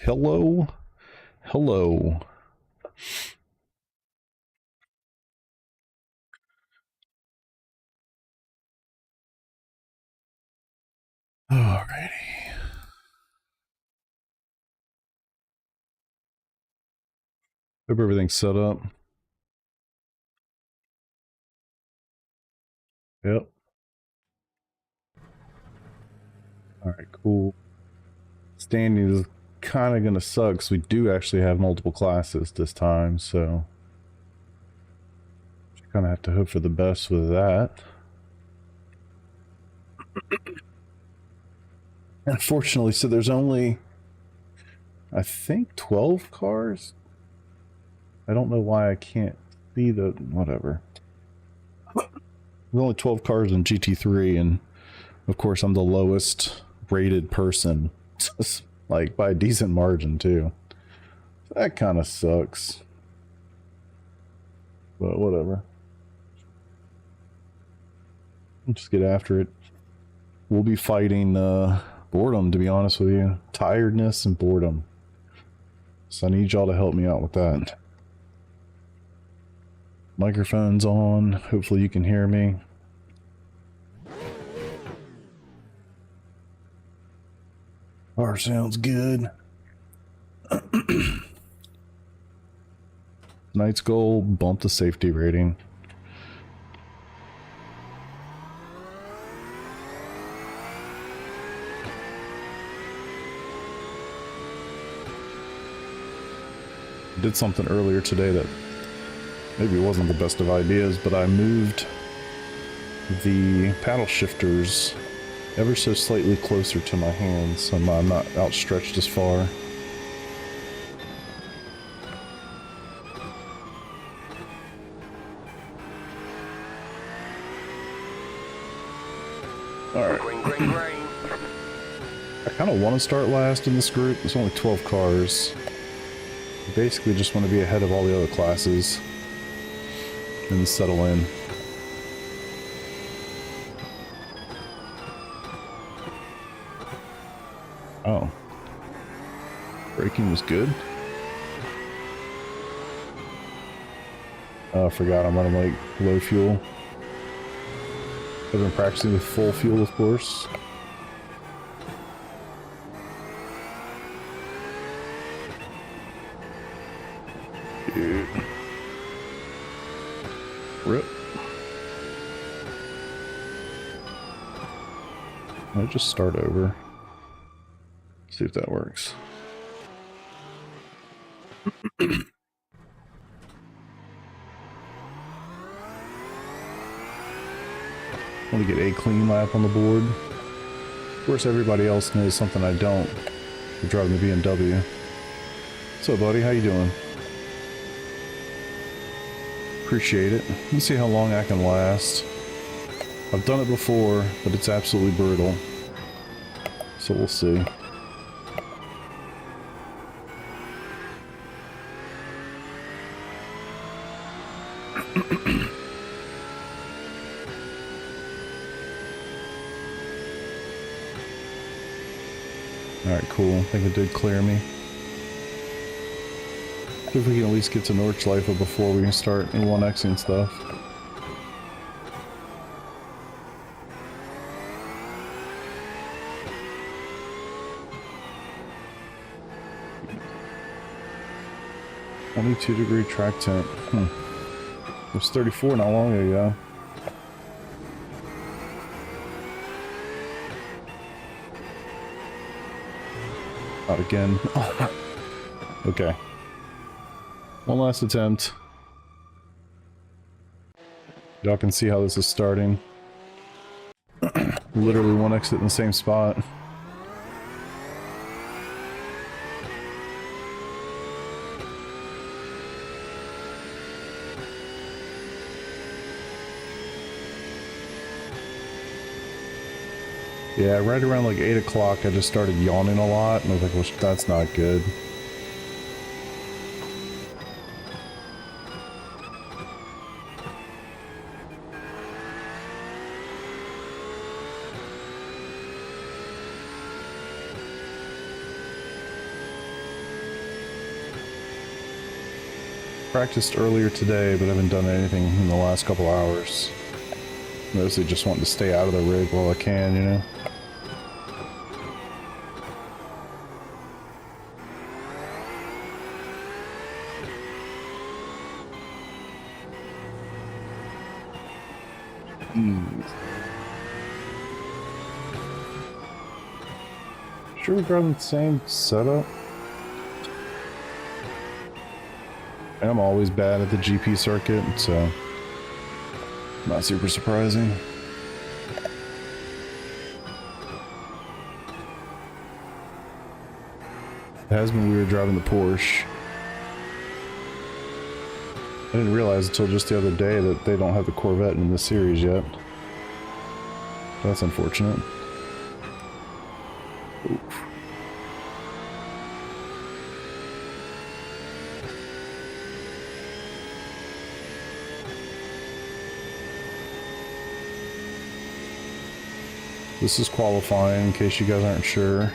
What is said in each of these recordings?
Hello. Hello. Alrighty. Hope everything's set up. Yep. Alright, cool. Standing is kind of going to suck because we do actually have multiple classes this time, so kind of have to hope for the best with that. Unfortunately, so there's only, I think, 12 cars. I don't know why I can't see the, whatever. There's only 12 cars in GT3, and of course I'm the lowest rated person, like by a decent margin too. That kind of sucks, but whatever. We'll just get after it. We'll be fighting boredom, to be honest with you. Tiredness and boredom. So I need y'all to help me out with that. Microphone's on. Hopefully you can hear me. Car sounds good. Tonight's goal, bump the safety rating. Did something earlier today that maybe wasn't the best of ideas, but I moved the paddle shifters ever so slightly closer to my hands, so I'm not outstretched as far. Alright. I kind of want to start last in this group. There's only 12 cars. I basically just want to be ahead of all the other classes and settle in. Oh. Braking was good. Oh, I forgot I'm running like low fuel. I've been practicing with full fuel, of course. Dude. Rip. Might just start over. See if that works. Want to get a clean lap on the board. Of course, everybody else knows something I don't. I'm driving the BMW. What's up, buddy? How you doing? Appreciate it. Let's see how long I can last. I've done it before, but it's absolutely brutal. So we'll see. Alright, cool. I think it did clear me. See if we can at least get to Nordschleife before we can start A1Xing stuff. "22-degree track temp." It was 34 not long ago. Not again. Okay. One last attempt. Y'all can see how this is starting. Literally one exit in the same spot. Yeah, right around like 8 o'clock I just started yawning a lot, and I was like, well, that's not good. Practiced earlier today, but I haven't done anything in the last couple hours. Mostly just wanting to stay out of the rig while I can, you know? Sure we're driving the same setup? And I'm always bad at the GP circuit, so not super surprising. It has been weird driving the Porsche. I didn't realize until just the other day that they don't have the Corvette in this series yet. That's unfortunate. Oof. This is qualifying, in case you guys aren't sure.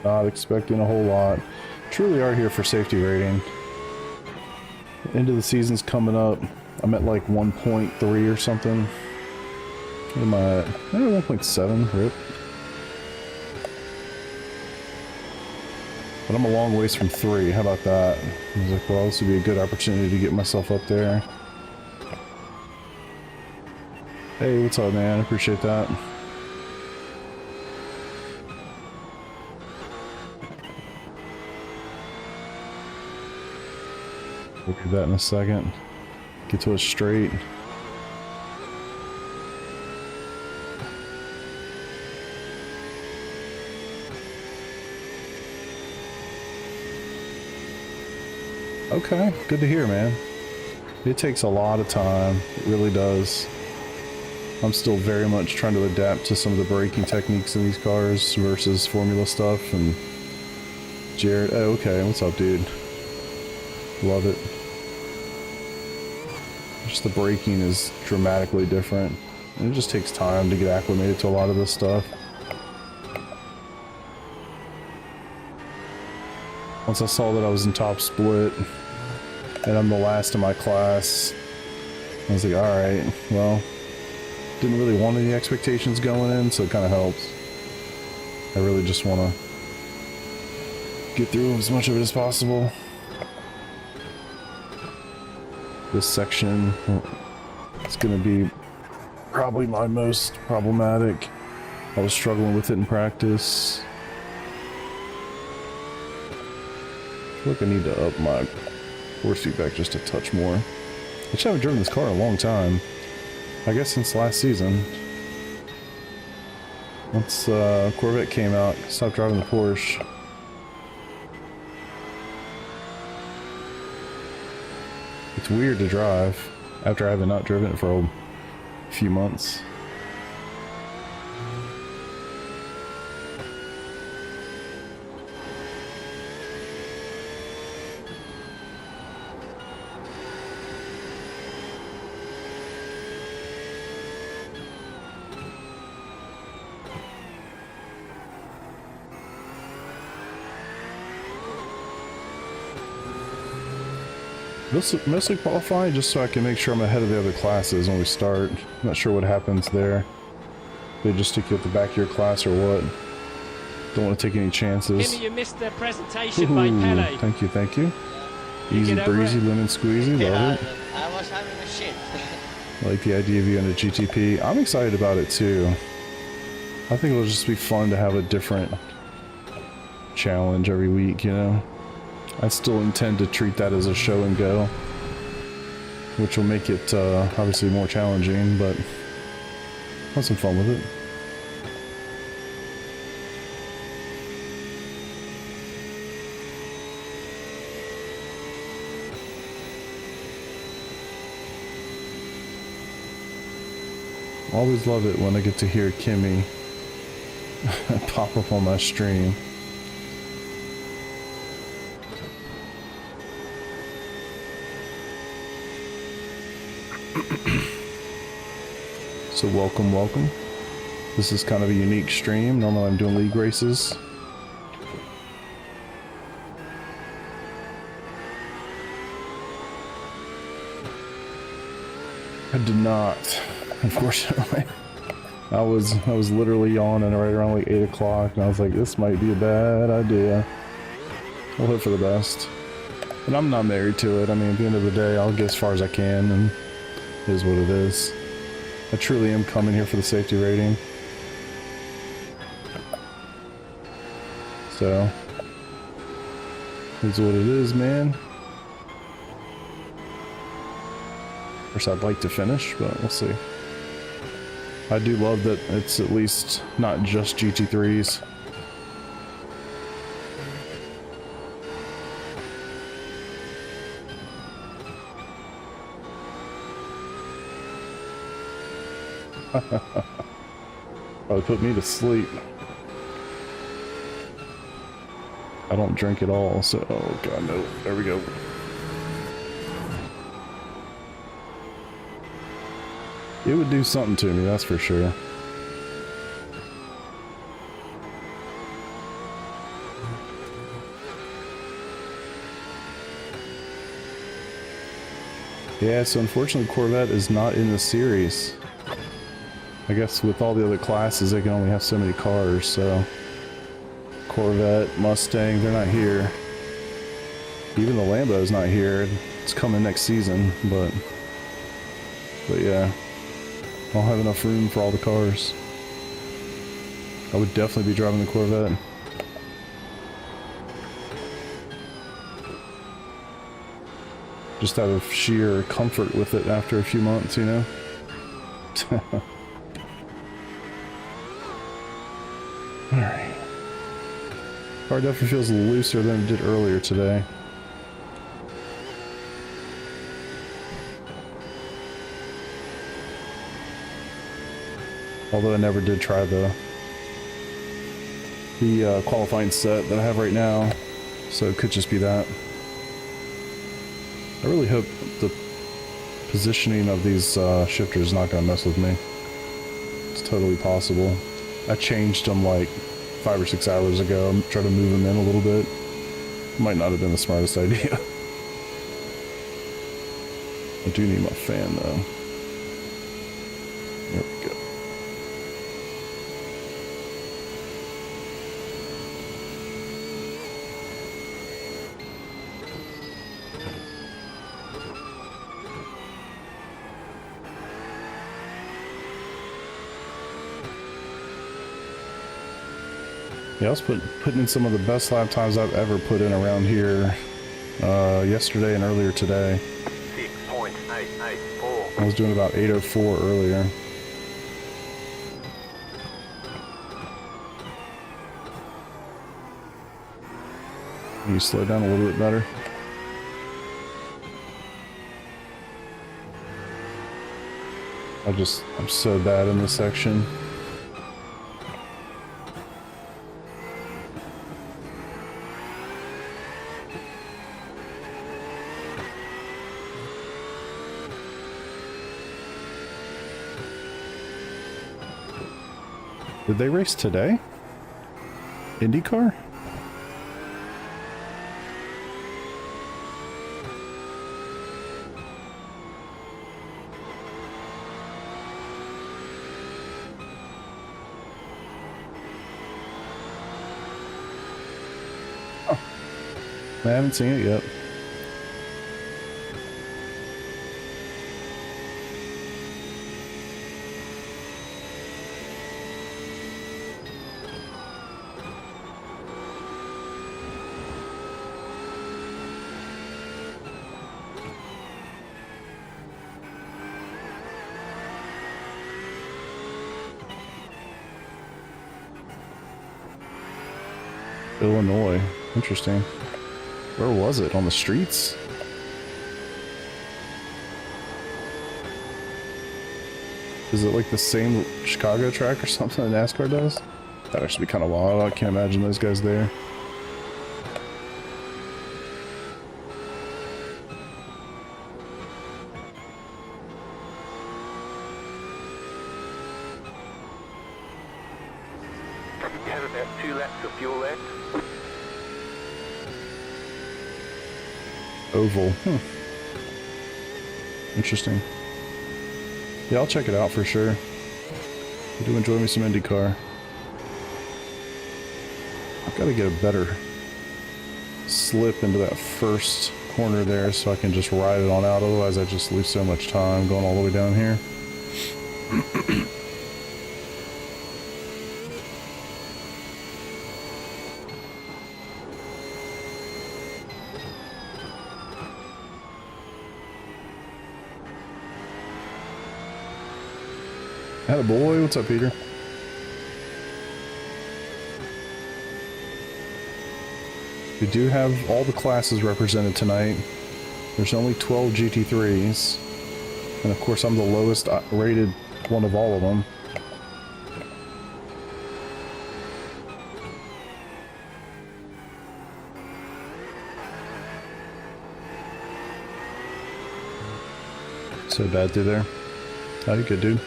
Not expecting a whole lot. Truly are here for safety rating. The end of the season's coming up. I'm at like 1.3 or something. What am I at? 1.7, rip. But I'm a long ways from 3, how about that? I was like, well, this would be a good opportunity to get myself up there. Hey, what's up, man? I appreciate that. We'll do that in a second. Get to it straight. Okay, good to hear, man. It takes a lot of time. It really does. I'm still very much trying to adapt to some of the braking techniques in these cars versus formula stuff. And Jared, oh, okay, what's up, dude? Love it. Just the braking is dramatically different. And it just takes time to get acclimated to a lot of this stuff. Once I saw that I was in top split and I'm the last in my class, I was like, alright, well, didn't really want any expectations going in, so it kind of helps. I really just want to get through as much of it as possible. This section is going to be probably my most problematic. I was struggling with it in practice. I feel like I need to up my force feedback just a touch more. I just haven't driven this car in a long time. I guess since last season. Once Corvette came out, I stopped driving the Porsche. It's weird to drive after I haven't not driven it for a few months. Mostly qualifying just so I can make sure I'm ahead of the other classes when we start. I'm not sure what happens there. They just stick you at the back of your class or what. Don't want to take any chances. Kimmy, you missed the presentation by Pele. Thank you, thank you. Easy breezy, lemon squeezy, love it. I was having a shit. I like the idea of you in a GTP. I'm excited about it too. I think it'll just be fun to have a different challenge every week, you know? I still intend to treat that as a show and go, which will make it obviously more challenging, but have some fun with it. Always love it when I get to hear Kimmy pop up on my stream. So welcome. This is kind of a unique stream. Normally I'm doing league races. I did not, unfortunately. I was literally yawning right around like 8 o'clock, and I was like, this might be a bad idea. We'll hope for the best. But I'm not married to it. I mean, at the end of the day, I'll get as far as I can, and it is what it is. I truly am coming here for the safety rating. So, it's what it is, man. Of course, I'd like to finish, but we'll see. I do love that it's at least not just GT3s. Probably put me to sleep. I don't drink at all, so oh god no. There we go. It would do something to me, that's for sure. Yeah, so unfortunately Corvette is not in the series. I guess with all the other classes they can only have so many cars, so Corvette, Mustang, they're not here. Even the Lambo's not here. It's coming next season, but yeah. I don't have enough room for all the cars. I would definitely be driving the Corvette. Just out of sheer comfort with it after a few months, you know? Alright. Car definitely feels a little looser than it did earlier today. Although I never did try the qualifying set that I have right now, so it could just be that. I really hope the positioning of these shifters is not going to mess with me. It's totally possible. I changed them like 5 or 6 hours ago. I'm trying to move them in a little bit. Might not have been the smartest idea. I do need my fan though. There we go. Yeah, I was putting in some of the best lap times I've ever put in around here yesterday and earlier today. 6.884. I was doing about 8:04 earlier. Can you slow down a little bit better? I'm so bad in this section. Did they race today? IndyCar? Oh. I haven't seen it yet. Illinois. Interesting. Where was it? On the streets? Is it like the same Chicago track or something that NASCAR does? That'd actually be kind of wild. I can't imagine those guys there. to fuel X. Oval. Interesting. Yeah, I'll check it out for sure. I do enjoy me some IndyCar. I've got to get a better slip into that first corner there so I can just ride it on out. Otherwise, I just lose so much time going all the way down here. Attaboy, what's up, Peter? We do have all the classes represented tonight. There's only 12 GT3s. And of course, I'm the lowest rated one of all of them. So bad through there. Oh, you good, dude?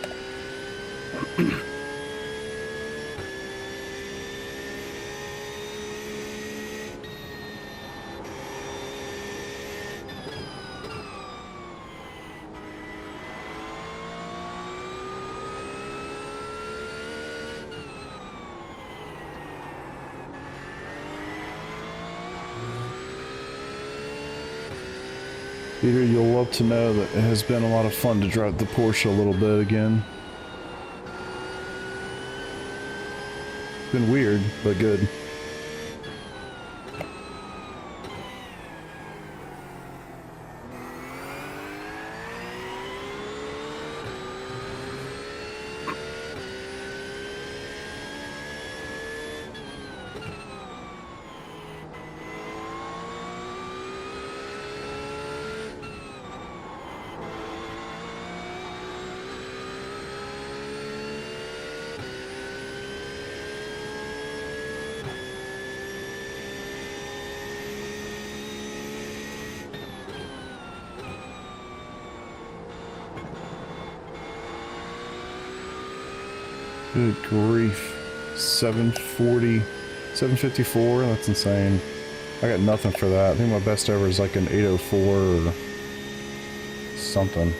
Peter, you'll love to know that it has been a lot of fun to drive the Porsche a little bit again. It's been weird, but good. Good grief. 740, 754, that's insane. I got nothing for that. I think my best ever is like an 804 or something.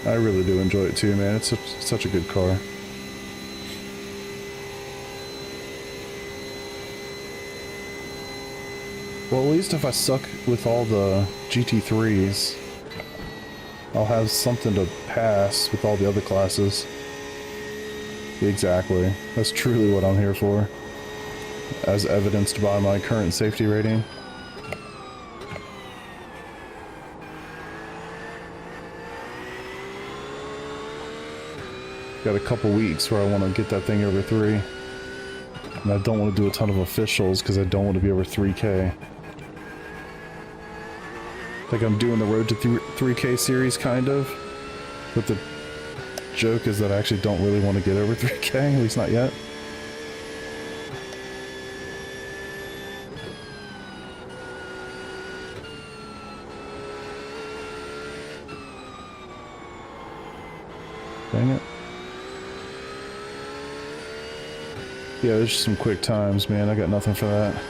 I really do enjoy it too, man. It's such a good car. Well, at least if I suck with all the GT3s, I'll have something to pass with all the other classes. Exactly. That's truly what I'm here for. As evidenced by my current safety rating. Got a couple weeks where I want to get that thing over 3. And I don't want to do a ton of officials because I don't want to be over 3K. Like I'm doing the road to 3K series, kind of. But the joke is that I actually don't really want to get over 3K, at least not yet. Dang it. Yeah, there's just some quick times, man. I got nothing for that.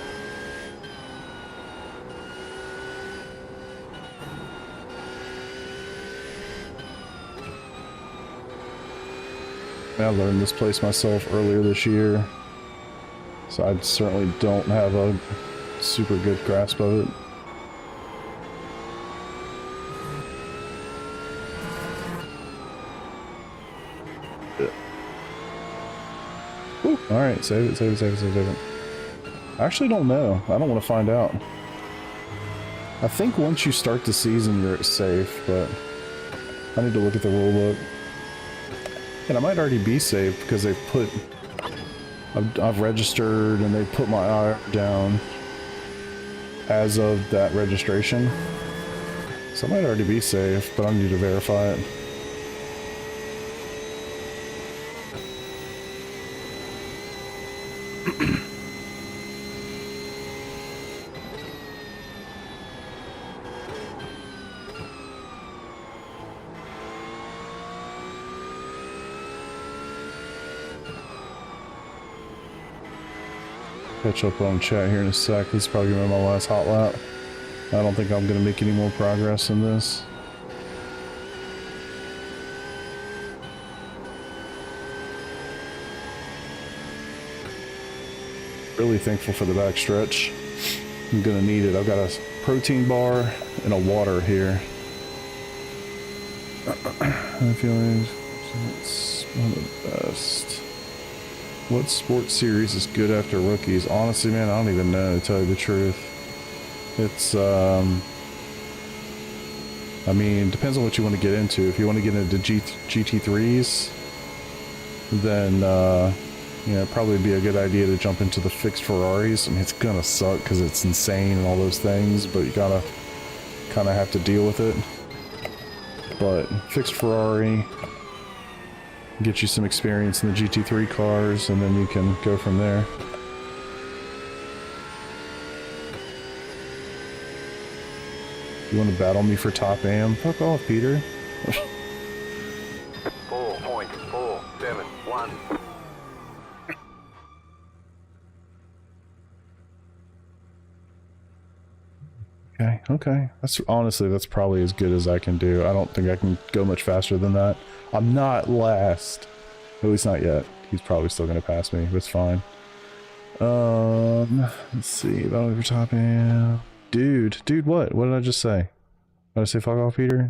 I learned this place myself earlier this year, so I certainly don't have a super good grasp of it. Ooh, alright, save it, save it, save it, save it. I actually don't know. I don't want to find out. I think once you start the season, you're safe, but I need to look at the rule book. And I might already be safe because they put... I've registered and they put my IR down as of that registration. So I might already be safe, but I need to verify it. catch up on chat here in a sec. This is probably gonna be my last hot lap. I don't think I'm gonna make any more progress in this. Really thankful for the back stretch. I'm gonna need it. I've got a protein bar and a water here. I feel like it's one of the best. What sports series is good after rookies? Honestly, man, I don't even know, to tell you the truth. It's, I mean, depends on what you want to get into. If you want to get into GT3s, then, you know, probably be a good idea to jump into the fixed Ferraris. I mean, it's gonna suck because it's insane and all those things, but you gotta kind of have to deal with it. But fixed Ferrari, get you some experience in the GT3 cars, and then you can go from there. You want to battle me for top AM? Fuck off, Peter. 4.471. Okay, okay. That's honestly, that's probably as good as I can do. I don't think I can go much faster than that. I'm not last. At least not yet. He's probably still gonna pass me, but it's fine. Let's see. Battle for top AM. Dude, what? What did I just say? Did I say fuck off, Peter?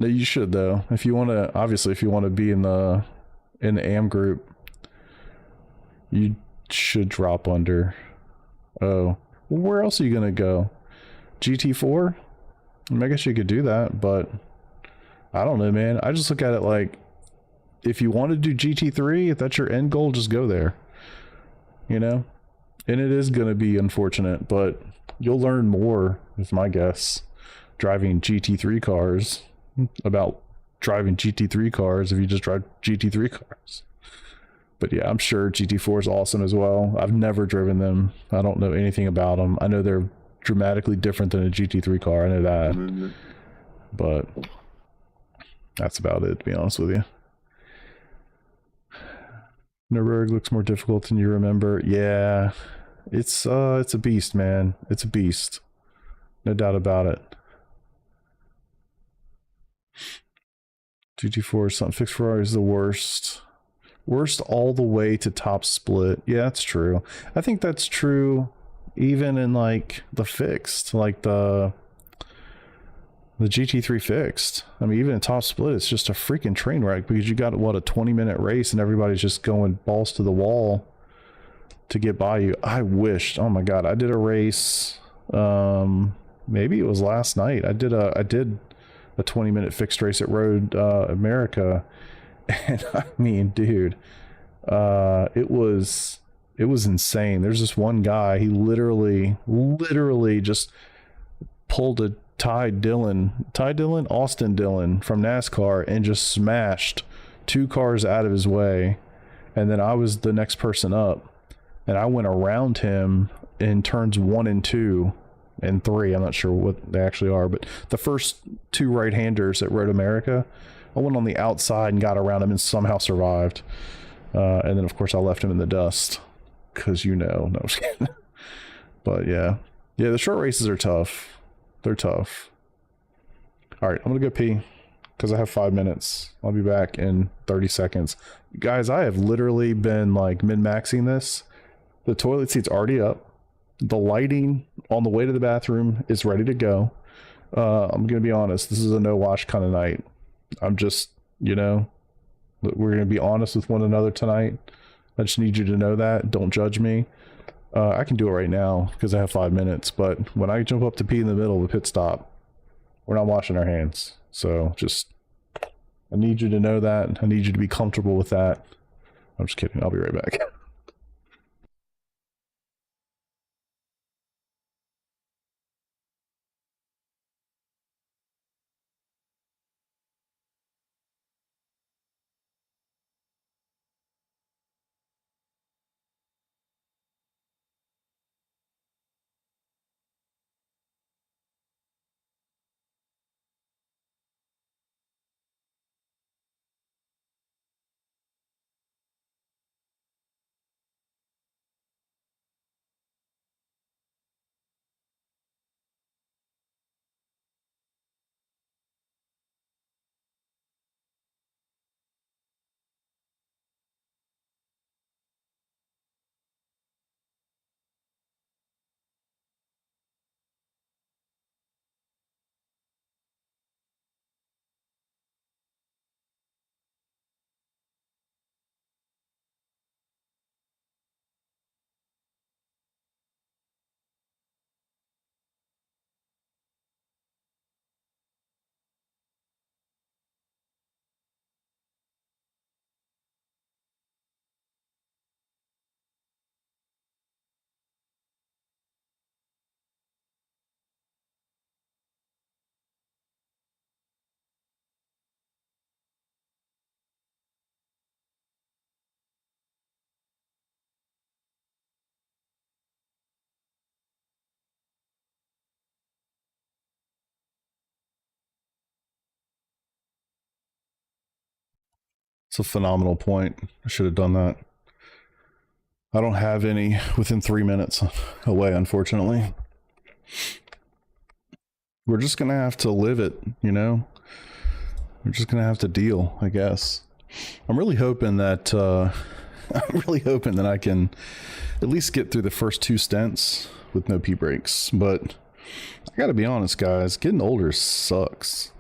No, you should though. If you want to, obviously, if you want to be in the AM group, you should drop under. Oh, well, where else are you gonna go? GT4? I mean, I guess you could do that, but I don't know, man. I just look at it like, if you want to do GT3, if that's your end goal, just go there. You know, and it is gonna be unfortunate, but you'll learn more, is my guess, driving GT3 cars about driving GT3 cars if you just drive GT3 cars. But yeah, I'm sure GT4 is awesome as well. I've never driven them. I don't know anything about them. I know they're dramatically different than a GT3 car. I know that. But that's about it, to be honest with you. Nurburgring looks more difficult than you remember. Yeah, it's a beast, man. It's a beast. No doubt about it. GT4 is something. Fixed Ferrari is the worst. Worst all the way to top split. Yeah, that's true. I think that's true even in like the fixed, like the GT3 fixed. I mean, even in top split, it's just a freaking train wreck because you got, what, a 20-minute race and everybody's just going balls to the wall to get by you. I wished, oh my god, I did a race, maybe it was last night. I did a 20-minute fixed race at Road America, and I mean, dude, it was insane. There's this one guy, he literally just pulled a Austin Dillon from NASCAR and just smashed 2 cars out of his way. And then I was the next person up, and I went around him in turns 1 and 2 and 3. I'm not sure what they actually are, but the first 2 right-handers at Road America, I went on the outside and got around him and somehow survived. And then of course I left him in the dust, because you know, no, I'm just kidding. But yeah, the short races are tough. They're tough. All right, I'm gonna go pee because I have 5 minutes. I'll be back in 30 seconds. Guys, I have literally been like min-maxing this. The toilet seat's already up. The lighting on the way to the bathroom is ready to go. I'm gonna be honest, this is a no wash kind of night. I'm just, you know, we're gonna be honest with one another tonight. I just need you to know that. Don't judge me. I can do it right now because I have 5 minutes, but when I jump up to pee in the middle of the pit stop, we're not washing our hands. So just, I need you to know that. I need you to be comfortable with that. I'm just kidding. I'll be right back. It's a phenomenal point. I should have done that. I don't have any within 3 minutes away, unfortunately. We're just gonna have to live it, you know? We're just gonna have to deal, I guess. I'm really hoping that I can at least get through the first 2 stints with no P-brakes, but I gotta be honest, guys, getting older sucks.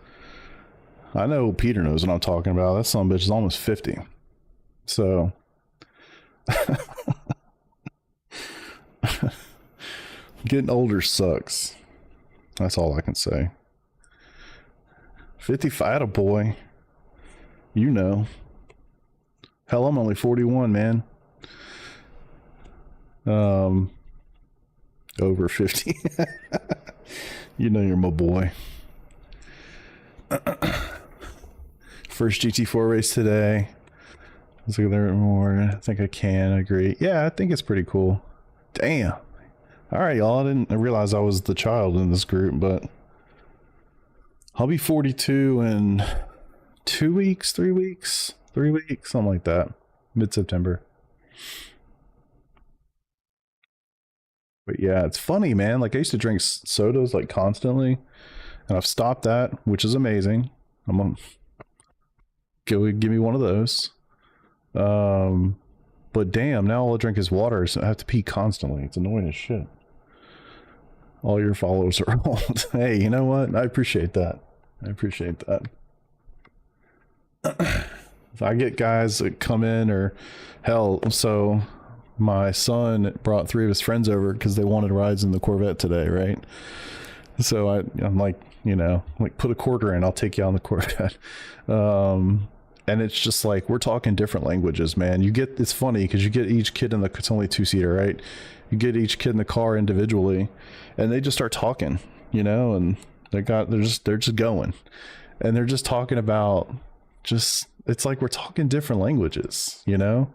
I know Peter knows what I'm talking about. That son of a bitch is almost 50. So getting older sucks. That's all I can say. 55, a boy. You know. Hell, I'm only 41, man. Over 50. You know you're my boy. First GT4 race today. Let's look at there more. I think I can agree. Yeah, I think it's pretty cool. Damn. All right, y'all. I didn't realize I was the child in this group, but I'll be 42 in 2 weeks, 3 weeks, 3 weeks, something like that. Mid-September. But yeah, it's funny, man. Like, I used to drink sodas like constantly, and I've stopped that, which is amazing. I'm gonna give me one of those. But damn, now all I drink is water, so I have to pee constantly. It's annoying as shit. All your followers are old. Hey, you know what? I appreciate that. I appreciate that. If I get guys that come in, or hell, so my son brought 3 of his friends over because they wanted rides in the Corvette today, right? So I'm like, you know, like, put a quarter in, I'll take you on the Corvette. And it's just like, we're talking different languages, man. It's funny because you get each kid it's only 2-seater, right? You get each kid in the car individually, and they just start talking, you know, and they're just going, and they're just talking about it's like we're talking different languages, you know?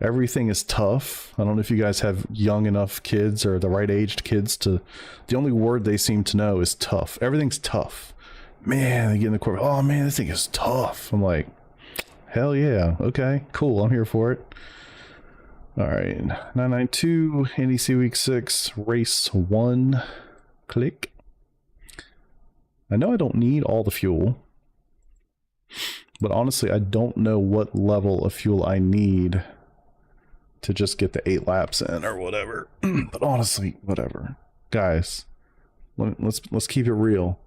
Everything is tough. I don't know if you guys have young enough kids or the right aged kids the only word they seem to know is tough. Everything's tough. Man, they get in the Corvette. Oh man, this thing is tough. I'm like, hell yeah. Okay, cool. I'm here for it. All right. 992 NEC week 6, race 1. Click. I know I don't need all the fuel, but honestly, I don't know what level of fuel I need to just get the 8 laps in or whatever. But honestly, whatever. Guys, let's keep it real.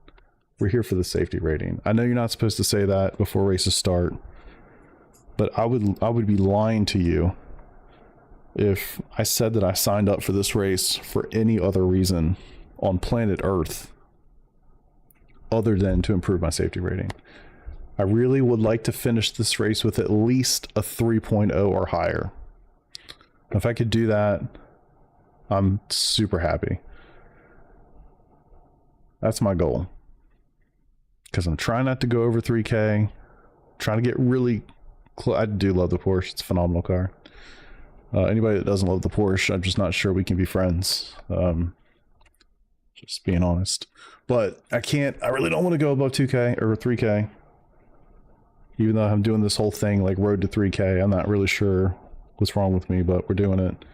We're here for the safety rating. I know you're not supposed to say that before races start, but I would be lying to you if I said that I signed up for this race for any other reason on planet Earth other than to improve my safety rating. I really would like to finish this race with at least a 3.0 or higher. If I could do that, I'm super happy. That's my goal. Because I'm trying not to go over 3K. Trying to get really close. I do love the Porsche. It's a phenomenal car. Anybody that doesn't love the Porsche, I'm just not sure we can be friends. Just being honest. But I really don't want to go above 2K or 3K. Even though I'm doing this whole thing like road to 3K, I'm not really sure what's wrong with me, but we're doing it.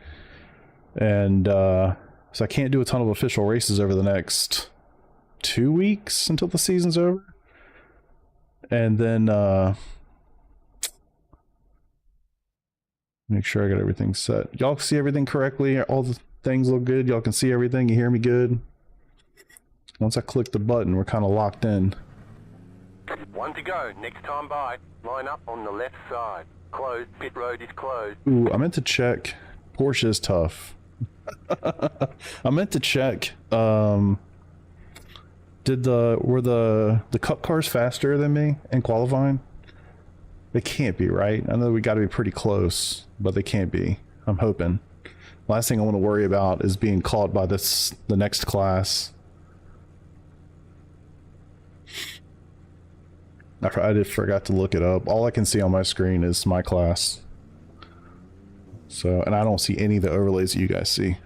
And so I can't do a ton of official races over the next 2 weeks until the season's over. And then make sure I got everything set. Y'all see everything correctly? All the things look good? Y'all can see everything? You hear me good? Once I click the button, we're kind of locked in. 1 to go. Next time by. Line up on the left side. Closed. Pit road is closed. Ooh, I meant to check. Porsche is tough. I meant to check. Were the Cup cars faster than me in qualifying? They can't be, right? I know we got to be pretty close, but they can't be. I'm hoping. Last thing I want to worry about is being caught by the next class. I just forgot to look it up. All I can see on my screen is my class. So, and I don't see any of the overlays that you guys see.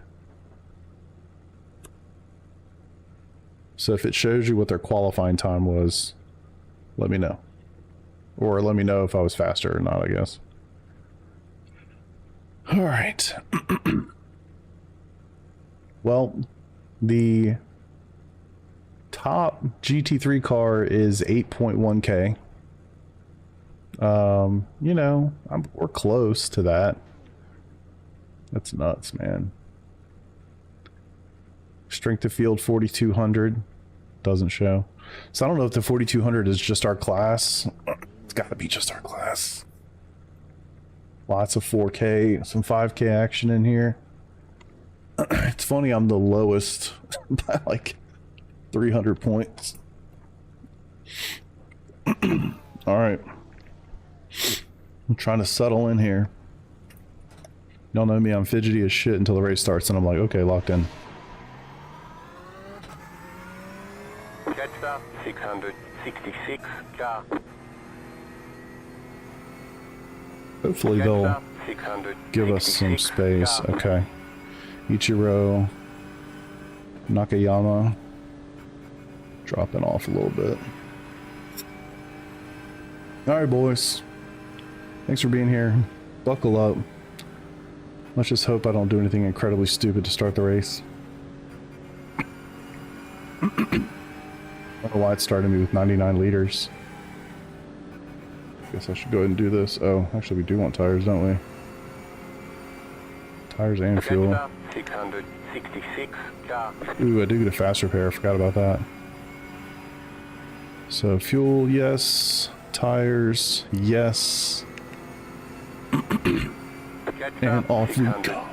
So if it shows you what their qualifying time was, let me know. Or let me know if I was faster or not, I guess. Alright. Well, the top GT3 car is 8.1K. You know, we're close to that. That's nuts, man. Strength of field 4200 doesn't show. So I don't know if the 4200 is just our class. It's got to be just our class. Lots of 4K, some 5K action in here. It's funny, I'm the lowest by like 300 points. All right. I'm trying to settle in here. Y'all know me, I'm fidgety as shit until the race starts, and I'm like, okay, locked in. Catched up, 666 car. Hopefully they'll give us some space. Okay. Ichiro, Nakayama, dropping off a little bit. Alright, boys. Thanks for being here. Buckle up. Let's just hope I don't do anything incredibly stupid to start the race. I don't know why it started me with 99 liters. Guess I should go ahead and do this. Oh, actually we do want tires, don't we? Tires and fuel. 666 car. Ooh, I do get a fast repair. I forgot about that. So fuel, yes. Tires, yes. And off we go.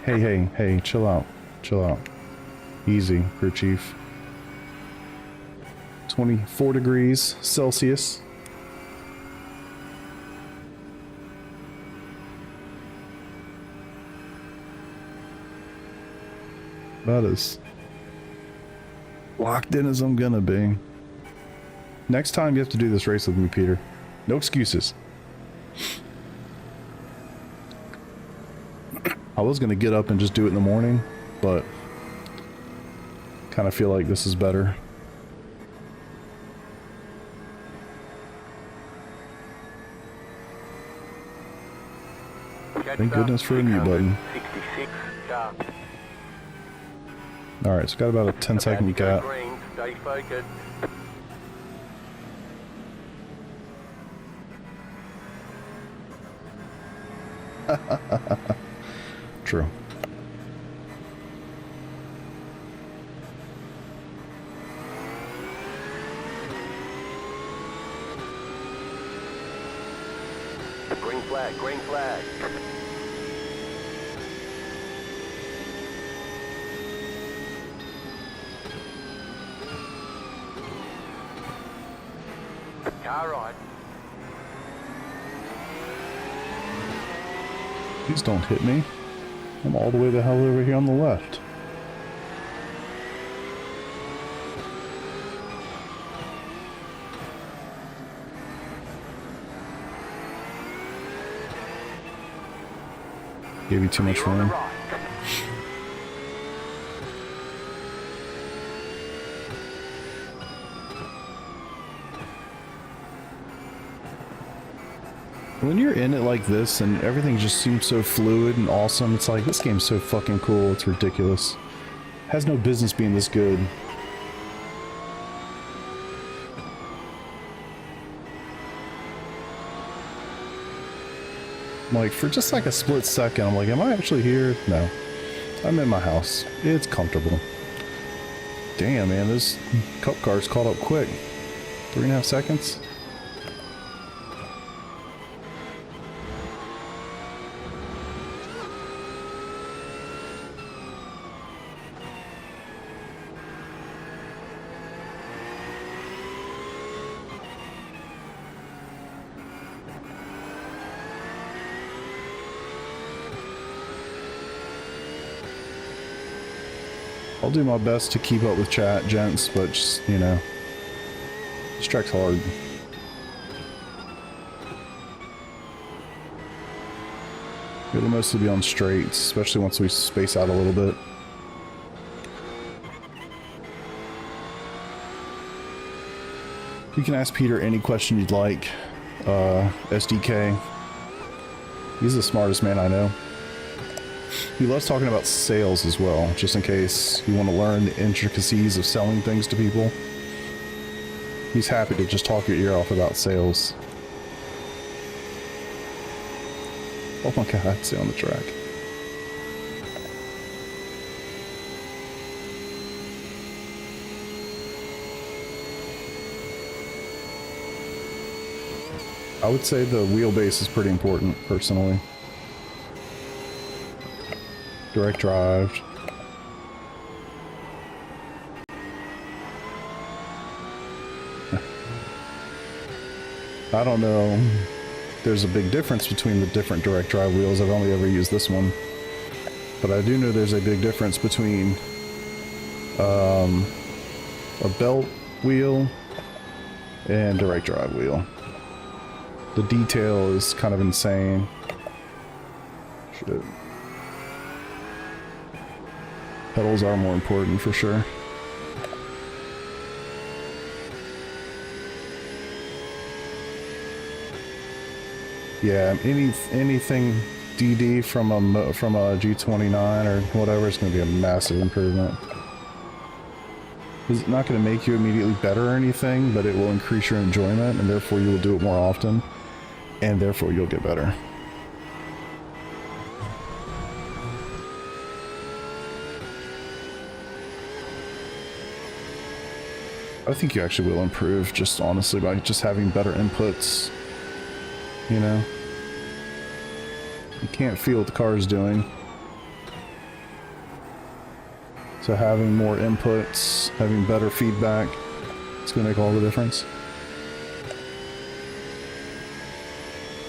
Hey, chill out. Chill out. Easy, crew chief. 24 degrees Celsius. About as locked in as I'm gonna be. Next time you have to do this race with me, Peter. No excuses. I was gonna get up and just do it in the morning, but kind of feel like this is better. Thank goodness for a mute button. Alright, so got about a 10-second gap. Stay focused. True. Green flag, green flag. Car right. Please don't hit me. I'm all the way the hell over here on the left. Gave you too much You're on the room. right. When you're in it like this and everything just seems so fluid and awesome, it's like, this game's so fucking cool, it's ridiculous. Has no business being this good. Like, for just like a split second, I'm like, am I actually here? No. I'm in my house. It's comfortable. Damn, man, this cup car's caught up quick. 3.5 seconds? I'll do my best to keep up with chat, gents, but just, you know, this track's hard. It'll mostly be on straights, especially once we space out a little bit. You can ask Peter any question you'd like. SDK. He's the smartest man I know. He loves talking about sales as well, just in case you want to learn the intricacies of selling things to people. He's happy to just talk your ear off about sales. Oh my god, I'd stay on the track. I would say the wheelbase is pretty important, personally. Direct drive. I don't know. There's a big difference between the different direct drive wheels. I've only ever used this one. But I do know there's a big difference between a belt wheel and direct drive wheel. The detail is kind of insane. Shit. Pedals are more important for sure. Yeah, anything DD from a G29 or whatever is going to be a massive improvement. It's not going to make you immediately better or anything, but it will increase your enjoyment, and therefore you will do it more often, and therefore you'll get better. I think you actually will improve, just honestly, by just having better inputs. You know? You can't feel what the car is doing. So having more inputs, having better feedback, it's going to make all the difference.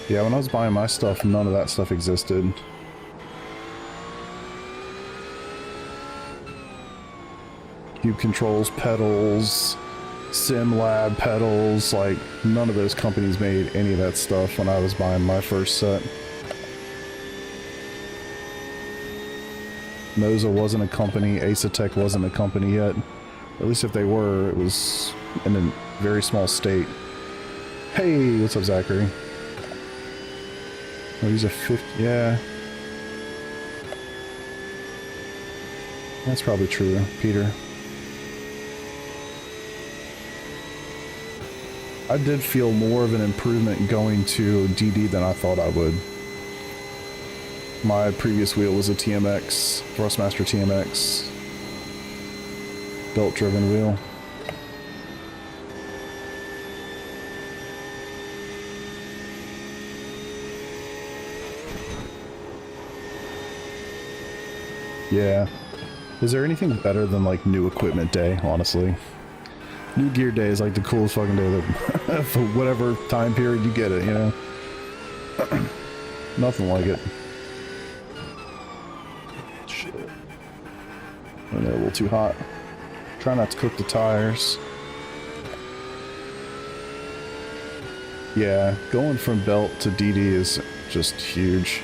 Yeah, when I was buying my stuff, none of that stuff existed. Cube controls, pedals, Sim Lab pedals, like none of those companies made any of that stuff when I was buying my first set. Moza wasn't a company, Ace-Tech wasn't a company yet. At least if they were, it was in a very small state. Hey, what's up, Zachary? Oh, he's a 50, yeah. That's probably true, Peter. I did feel more of an improvement going to DD than I thought I would. My previous wheel was a TMX, Thrustmaster TMX, belt-driven wheel. Yeah. Is there anything better than like new equipment day, honestly? New gear day is like the coolest fucking day that for whatever time period you get it, you know? Nothing like it. Shit. And they're a little too hot. Try not to cook the tires. Yeah, going from belt to DD is just huge.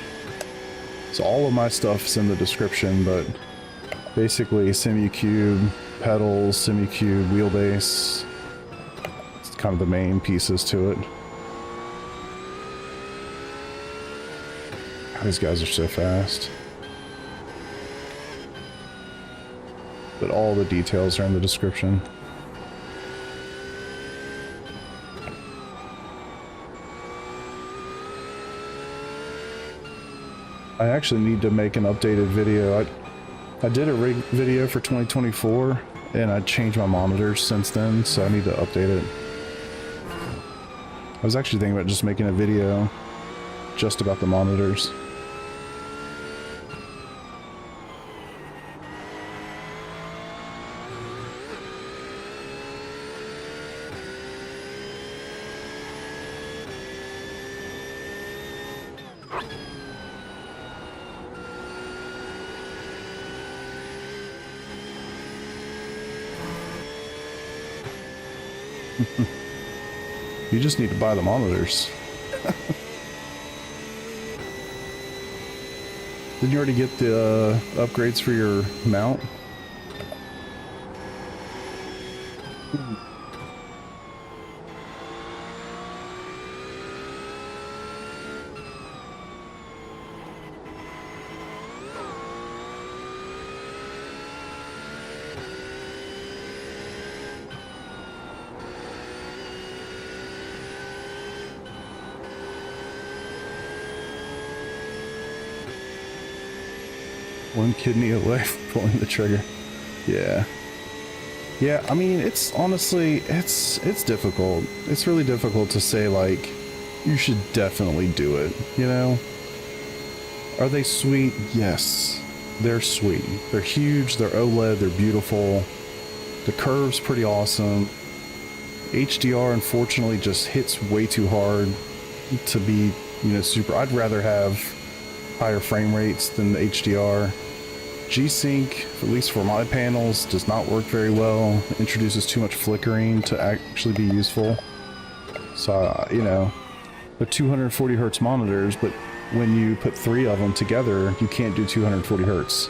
So all of my stuff's in the description, but basically Simucube, pedals, Simucube, wheelbase. It's kind of the main pieces to it. God, these guys are so fast. But all the details are in the description. I actually need to make an updated video. I did a rig video for 2024 and I changed my monitors since then, so I need to update it. I was actually thinking about just making a video just about the monitors. You just need to buy the monitors. Didn't you already get the upgrades for your mount? One kidney away from pulling the trigger. Yeah. Yeah, I mean, it's honestly, it's difficult. It's really difficult to say, like, you should definitely do it, you know? Are they sweet? Yes. They're sweet. They're huge, they're OLED, they're beautiful. The curve's pretty awesome. HDR, unfortunately, just hits way too hard to be, you know, super. I'd rather have higher frame rates than the HDR. G-Sync, at least for my panels, does not work very well. It introduces too much flickering to actually be useful. So, you know, they're 240 hertz monitors, but when you put 3 of them together, you can't do 240 hertz.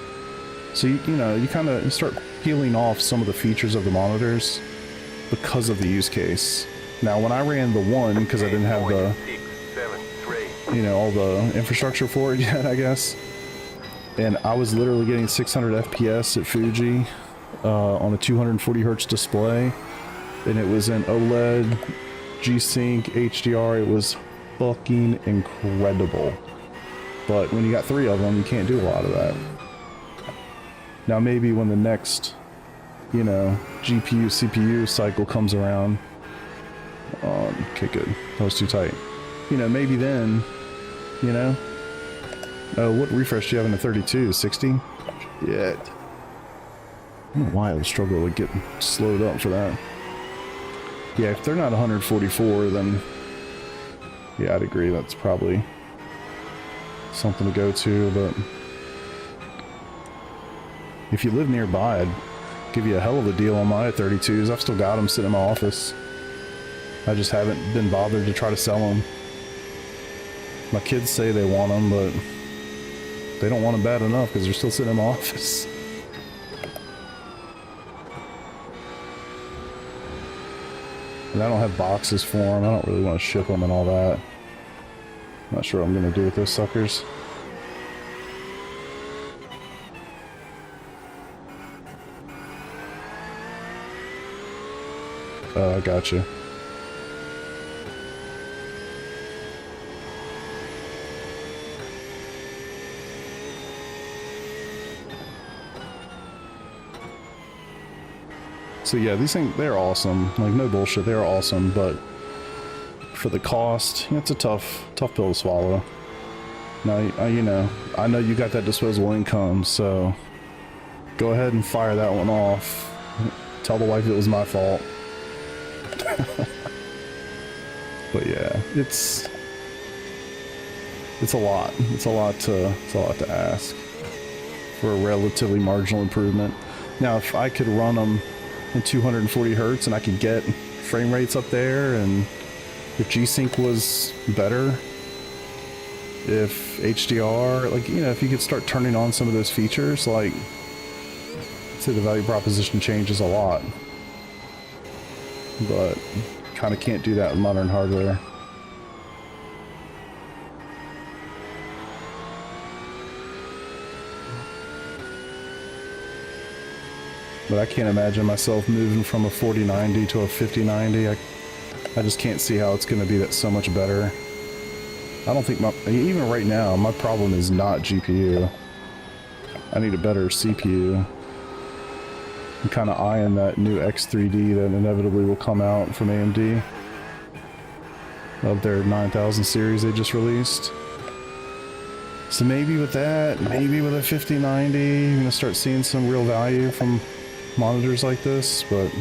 So, you know, you kind of start peeling off some of the features of the monitors because of the use case. Now, when I ran the one, because I didn't have the, you know, all the infrastructure for it yet, I guess, and I was literally getting 600 FPS at Fuji on a 240 hertz display, and it was in OLED, G-Sync, HDR. It was fucking incredible. But when you got 3 of them, you can't do a lot of that. Now maybe when the next, you know, GPU, CPU cycle comes around, okay, good, that was too tight. You know, maybe then, you know, what refresh do you have in the 32? 60? Yeah. I don't know why I was struggling to get slowed up for that. Yeah, if they're not 144, then yeah, I'd agree. That's probably something to go to, but if you live nearby, I'd give you a hell of a deal on my 32s. I've still got them sitting in my office. I just haven't been bothered to try to sell them. My kids say they want them, but they don't want them bad enough because they're still sitting in my office. And I don't have boxes for them. I don't really want to ship them and all that. Not sure what I'm going to do with those suckers. I gotcha. So yeah, these things, they're awesome. Like, no bullshit, they're awesome, but for the cost, it's a tough pill to swallow. Now, you know, I know you got that disposable income, so go ahead and fire that one off. Tell the wife it was my fault. But yeah, it's a lot. It's a lot to ask for a relatively marginal improvement. Now, if I could run them in 240 hertz and I could get frame rates up there, and if G-Sync was better, if HDR, like, you know, if you could start turning on some of those features, like, I'd say the value proposition changes a lot. But kind of can't do that with modern hardware. But I can't imagine myself moving from a 4090 to a 5090. I just can't see how it's going to be that so much better. I don't think even right now, my problem is not GPU. I need a better CPU. I'm kind of eyeing that new X3D that inevitably will come out from AMD. Of their 9000 series they just released. So maybe with that, maybe with a 5090, you're going to start seeing some real value from monitors like this, but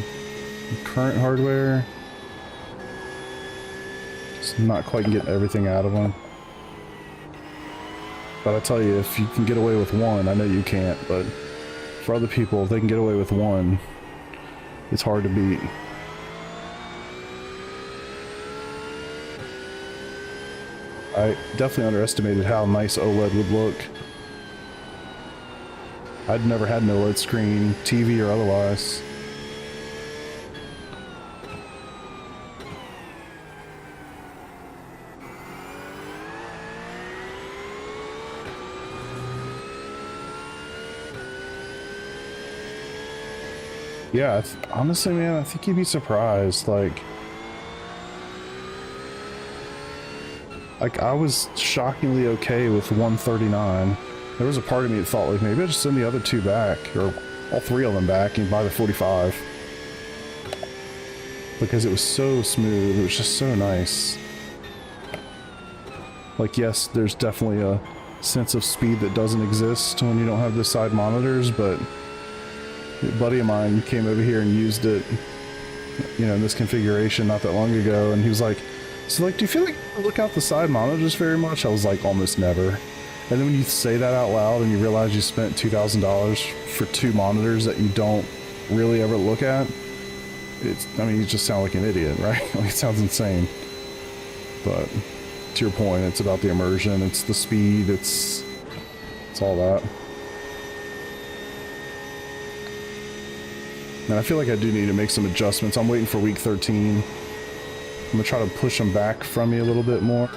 current hardware, just not quite getting everything out of them. But I tell you, if you can get away with one, I know you can't, but for other people, if they can get away with one, it's hard to beat. I definitely underestimated how nice OLED would look. I'd never had an OLED screen, TV or otherwise. Yeah, honestly, man, I think you'd be surprised. Like I was shockingly okay with 139. There was a part of me that thought, like, maybe I'll just send the other two back, or all three of them back, and buy the 45. Because it was so smooth, it was just so nice. Like, yes, there's definitely a sense of speed that doesn't exist when you don't have the side monitors, but a buddy of mine came over here and used it, you know, in this configuration not that long ago, and he was like, so, like, do you feel like you look out the side monitors very much? I was like, almost never. And then when you say that out loud and you realize you spent $2,000 for two monitors that you don't really ever look at, it's, I mean, you just sound like an idiot, right? Like, it sounds insane. But to your point, it's about the immersion, it's the speed, it's all that. And I feel like I do need to make some adjustments. I'm waiting for week 13. I'm gonna try to push them back from me a little bit more.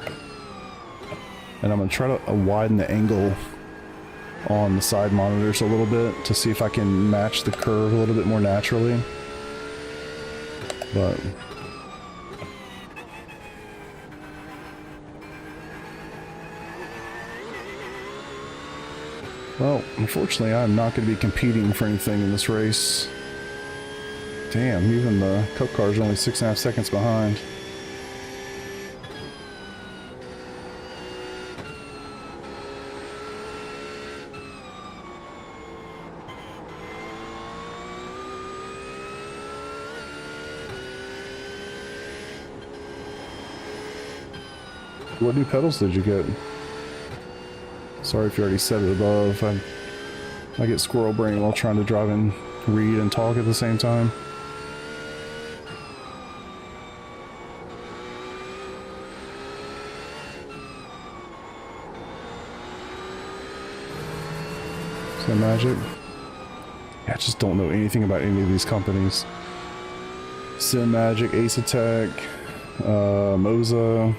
And I'm gonna try to widen the angle on the side monitors a little bit to see if I can match the curve a little bit more naturally. But well, unfortunately, I'm not going to be competing for anything in this race. Damn, even the Cup car is only 6.5 seconds behind. What new pedals did you get? Sorry if you already said it above. I get squirrel brain while trying to drive and read and talk at the same time. Is that magic? Yeah, I just don't know anything about any of these companies. Sim Magic, Ace Attack, Moza.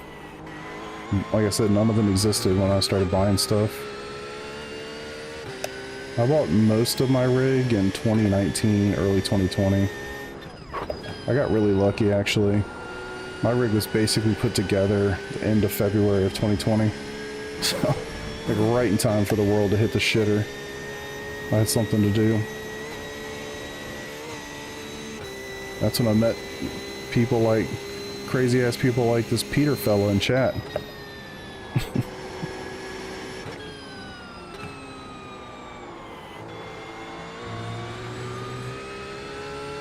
Like I said, none of them existed when I started buying stuff. I bought most of my rig in 2019, early 2020. I got really lucky, actually. My rig was basically put together the end of February of 2020. So, like right in time for the world to hit the shitter. I had something to do. That's when I met people like, crazy ass people like this Peter fella in chat.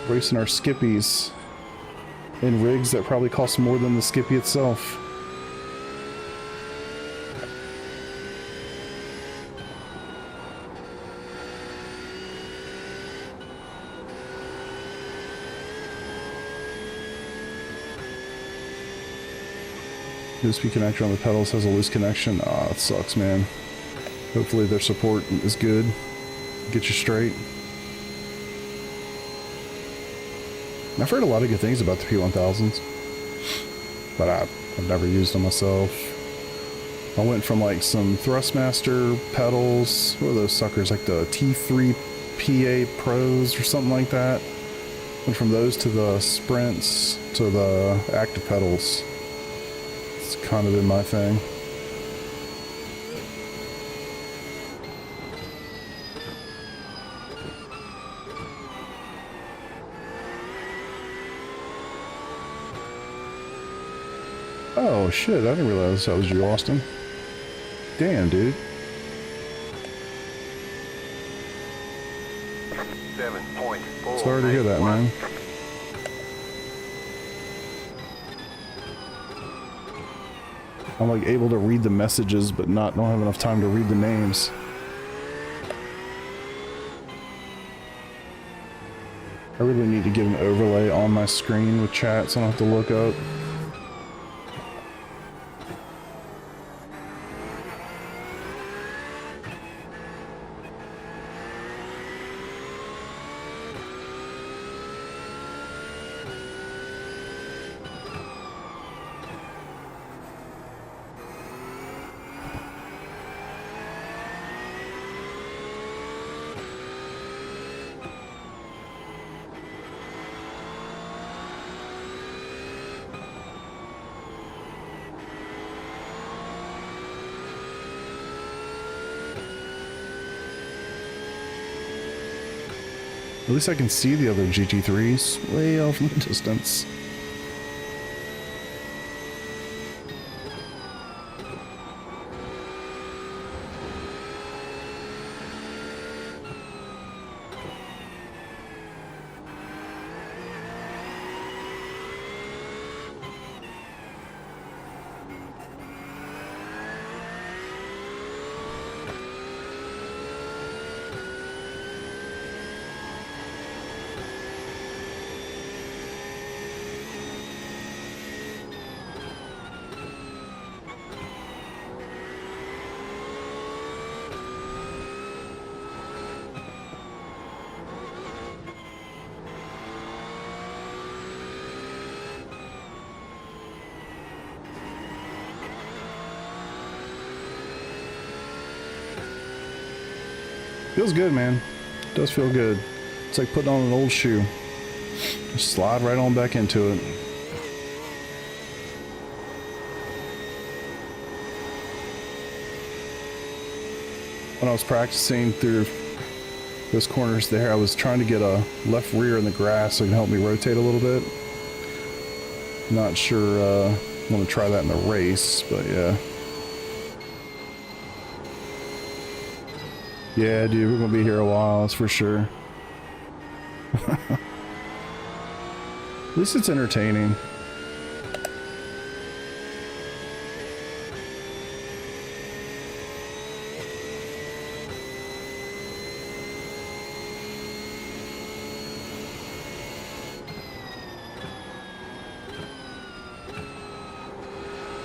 Racing our skippies in rigs that probably cost more than the skippy itself. USB connector on the pedals has a loose connection. Ah, it sucks, man. Hopefully their support is good. Get you straight. I've heard a lot of good things about the P1000s, but I've never used them myself. I went from like some Thrustmaster pedals, what are those suckers, like the T3 PA Pros or something like that. Went from those to the Sprints to the active pedals. It's kind of been my thing. Oh shit, I didn't realize that was you, Austin. Damn, dude. 7.4. Sorry to hear that, man. I'm like able to read the messages, but don't have enough time to read the names. I really need to get an overlay on my screen with chat, so I don't have to look up. At least I can see the other GT3s way off in the distance. Feels good, man. It does feel good. It's like putting on an old shoe. Just slide right on back into it. When I was practicing through those corners there, I was trying to get a left rear in the grass so it can help me rotate a little bit. Not sure I want to try that in the race, but yeah. Yeah, dude, we're gonna be here a while, that's for sure. At least it's entertaining.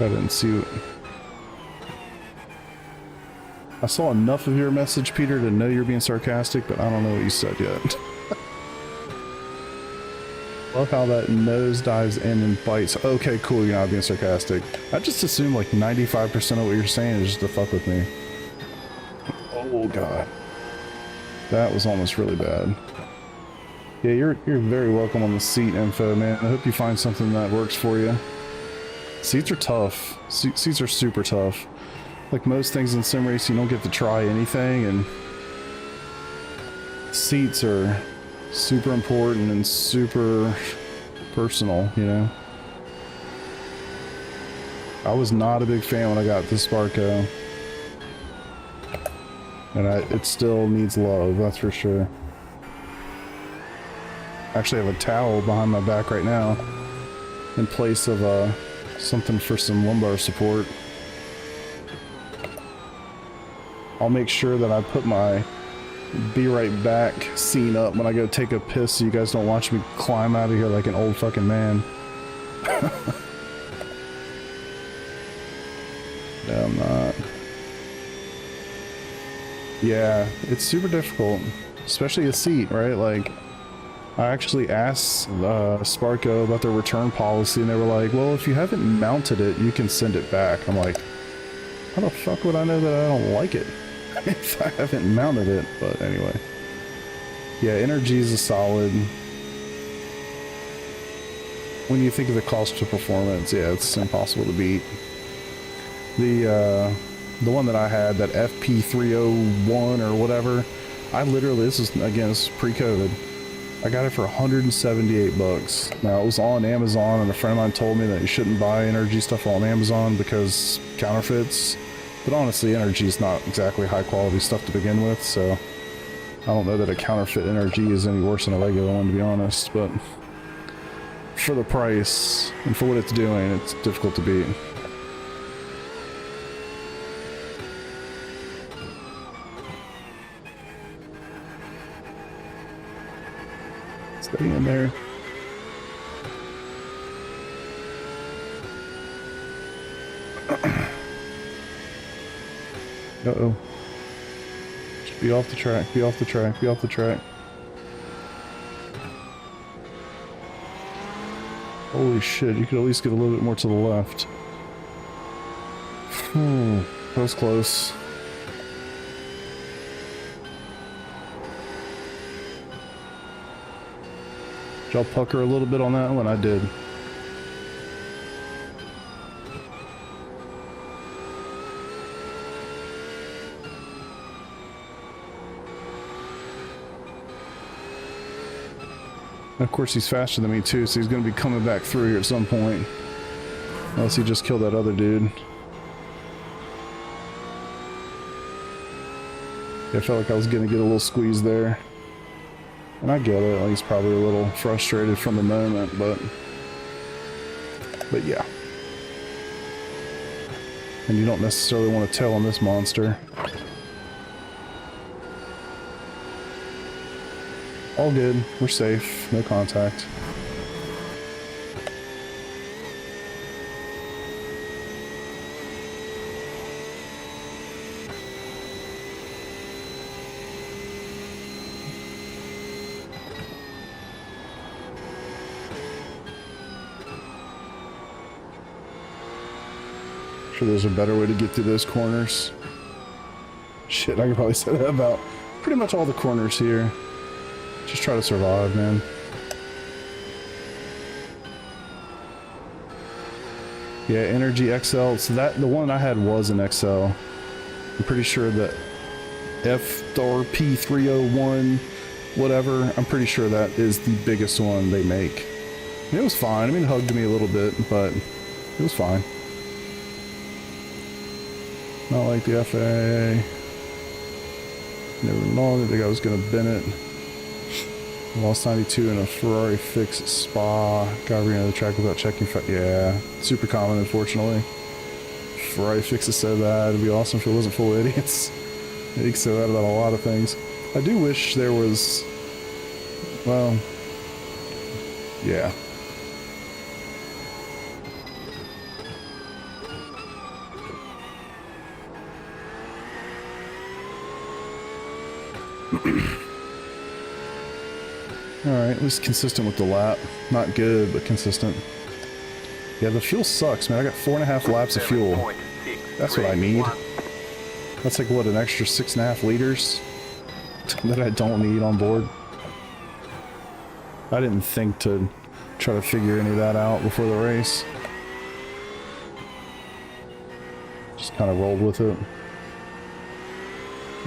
I didn't see it. I saw enough of your message, Peter, to know you're being sarcastic, but I don't know what you said yet. Love how that nose dives in and bites. Okay, cool, you're not being sarcastic. I just assume like 95% of what you're saying is just to fuck with me. Oh god. That was almost really bad. Yeah, you're very welcome on the seat info, man. I hope you find something that works for you. Seats are tough. Seats are super tough. Like most things in sim racing, you don't get to try anything, and seats are super important and super personal, you know? I was not a big fan when I got the Sparko. And it still needs love, that's for sure. Actually, I have a towel behind my back right now in place of something for some lumbar support. I'll make sure that I put my be right back scene up when I go take a piss so you guys don't watch me climb out of here like an old fucking man. No, I'm not. Yeah, it's super difficult, especially a seat, right? Like, I actually asked Sparko about their return policy, and they were like, well, if you haven't mounted it, you can send it back. I'm like, how the fuck would I know that I don't like it if I haven't mounted it? But anyway. Yeah, Energy is a solid. When you think of the cost to performance, yeah, it's impossible to beat. The one that I had, that FP301 or whatever, I literally, this is, again, this is pre-COVID. I got it for 178 bucks. Now, it was on Amazon, and a friend of mine told me that you shouldn't buy Energy stuff on Amazon because counterfeits. But honestly, Energy is not exactly high quality stuff to begin with, so I don't know that a counterfeit Energy is any worse than a regular one, to be honest. But for the price and for what it's doing, it's difficult to beat. Stay in there. Uh-oh. Just be off the track, be off the track, be off the track. Holy shit, you could at least get a little bit more to the left. That was close. Did y'all pucker a little bit on that one? I did. And of course, he's faster than me too, so he's going to be coming back through here at some point. Unless he just killed that other dude. Yeah, I felt like I was going to get a little squeeze there. And I get it, he's probably a little frustrated from the moment, but yeah. And you don't necessarily want to tell on this monster. All good, we're safe, no contact. Sure, there's a better way to get through those corners. Shit, I could probably say that about pretty much all the corners here. Just try to survive, man. Yeah, Energy XL. So the one I had was an XL. I'm pretty sure that FRP301, whatever, I'm pretty sure that is the biggest one they make. And it was fine. I mean, it hugged me a little bit, but it was fine. Not like the FAA. Never known that the guy was going to bend it. Lost 92 in a Ferrari fix at Spa. Got ran the track without checking. Yeah, super common, unfortunately. Ferrari fix is so bad. It'd be awesome if it wasn't full of idiots. You can say that about a lot of things. I do wish there was. Well, yeah. Alright, at least consistent with the lap. Not good, but consistent. Yeah, the fuel sucks, man. I got 4.5 laps of fuel. That's what I need. That's like, what, an extra 6.5 liters that I don't need on board. I didn't think to try to figure any of that out before the race. Just kind of rolled with it.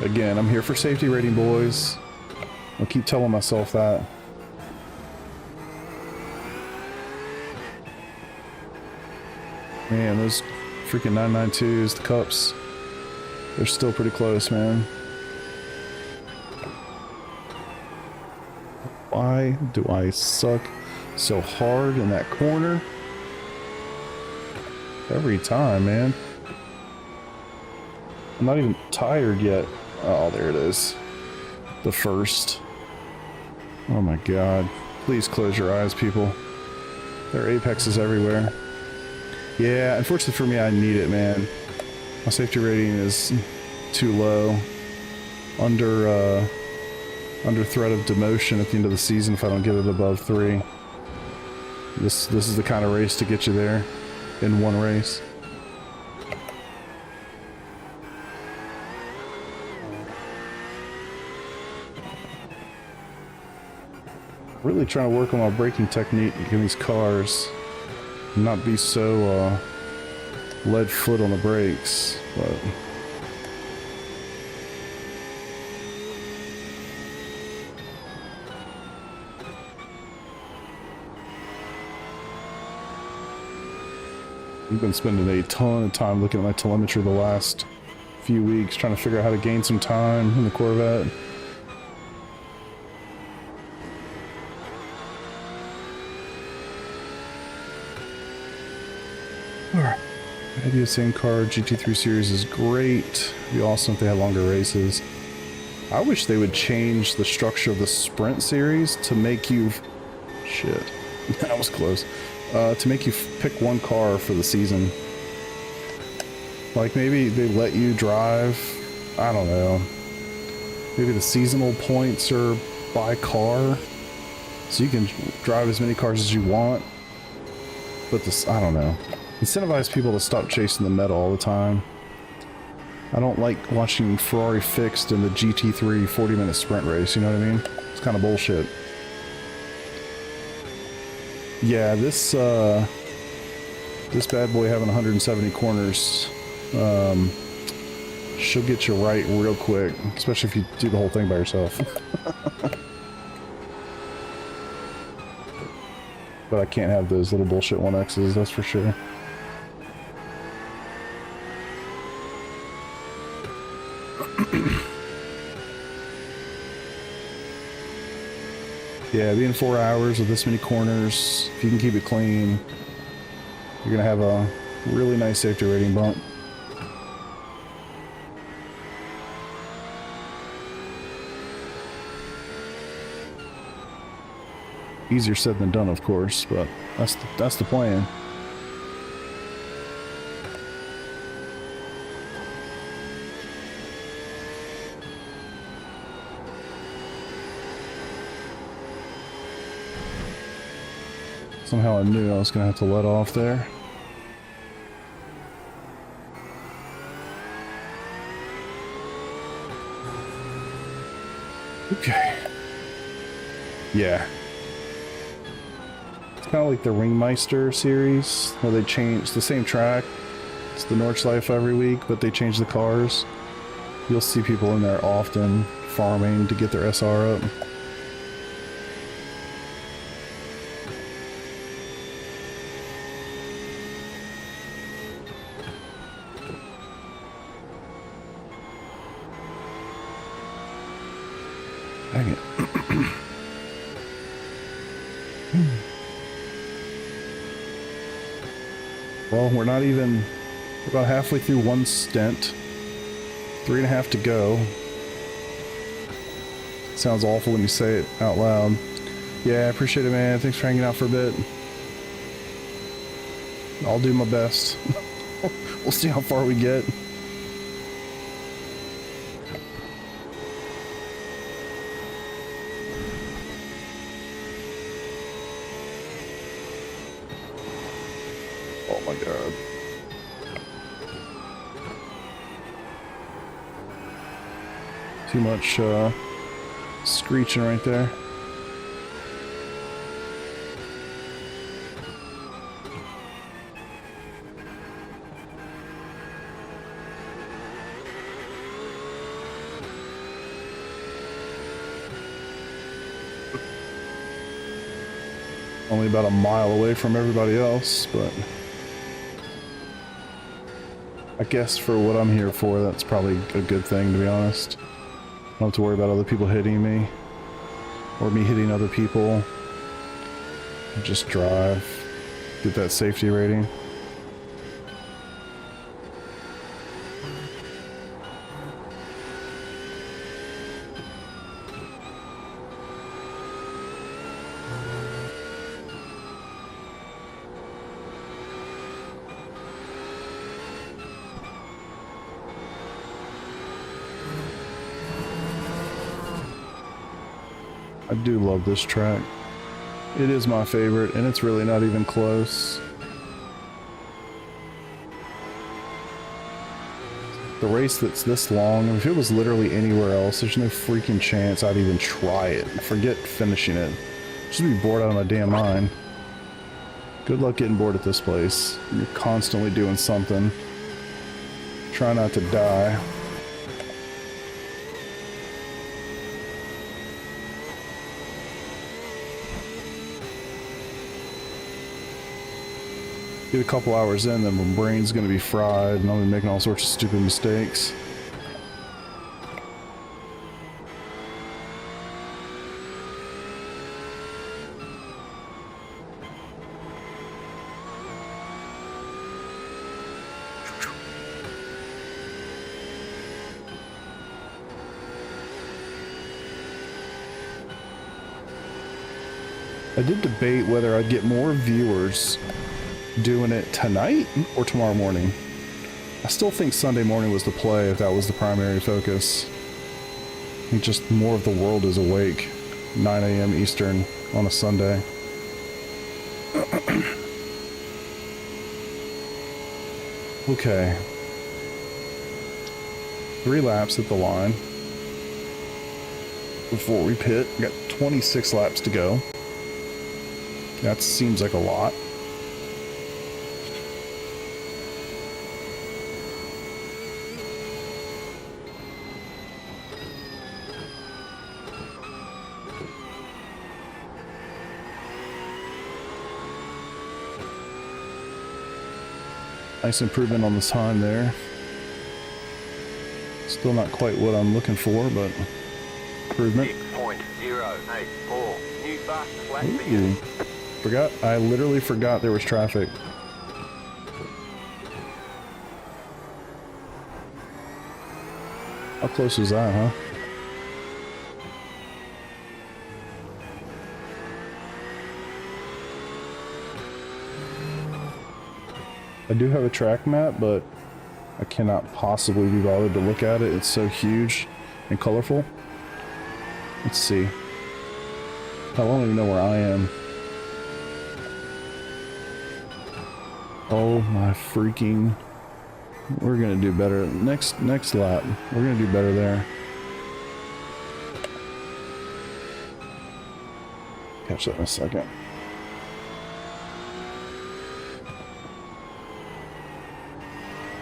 Again, I'm here for safety rating, boys. I'll keep telling myself that. Man, those freaking 992s, the cups, they're still pretty close, man. Why do I suck so hard in that corner? Every time, man. I'm not even tired yet. Oh, there it is. The first. Oh my god. Please close your eyes, people. There are apexes everywhere. Yeah, unfortunately for me, I need it, man. My safety rating is too low. Under threat of demotion at the end of the season if I don't get it above 3. This is the kind of race to get you there in one race. Really trying to work on my braking technique in these cars. Not be so lead foot on the brakes, but I've been spending a ton of time looking at my telemetry the last few weeks, trying to figure out how to gain some time in the Corvette. Maybe the same car, GT3 series is great. It'd be awesome if they had longer races. I wish they would change the structure of the Sprint series to make you... Shit. That was close. To make you pick one car for the season. Like maybe they let you drive... I don't know. Maybe the seasonal points are by car. So you can drive as many cars as you want. But this... I don't know. Incentivize people to stop chasing the meta all the time. I don't like watching Ferrari fixed in the GT3 40-minute sprint race, you know what I mean? It's kind of bullshit. Yeah, this bad boy having 170 corners, she'll get you right real quick, especially if you do the whole thing by yourself. But I can't have those little bullshit 1Xs, that's for sure. Yeah, being 4 hours with this many corners, if you can keep it clean, you're gonna have a really nice safety rating bump. Easier said than done, of course, but that's the plan. Somehow I knew I was gonna have to let off there. Okay. Yeah. It's kind of like the Ringmeister series, where they change the same track. It's the Nordschleife every week, but they change the cars. You'll see people in there often farming to get their SR up. Dang it. Well, we're not even about halfway through one stint. 3.5 to go. Sounds awful when you say it out loud. Yeah, I appreciate it, man. Thanks for hanging out for a bit. I'll do my best. We'll see how far we get. Oh my god. Too much screeching right there. Only about a mile away from everybody else, but I guess for what I'm here for, that's probably a good thing, to be honest. I don't have to worry about other people hitting me, or me hitting other people. Just drive, get that safety rating. I do love this track. It is my favorite, and it's really not even close. The race that's this long, if it was literally anywhere else, there's no freaking chance I'd even try it. Forget finishing it. Just be bored out of my damn mind. Good luck getting bored at this place. You're constantly doing something. Try not to die. Get a couple hours in, then my brain's gonna be fried, and I'm gonna be making all sorts of stupid mistakes. I did debate whether I'd get more viewers doing it tonight or tomorrow morning. I still think Sunday morning was the play if that was the primary focus. I think just more of the world is awake. 9 a.m. Eastern on a Sunday. Okay. 3 laps at the line before we pit. We got 26 laps to go. That seems like a lot. Nice improvement on the time there. Still not quite what I'm looking for, but improvement. 6.084. New fast flat for Ooh. you. I literally forgot there was traffic. How close was that, huh? I do have a track map, but I cannot possibly be bothered to look at it. It's so huge and colorful. Let's see. I don't even know where I am. Oh my freaking... We're gonna do better. Next lap. We're gonna do better there. Catch that in a second.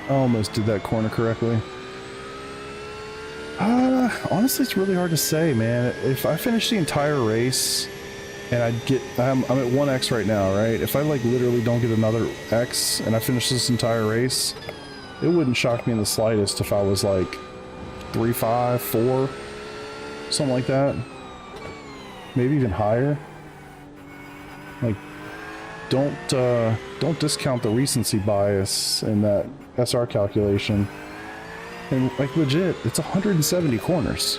I almost did that corner correctly. Honestly, it's really hard to say, man. If I finish the entire race and I'm at 1x right now, right? If I like literally don't get another X and I finish this entire race, it wouldn't shock me in the slightest if I was like 3.5, 4, something like that. Maybe even higher. Like, don't discount the recency bias in that SR calculation. And like legit, it's 170 corners.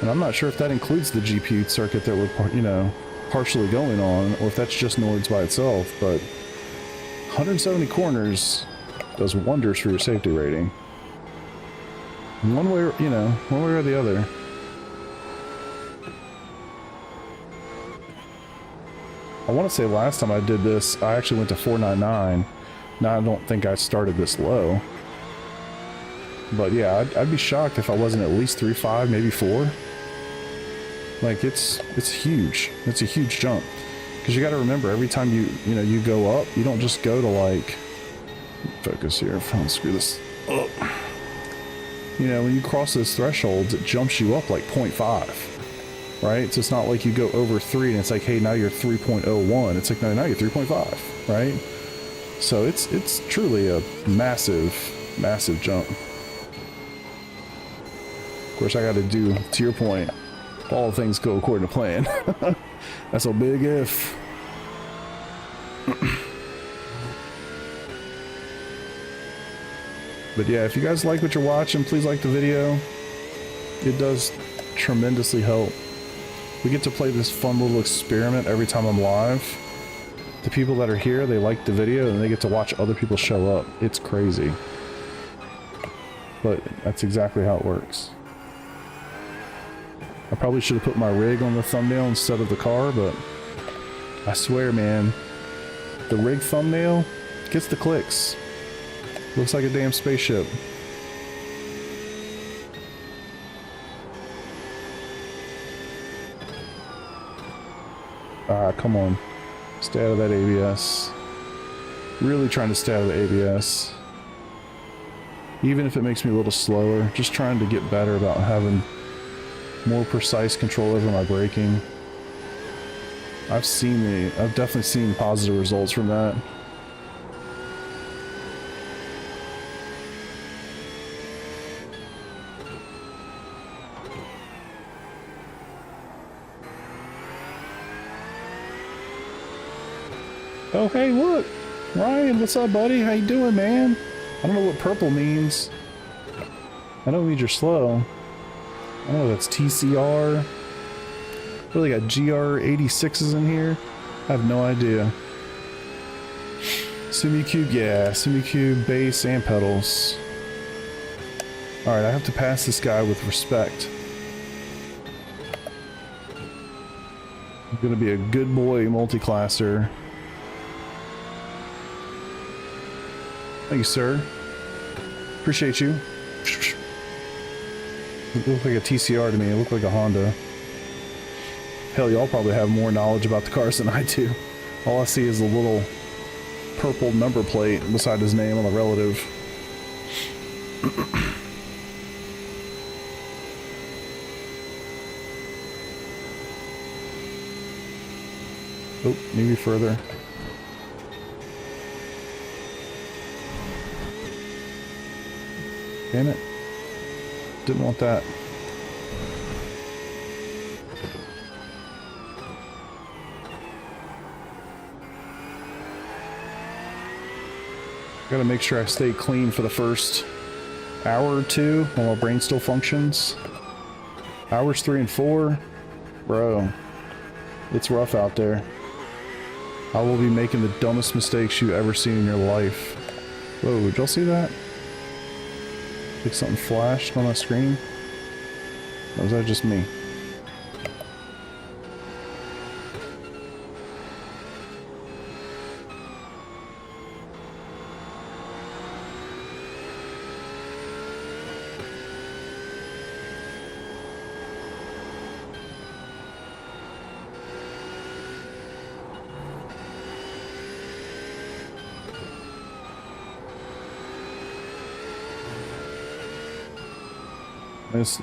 And I'm not sure if that includes the GPU circuit that we're, you know, partially going on, or if that's just Nords by itself, but 170 corners does wonders for your safety rating. One way or, you know, one way or the other. I want to say last time I did this, I actually went to 499. Now I don't think I started this low. But yeah, I'd be shocked if I wasn't at least 3.5, maybe 4. Like it's huge. It's a huge jump. Because you got to remember, every time you go up, you don't just go to like, focus here. Screw this up. You know, when you cross those thresholds, it jumps you up like 0.5, right? So it's not like you go over 3 and it's like, hey, now you're 3.01. It's like, no, now you're 3.5, right? So it's truly a massive, massive jump. Of course, I got to do, to your point, all things go according to plan. That's a big if. But yeah, if you guys like what you're watching, please like the video. It does tremendously help. We get to play this fun little experiment every time I'm live. The people that are here, they like the video and they get to watch other people show up. It's crazy. But that's exactly how it works. I probably should have put my rig on the thumbnail instead of the car, but I swear, man, the rig thumbnail gets the clicks. Looks like a damn spaceship. Ah, come on. Stay out of that ABS. Really trying to stay out of the ABS. Even if it makes me a little slower, just trying to get better about having more precise control over my braking. I've definitely seen positive results from that. Oh, hey, look! Ryan, what's up, buddy? How you doing, man? I don't know what purple means. I know it means you're slow. I don't know if that's TCR. Really got GR86s in here? I have no idea. Simucube, yeah. Simucube, bass, and pedals. Alright, I have to pass this guy with respect. I'm gonna be a good boy multi-classer. Thank you, sir. Appreciate you. It looked like a TCR to me. It looked like a Honda. Hell, y'all probably have more knowledge about the cars than I do. All I see is a little purple number plate beside his name on the relative. Oh, maybe further. Damn it. Didn't want that. Gotta make sure I stay clean for the first hour or two while my brain still functions. Hours 3 and 4, bro, it's rough out there. I will be making the dumbest mistakes you've ever seen in your life. Whoa, did y'all see that? Like something flashed on my screen? Or was that just me?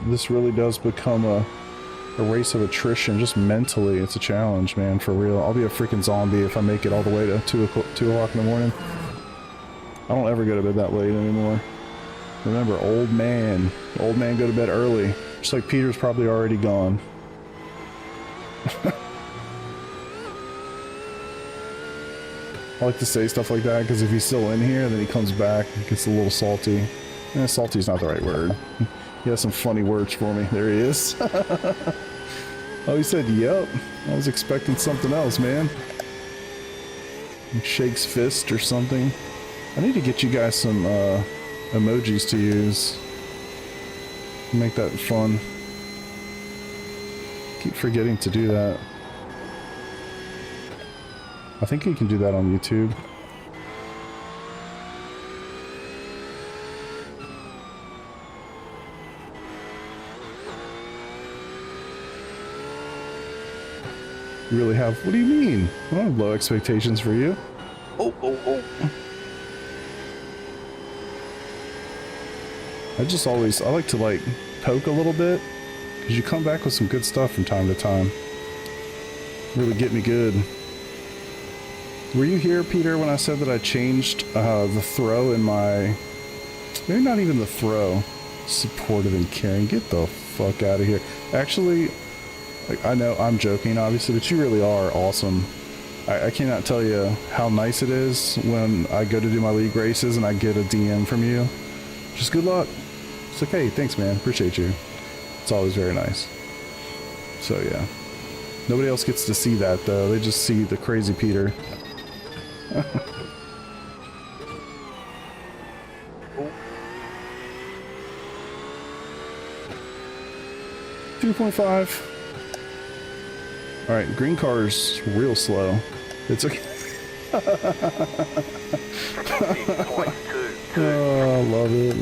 This really does become a race of attrition, just mentally. It's a challenge, man, for real. I'll be a freaking zombie if I make it all the way to 2 o'clock in the morning. I don't ever go to bed that late anymore. Remember, old man go to bed early, just like Peter's probably already gone. I like to say stuff like that because if he's still in here, then he comes back and gets a little salty. Salty's not the right word. He has some funny words for me. There he is. Oh, he said, yep. I was expecting something else, man. He shakes fist or something. I need to get you guys some emojis to use. Make that fun. Keep forgetting to do that. I think you can do that on YouTube. You really have? What do you mean? I don't have low expectations for you. Oh. I like to like poke a little bit because you come back with some good stuff from time to time. Really get me good. Were you here, Peter, when I said that I changed the throw in my... Maybe not even the throw. Supportive and caring. Get the fuck out of here. Actually... Like, I know I'm joking, obviously, but you really are awesome. I cannot tell you how nice it is when I go to do my league races and I get a DM from you. Just good luck. It's like, hey, thanks, man. Appreciate you. It's always very nice. So, yeah. Nobody else gets to see that, though. They just see the crazy Peter. 2.5. Alright, green car's real slow. It's okay. Oh, love it.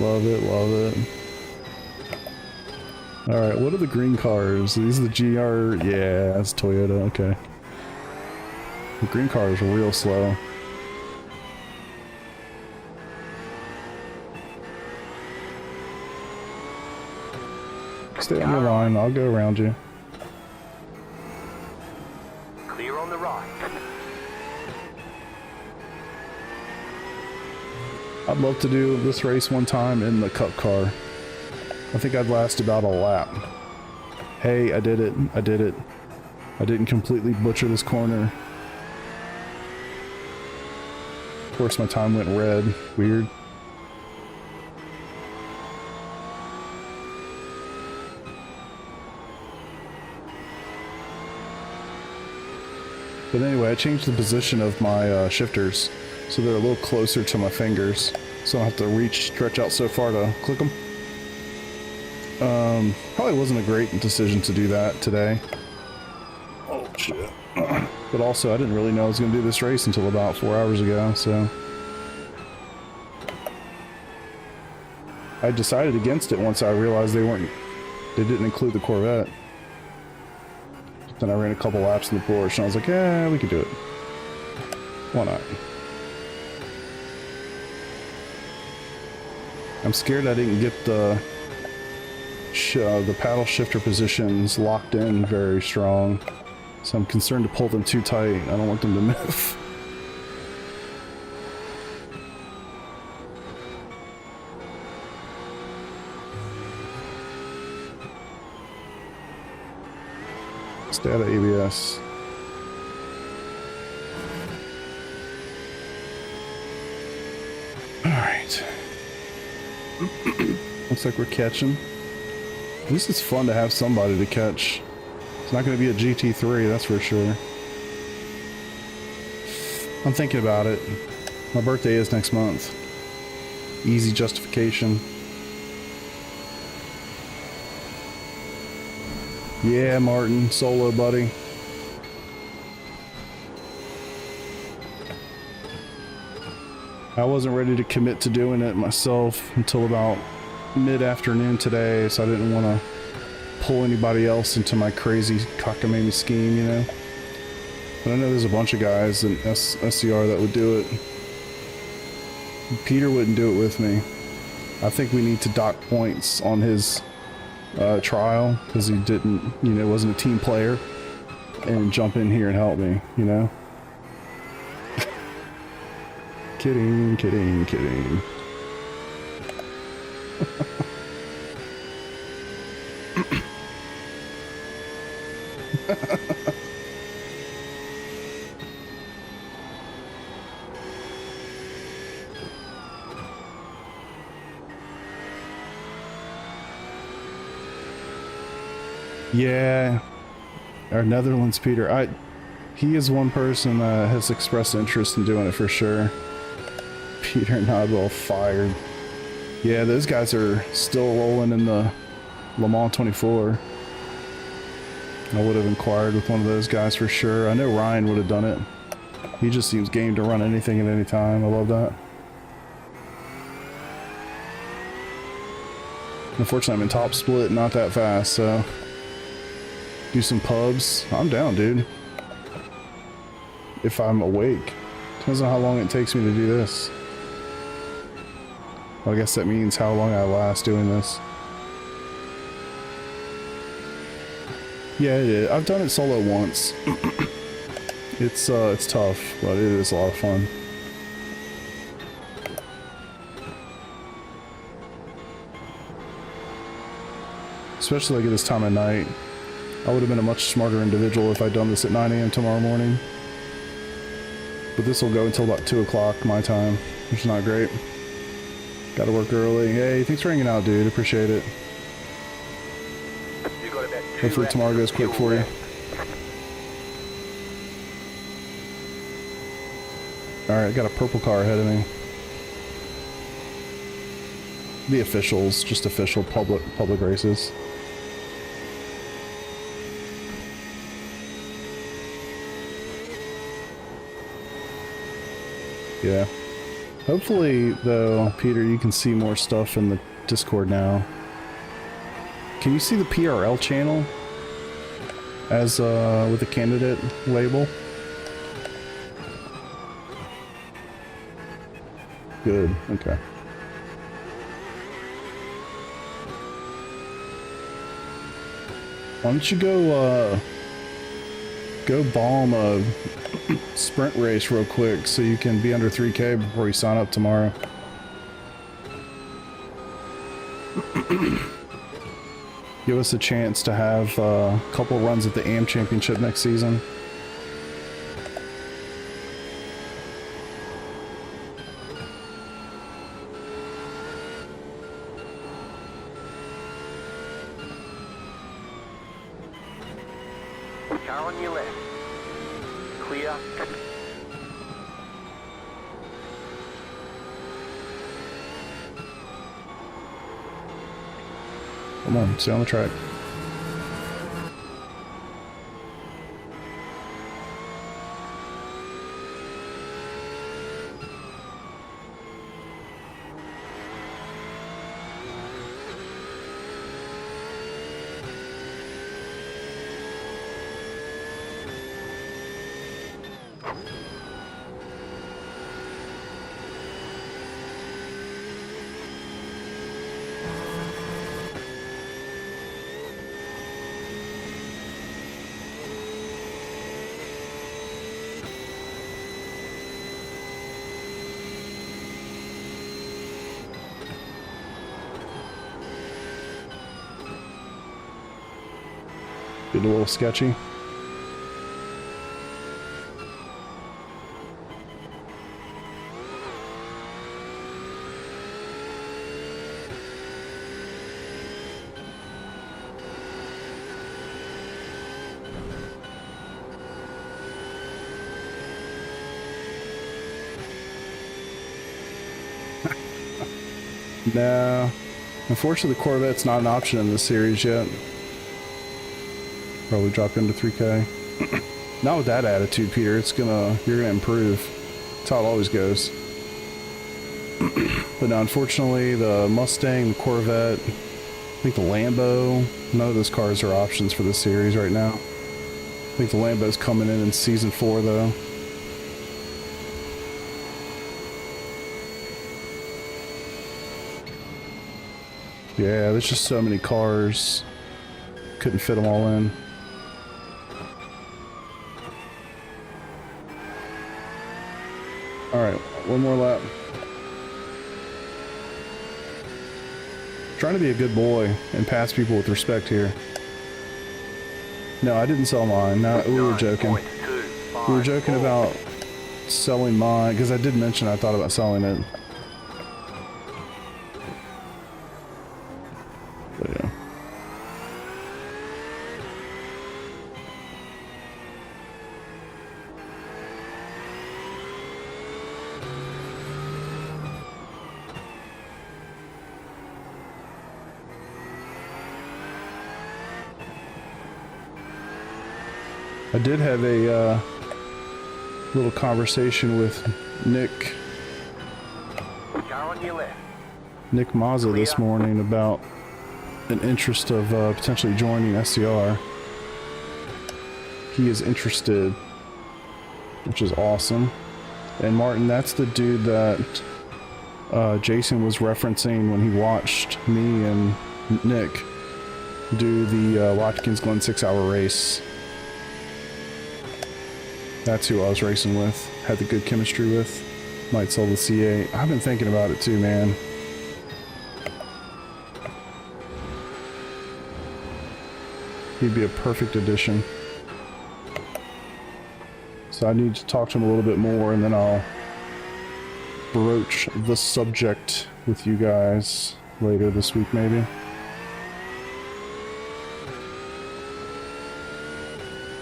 Alright, what are the green cars? These are the GR... Yeah, that's Toyota, okay. The green car is real slow. Stay on your line, I'll go around you. Clear on the right. I'd love to do this race one time in the cup car. I think I'd last about a lap. Hey, I did it. I didn't completely butcher this corner. Of course, my time went red. Weird. But anyway, I changed the position of my shifters so they're a little closer to my fingers, so I don't have to stretch out so far to click them. Probably wasn't a great decision to do that today. Oh shit. But also, I didn't really know I was going to do this race until about 4 hours ago, so... I decided against it once I realized they didn't include the Corvette. Then I ran a couple laps in the Porsche, and I was like, yeah, we could do it. Why not? I'm scared I didn't get the paddle shifter positions locked in very strong, so I'm concerned to pull them too tight. I don't want them to move. Stay out of ABS. Alright. Looks like we're catching. At least it's fun to have somebody to catch. It's not going to be a GT3, that's for sure. I'm thinking about it. My birthday is next month. Easy justification. Yeah, Martin, solo, buddy. I wasn't ready to commit to doing it myself until about mid-afternoon today, so I didn't want to pull anybody else into my crazy cockamamie scheme, you know? But I know there's a bunch of guys in SCR that would do it. Peter wouldn't do it with me. I think we need to dock points on his trial because he didn't, you know, wasn't a team player, and jump in here and help me, you know? Kidding, kidding, kidding. Yeah, our Netherlands Peter. He is one person that has expressed interest in doing it for sure. Peter Nodwell fired. Yeah, those guys are still rolling in the Le Mans 24. I would have inquired with one of those guys for sure. I know Ryan would have done it. He just seems game to run anything at any time. I love that. Unfortunately, I'm in top split, not that fast, so... Do some pubs. I'm down, dude. If I'm awake. Depends on how long it takes me to do this. Well, I guess that means how long I last doing this. Yeah, it is. I've done it solo once. It's tough, but it is a lot of fun. Especially like at this time of night. I would have been a much smarter individual if I'd done this at 9 AM tomorrow morning. But this will go until about 2 o'clock my time, which is not great. Gotta work early. Hey, thanks for hanging out, dude. Appreciate it. Hopefully tomorrow goes quick for you. Alright, I got a purple car ahead of me. The officials, just official public races. Yeah. Hopefully, though, Peter, you can see more stuff in the Discord now. Can you see the PRL channel as with the candidate label? Good. Okay. Why don't you go bomb a sprint race real quick so you can be under 3K before you sign up tomorrow. Give us a chance to have a couple runs at the AM Championship next season. Car on your left. Clear. Come on, stay on the track. Get a little sketchy. No. Unfortunately, the Corvette's not an option in this series yet. Probably drop into 3K. Not with that attitude, Peter. You're gonna improve. That's how it always goes. But no, unfortunately, the Mustang, the Corvette, I think the Lambo, none of those cars are options for this series right now. I think the Lambo's coming in Season 4, though. Yeah, there's just so many cars. Couldn't fit them all in. Alright, one more lap. Trying to be a good boy and pass people with respect here. No, I didn't sell mine. No, we were joking. We were joking about selling mine, because I did mention I thought about selling it. But yeah. I did have a little conversation with Nick Mazza this morning about an interest of potentially joining SCR. He is interested, which is awesome. And Martin, that's the dude that Jason was referencing when he watched me and Nick do the Watkins Glen 6-hour race. That's who I was racing with, had the good chemistry with. Might sell the C8. I've been thinking about it too, man. He'd be a perfect addition. So I need to talk to him a little bit more, and then I'll broach the subject with you guys later this week, maybe.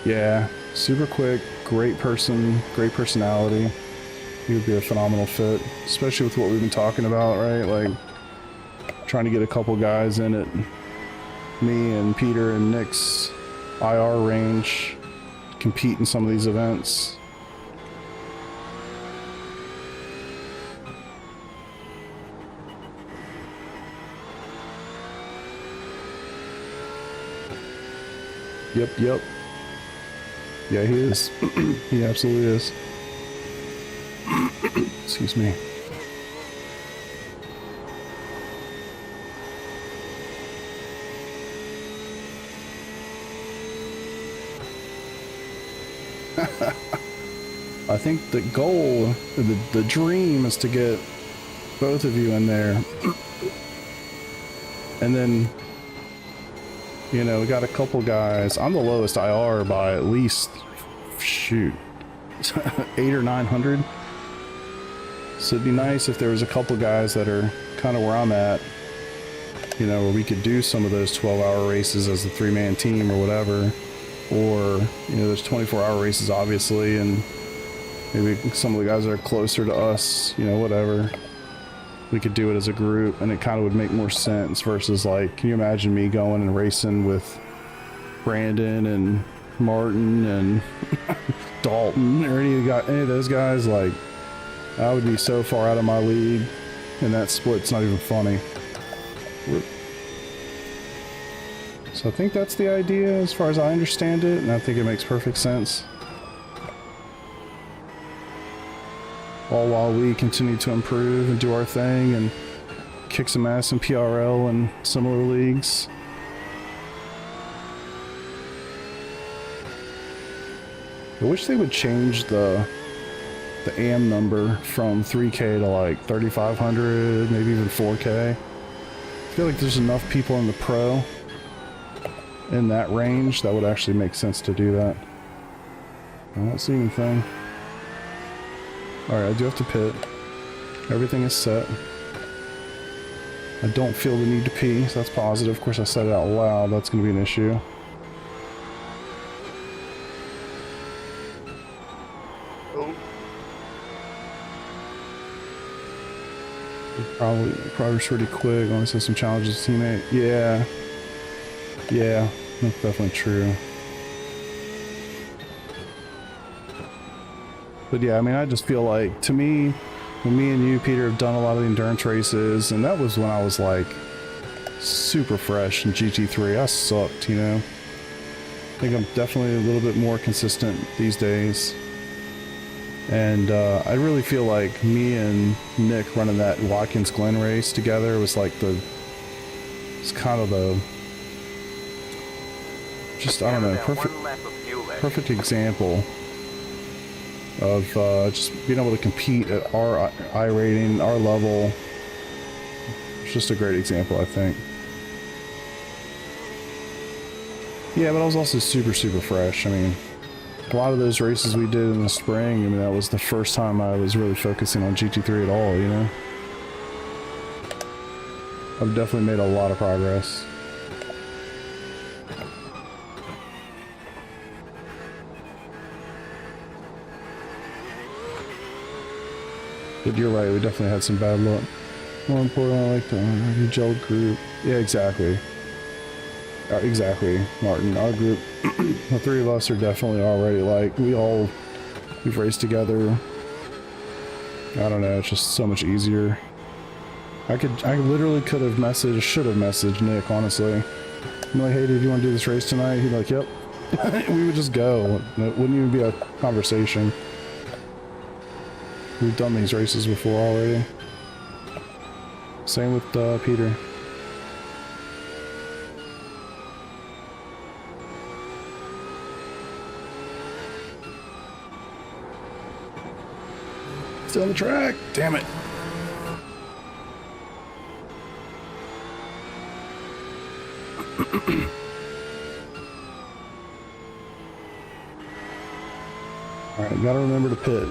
Yeah, super quick, great person, great personality. He would be a phenomenal fit, especially with what we've been talking about, right? Like, trying to get a couple guys in it. Me and Peter and Nick's IR range, compete in some of these events. Yep. Yeah, he is. He absolutely is. Excuse me. I think the goal, the dream is to get both of you in there. And then, you know, we got a couple guys. I'm the lowest IR by at least, shoot, 800 or 900. So it'd be nice if there was a couple guys that are kind of where I'm at, you know, where we could do some of those 12-hour races as a 3-man team or whatever. Or, you know, there's 24-hour races, obviously, and maybe some of the guys that are closer to us, you know, whatever. We could do it as a group, and it kind of would make more sense versus, like, can you imagine me going and racing with Brandon and Martin and Dalton or any of those guys? Like, I would be so far out of my league, and that split's not even funny. So I think that's the idea as far as I understand it, and I think it makes perfect sense. All while we continue to improve and do our thing and kick some ass in PRL and similar leagues. I wish they would change the AM number from 3K to like 3,500, maybe even 4K. I feel like there's enough people in the pro in that range that would actually make sense to do that. I don't see anything. Alright, I do have to pit. Everything is set. I don't feel the need to pee, so that's positive. Of course, I said it out loud. That's going to be an issue. Probably was pretty quick. Only said some challenges, teammate. Yeah. Yeah, that's definitely true. But yeah, I mean, I just feel like, to me, when me and you, Peter, have done a lot of the endurance races, and that was when I was like super fresh in GT3. I sucked, you know. I think I'm definitely a little bit more consistent these days. And I really feel like me and Nick running that Watkins Glen race together was like it's kind of the, just, I don't know, perfect example of just being able to compete at our iRating, our level. It's just a great example, I think. Yeah, but I was also super fresh. I mean, a lot of those races we did in the spring, I mean, that was the first time I was really focusing on GT3 at all, you know? I've definitely made a lot of progress. But you're right, we definitely had some bad luck. More importantly, I like the gel group. Yeah, exactly. Exactly, Martin. Our group, the three of us are definitely already like, we've raced together. I don't know, it's just so much easier. I literally should have messaged Nick, honestly. I'm like, hey, did you want to do this race tonight? He'd be like, yep. We would just go. It wouldn't even be a conversation. We've done these races before already. Same with Peter. Still on the track. Damn it. All right, gotta remember to pit.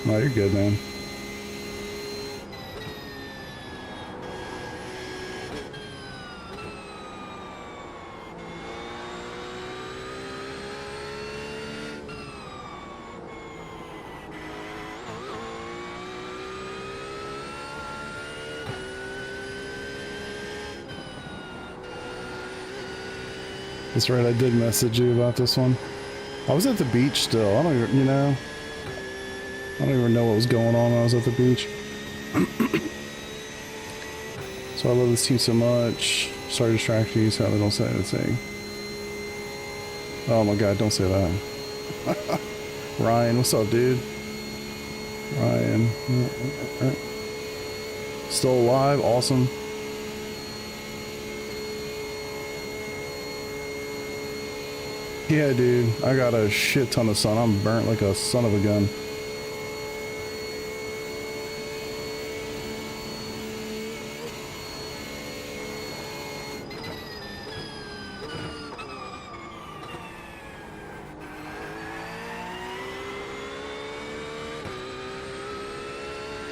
No, you're good, man. That's right, I did message you about this one. I was at the beach still. I don't even, you know, I don't even know what was going on when I was at the beach. So I love this team so much. Sorry to distract you, so I don't say anything. Oh my god, don't say that. Ryan, what's up, dude? Ryan. Still alive, awesome. Yeah, dude, I got a shit ton of sun. I'm burnt like a son of a gun.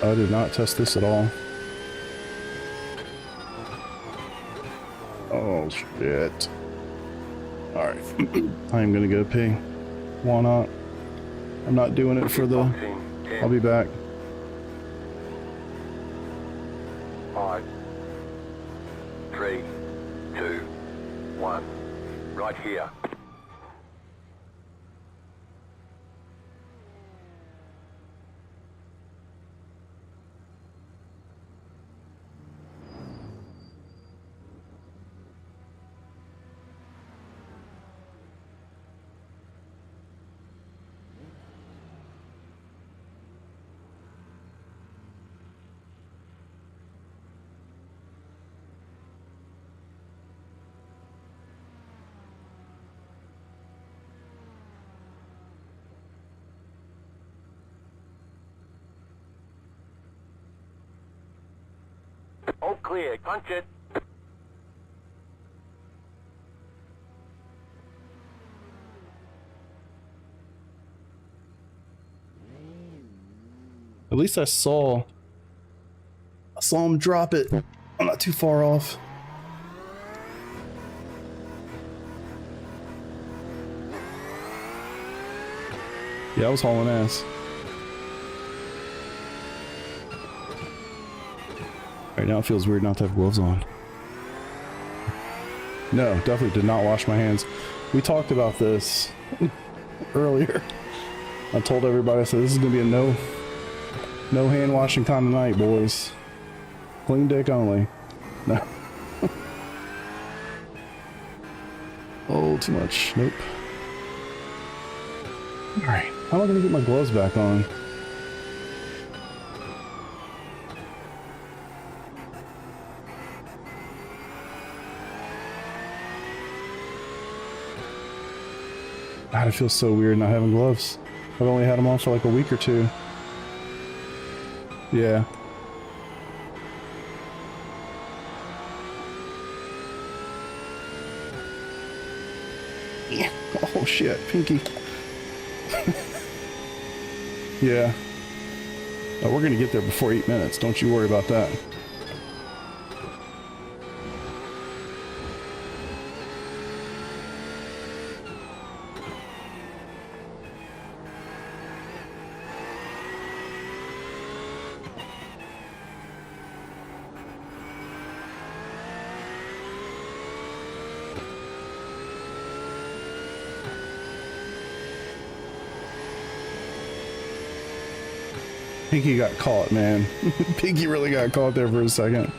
I did not test this at all. Oh, shit. Alright. I am gonna go pee. Why not? I'm not doing it for the... I'll be back. 5, 3, 2, 1. Right here. All clear. Punch it. At least I saw him drop it. I'm not too far off. Yeah, I was hauling ass. Right now it feels weird not to have gloves on. No, definitely did not wash my hands. We talked about this earlier. I told everybody, I said, this is gonna be a no hand washing time tonight, boys. Clean dick only. No. Oh, too much. Nope. Alright, how am I gonna get my gloves back on? God, it feels so weird not having gloves. I've only had them on for like a week or two. Yeah. Yeah. Oh shit, pinky. Yeah. Oh, we're gonna get there before 8 minutes. Don't you worry about that. Pinky got caught, man. Pinky really got caught there for a second.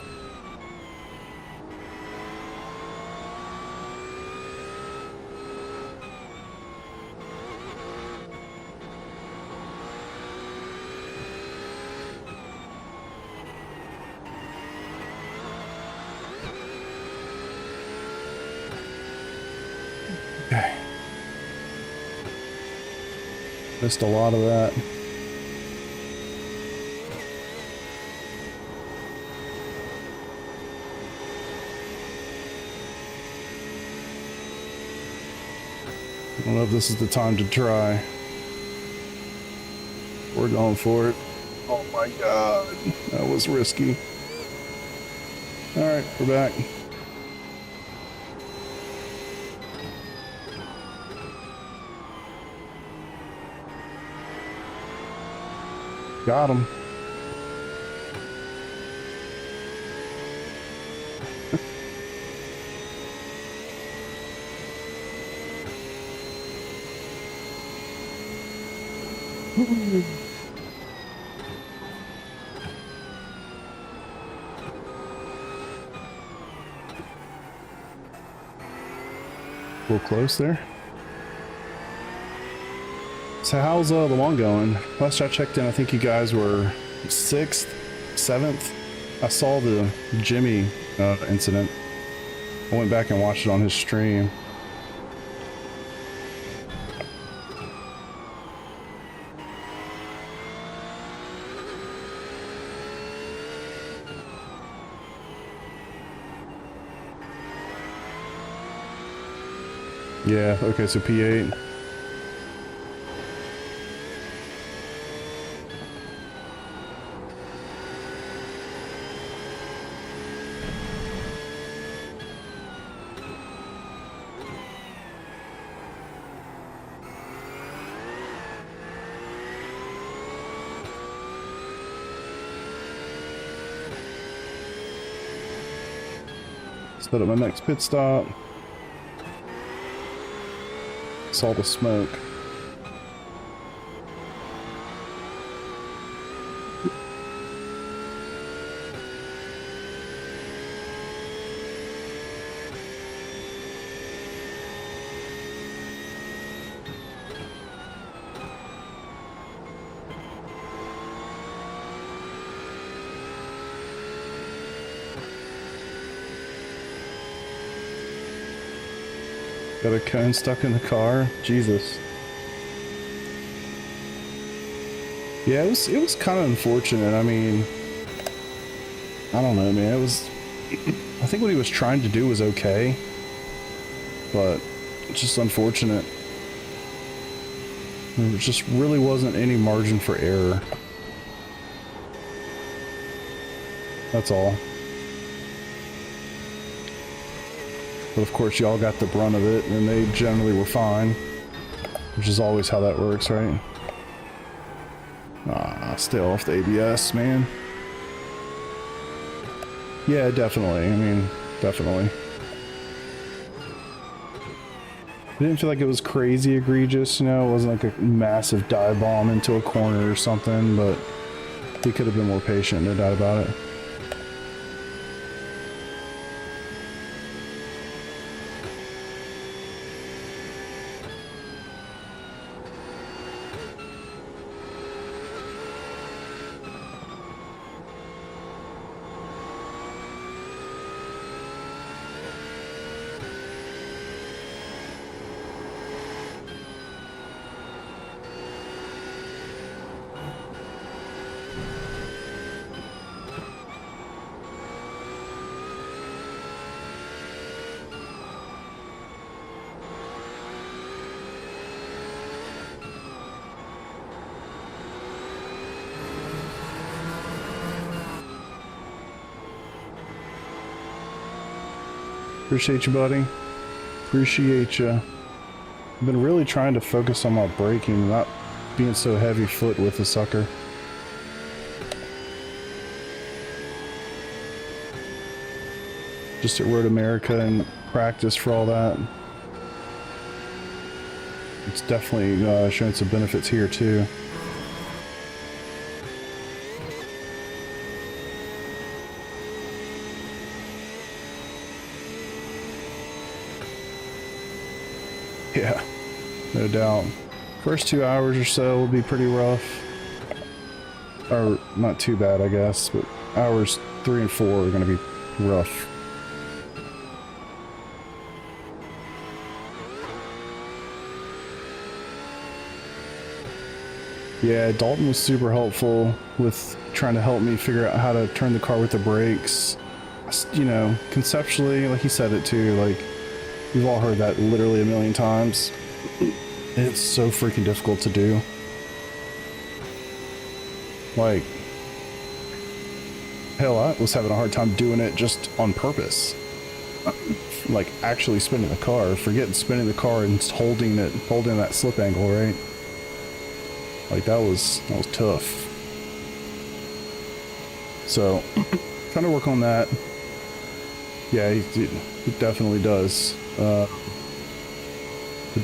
Okay. Missed a lot of that. I don't know if this is the time to try. We're going for it. Oh my god, that was risky. Alright, we're back. Got him. A little close there. So how's the one going? Last I checked in, I think you guys were 6th, 7th. I saw the Jimmy incident. I went back and watched it on his stream. Yeah, okay, so P8. Set up my next pit stop. Saw the smoke. Got a cone stuck in the car. Jesus. Yeah, it was kind of unfortunate. I mean, I don't know, man. It was. I think what he was trying to do was okay, but it's just unfortunate. There just really wasn't any margin for error. That's all. But of course, y'all got the brunt of it, and they generally were fine. Which is always how that works, right? Ah, stay off the ABS, man. Yeah, definitely. I mean, definitely. I didn't feel like it was crazy egregious, you know? It wasn't like a massive dive bomb into a corner or something, but he could have been more patient, no doubt about it. Appreciate you, buddy. Appreciate you. I've been really trying to focus on my braking, not being so heavy foot with the sucker. Just at Road America and practice for all that. It's definitely showing some benefits here too. Yeah, no doubt. First 2 hours or so will be pretty rough. Or, not too bad, I guess, but hours 3 and 4 are going to be rough. Yeah, Dalton was super helpful with trying to help me figure out how to turn the car with the brakes. You know, conceptually, like he said it too, like, we've all heard that literally a million times. It's so freaking difficult to do. Like, hell, I was having a hard time doing it just on purpose. Like, actually spinning the car. Forget spinning the car and holding that slip angle, right? Like, that was tough. So, trying to work on that. Yeah, he definitely does. But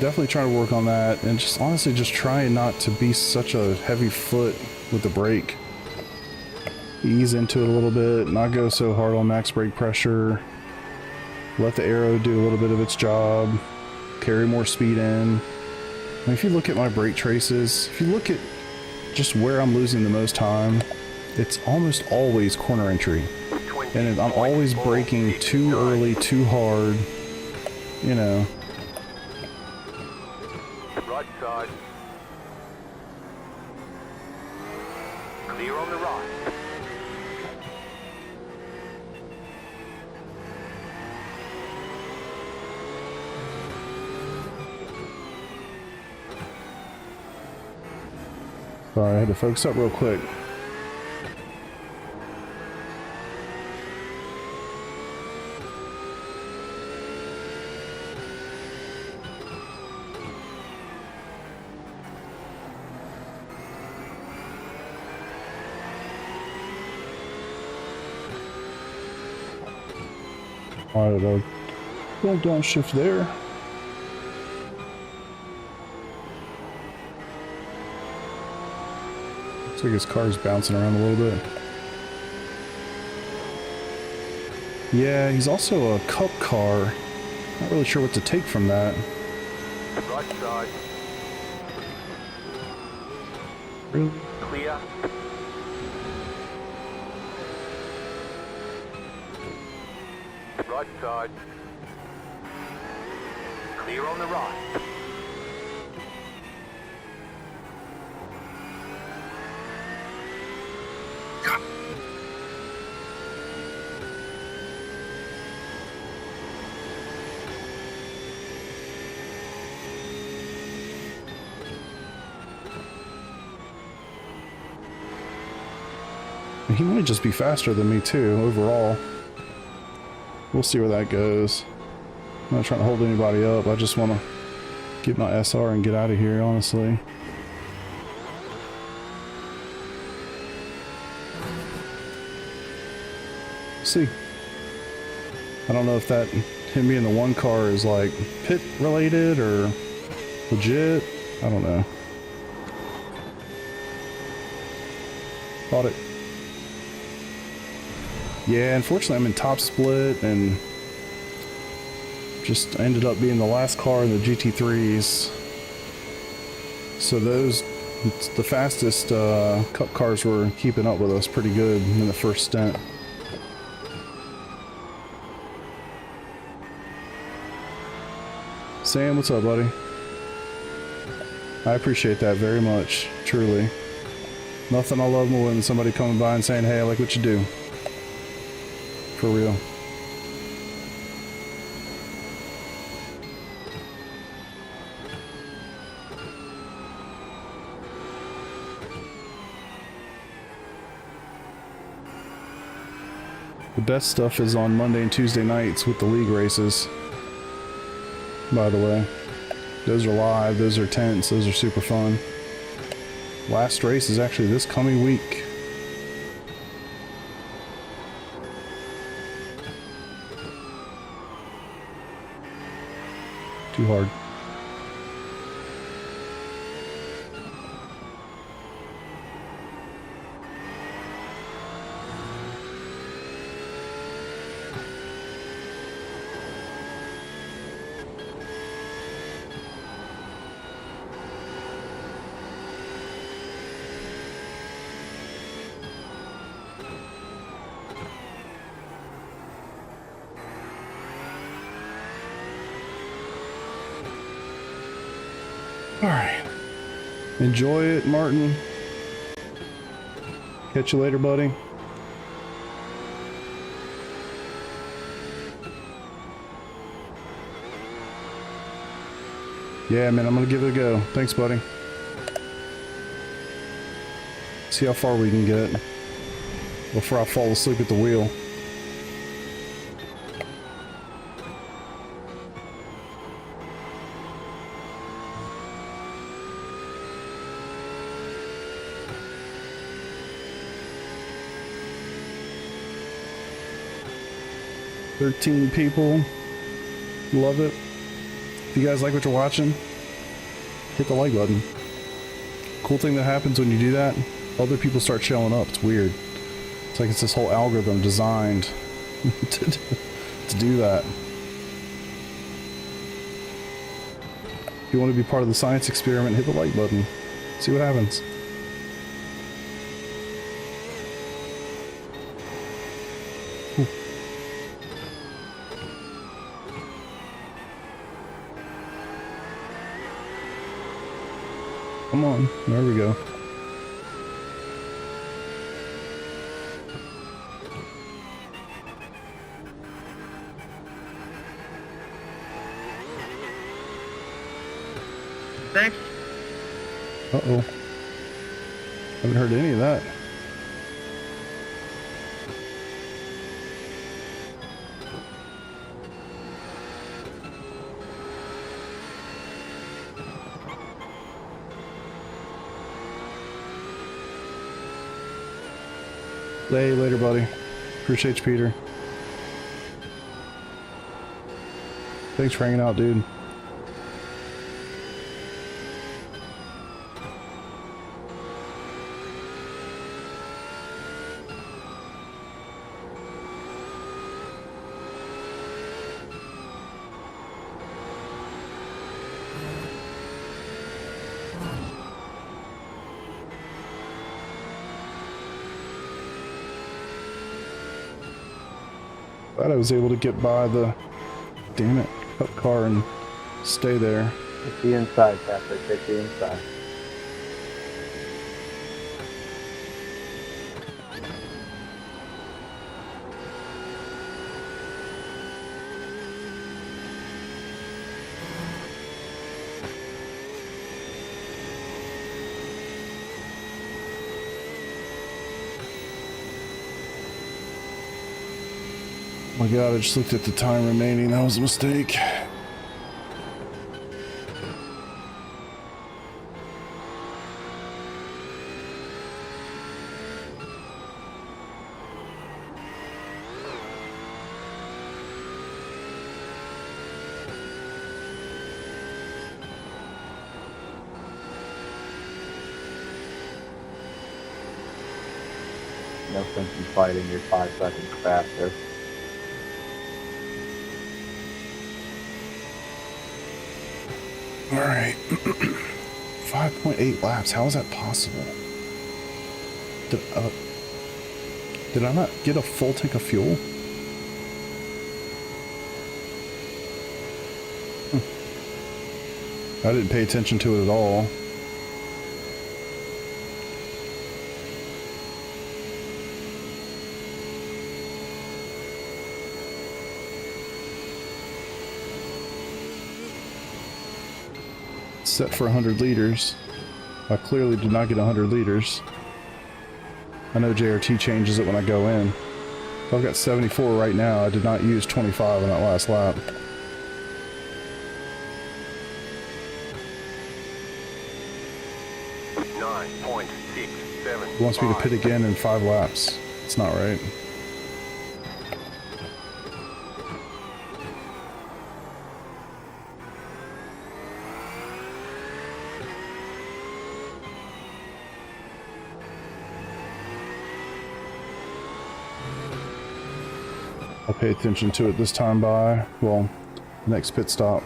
definitely trying to work on that, and just honestly just trying not to be such a heavy foot with the brake. Ease into it a little bit, not go so hard on max brake pressure. Let the aero do a little bit of its job. Carry more speed in. I mean, if you look at my brake traces, if you look at just where I'm losing the most time, it's almost always corner entry. And I'm always braking too early, too hard, you know. Right side. Clear on the right. Sorry, I had to focus up real quick. Alright, don't downshift there. Looks like his car's bouncing around a little bit. Yeah, he's also a cup car. Not really sure what to take from that. Right side. Really? Clear. Right side. Clear on the right. He might just be faster than me too, overall. We'll see where that goes. I'm not trying to hold anybody up. I just want to get my SR and get out of here, honestly. See. I don't know if that him being the one car is like pit related or legit. I don't know. Caught it. Yeah, unfortunately I'm in top split and just ended up being the last car in the GT3s. So those, the fastest cup cars were keeping up with us pretty good in the first stint. Sam, what's up, buddy? I appreciate that very much, truly. Nothing I love more than somebody coming by and saying, hey, I like what you do. For real. The best stuff is on Monday and Tuesday nights with the league races. By the way, those are live, those are tense, those are super fun. Last race is actually this coming week. Too hard. Alright. Enjoy it, Martin. Catch you later, buddy. Yeah, man, I'm gonna give it a go. Thanks, buddy. See how far we can get before I fall asleep at the wheel. $13 people. Love it. If you guys like what you're watching, hit the like button. Cool thing that happens when you do that, other people start showing up. It's weird. It's like it's this whole algorithm designed to do that. If you want to be part of the science experiment, hit the like button. See what happens. Come on, there we go. Thanks. Uh-oh. Haven't heard any of that. Hey, later, buddy. Appreciate you, Peter. Thanks for hanging out, dude. Glad I was able to get by the, damn it, cup car and stay there. Take the inside, Patrick. Take the inside. Oh my god, I just looked at the time remaining. That was a mistake. No sense in fighting, you're 5 seconds faster. All right. 5.8 laps. How is that possible? Did I not get a full tank of fuel? I didn't pay attention to it at all. Set for 100 liters. I clearly did not get 100 liters. I know JRT changes it when I go in. I've got 74 right now. I did not use 25 on that last lap. He wants me to pit again in 5 laps. It's not right. I'll pay attention to it this time by, well, next pit stop.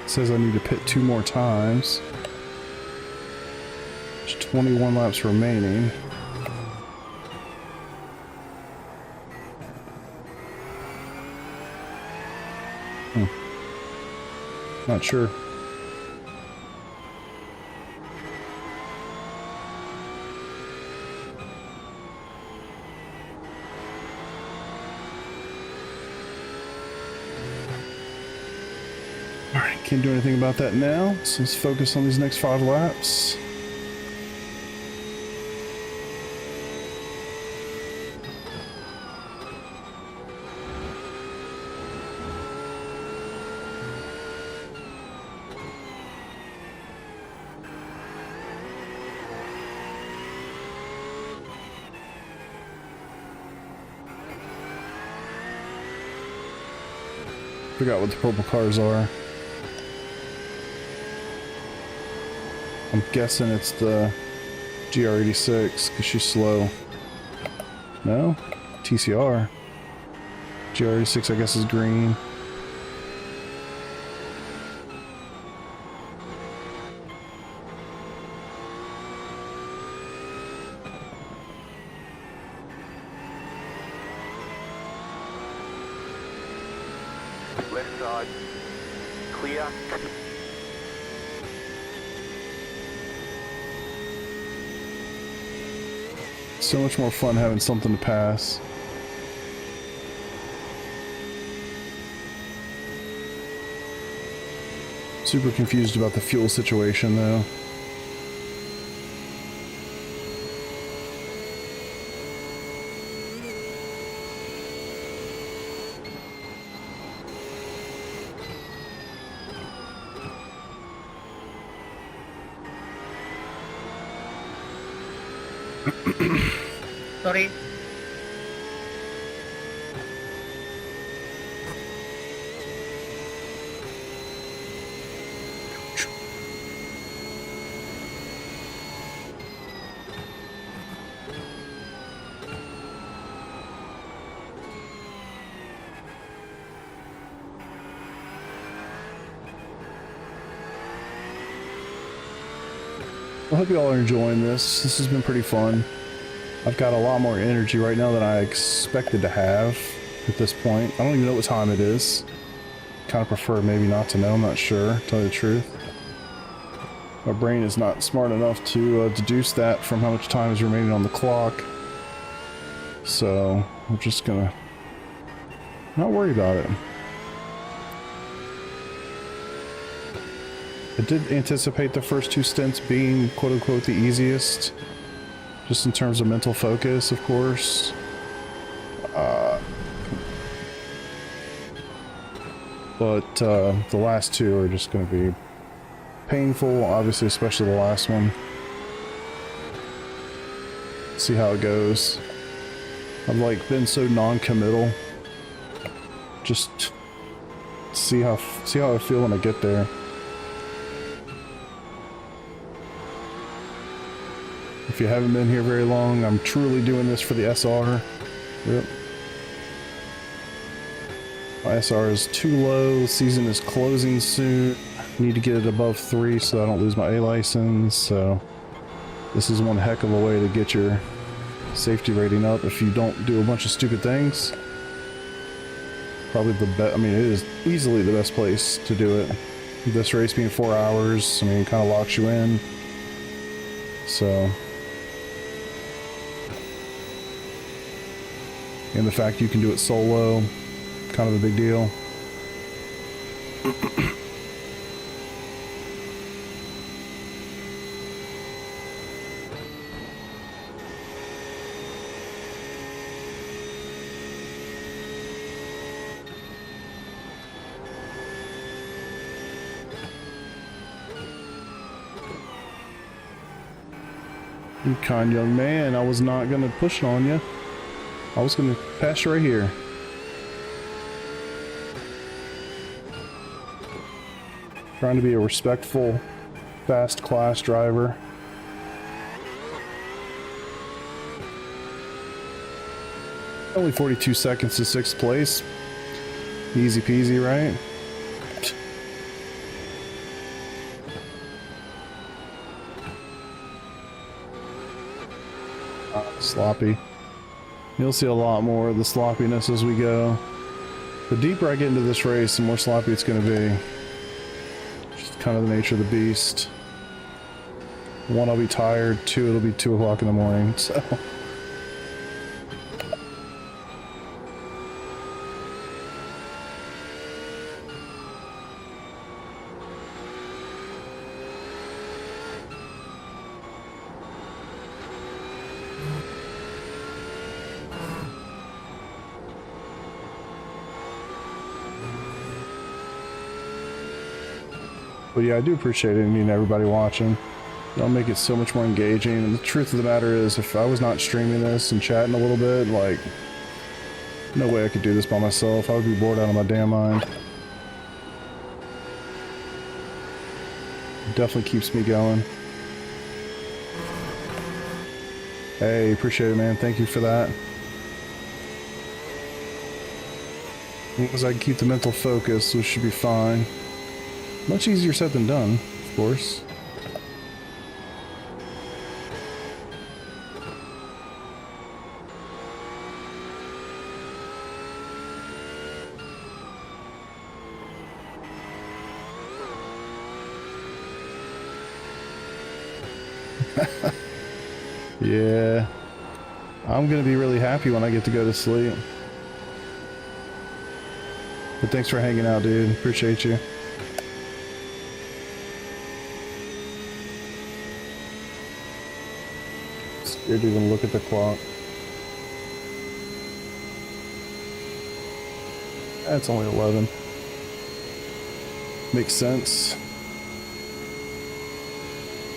It says I need to pit 2 more times. There's 21 laps remaining. Not sure. Can't do anything about that now, so let's focus on these next 5 laps. Forgot what the purple cars are. I'm guessing it's the GR86 because she's slow. No? TCR. GR86 I guess is green. Left side. Clear. So much more fun having something to pass. Super confused about the fuel situation though. Sorry. I hope you all are enjoying this. This has been pretty fun. I've got a lot more energy right now than I expected to have at this point. I don't even know what time it is. Kind of prefer maybe not to know. I'm not sure, to tell you the truth. My brain is not smart enough to deduce that from how much time is remaining on the clock. So I'm just gonna not worry about it. I did anticipate the first 2 stints being quote-unquote the easiest. just in terms of mental focus, of course. But the last two are just going to be painful, obviously, especially the last one. See how it goes. I've like been so non-committal. Just see how I feel when I get there. If you haven't been here very long, I'm truly doing this for the SR. Yep. My SR is too low. The season is closing soon. Need to get it above 3 so I don't lose my A license. So this is one heck of a way to get your safety rating up if you don't do a bunch of stupid things. Probably the best. I mean, it is easily the best place to do it. This race being 4 hours, I mean, it kind of locks you in. So, and the fact you can do it solo, kind of a big deal. You kind young man, I was not gonna push on you. I was gonna pass you right here. Trying to be a respectful, fast class driver. Only 42 seconds to 6th place. Easy peasy, right? Sloppy. You'll see a lot more of the sloppiness as we go. The deeper I get into this race, the more sloppy it's going to be. Just kind of the nature of the beast. 1, I'll be tired. 2, it'll be 2 o'clock in the morning, so... But yeah, I do appreciate it, and everybody watching. Y'all make it so much more engaging, and the truth of the matter is, if I was not streaming this and chatting a little bit, like, no way I could do this by myself. I would be bored out of my damn mind. It definitely keeps me going. Hey, appreciate it, man. Thank you for that. As long as I can keep the mental focus, we should be fine. Much easier said than done, of course. Yeah. I'm gonna be really happy when I get to go to sleep. But thanks for hanging out, dude. Appreciate you. Scared to even look at the clock. That's only 11. Makes sense.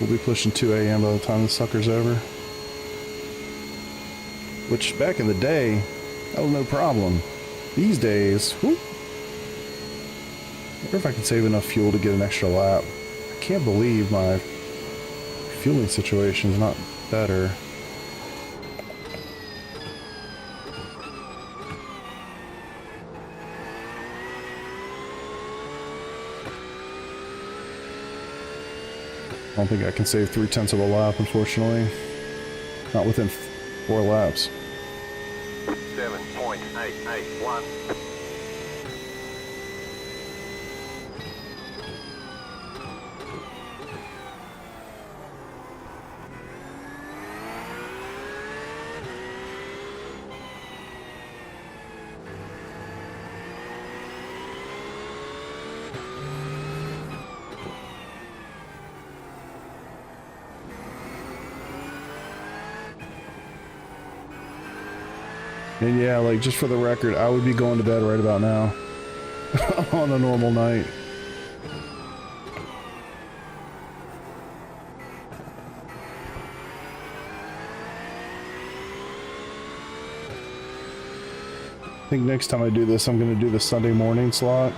We'll be pushing 2 a.m. by the time the sucker's over. Which, back in the day, that was no problem. These days, whoop. I wonder if I can save enough fuel to get an extra lap. I can't believe my fueling situation is not better. I don't think I can save 3/10 of a lap, unfortunately. Not within 4 laps. 7.881. And yeah, like, just for the record, I would be going to bed right about now. On a normal night. I think next time I do this, I'm going to do the Sunday morning slot.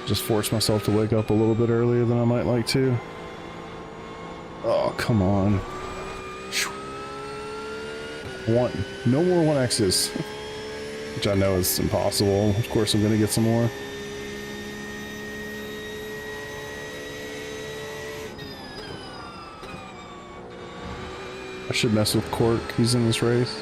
Just force myself to wake up a little bit earlier than I might like to. Oh, come on. No more 1Xs. Which I know is impossible. Of course I'm going to get some more. I should mess with Cork. He's in this race.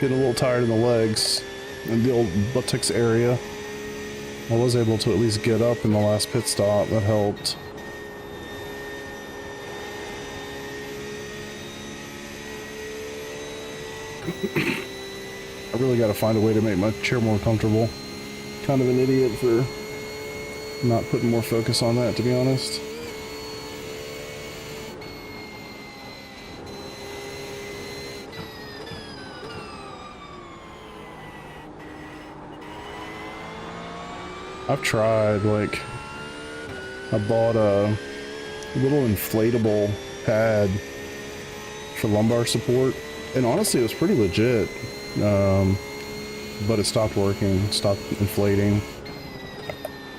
Getting a little tired in the legs and the old buttocks area. I was able to at least get up in the last pit stop. That helped. I really got to find a way to make my chair more comfortable. Kind of an idiot for not putting more focus on that, to be honest. I've tried, like, I bought a little inflatable pad for lumbar support, and honestly it was pretty legit, but it stopped working, stopped inflating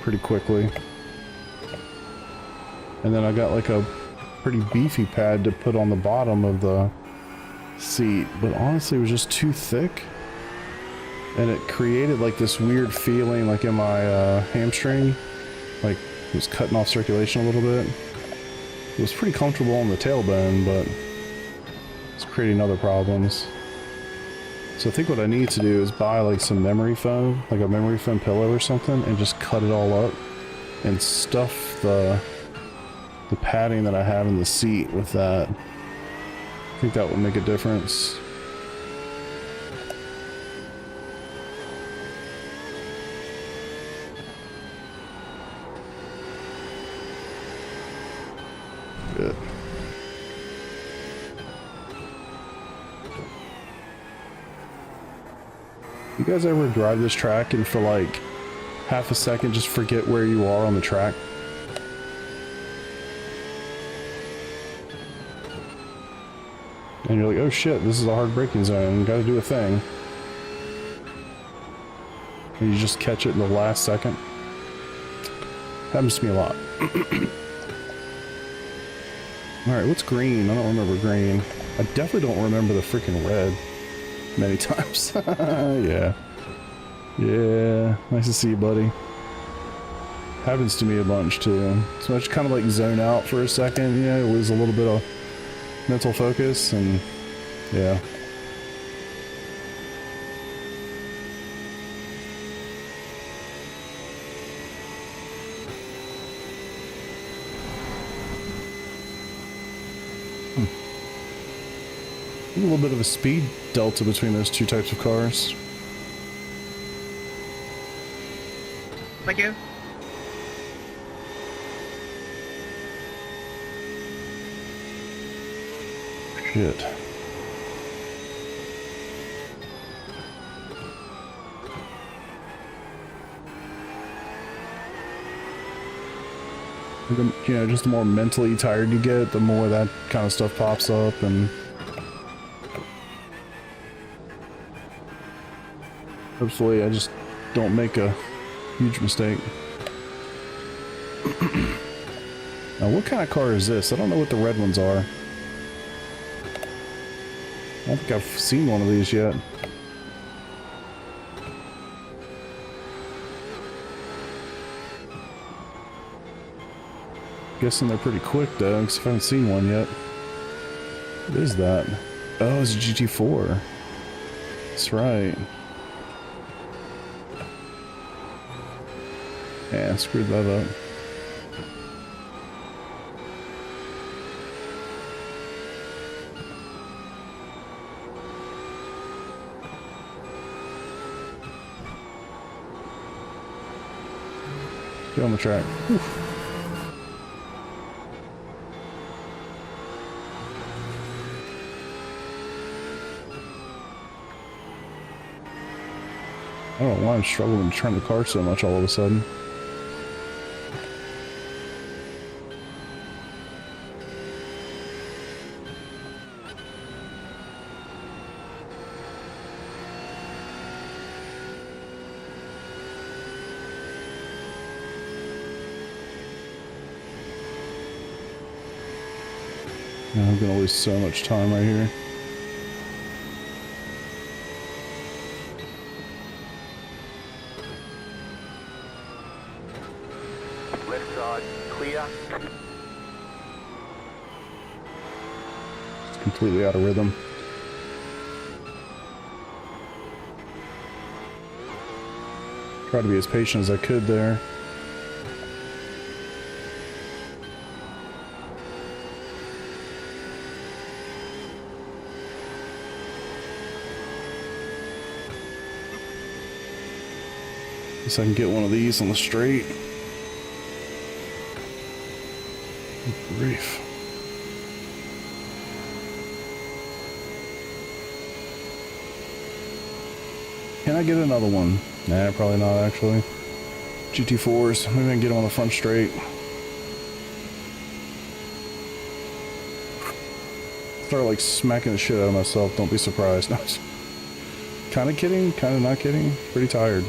pretty quickly. And then I got like a pretty beefy pad to put on the bottom of the seat, but honestly it was just too thick. And it created like this weird feeling like in my hamstring, like it was cutting off circulation a little bit. It was pretty comfortable on the tailbone, but it's creating other problems. So I think what I need to do is buy like some memory foam, like a memory foam pillow or something, and just cut it all up and stuff the padding that I have in the seat with that. I think that would make a difference. Good. You guys ever drive this track and for like half a second just forget where you are on the track? And you're like, oh shit, this is a hard braking zone, gotta do a thing. And you just catch it in the last second. Happens to me a lot. Alright, what's green? I don't remember green. I definitely don't remember the freaking red many times. Yeah. Yeah, nice to see you, buddy. Happens to me a bunch too. So I just kind of like zone out for a second, yeah, lose a little bit of mental focus, and yeah. A little bit of a speed delta between those two types of cars. Thank you. Shit. You know, just the more mentally tired you get, the more that kind of stuff pops up, and hopefully I just don't make a huge mistake. Now, what kind of car is this? I don't know what the red ones are. don't think I've seen one of these yet. Guessing they're pretty quick though, because I haven't seen one yet. What is that? Oh, it's a GT4. That's right. Yeah, screwed that up. Get on the track. Whew. I don't know why I'm struggling to turn the car so much all of a sudden. I'm gonna lose so much time right here. Left side, clear. It's completely out of rhythm. Try to be as patient as I could there. Guess I can get one of these on the straight. Good grief. Can I get another one? Nah, probably not actually. GT4s, maybe I can get them on the front straight. Start like smacking the shit out of myself, don't be surprised. Kinda kidding, kinda not kidding. Pretty tired.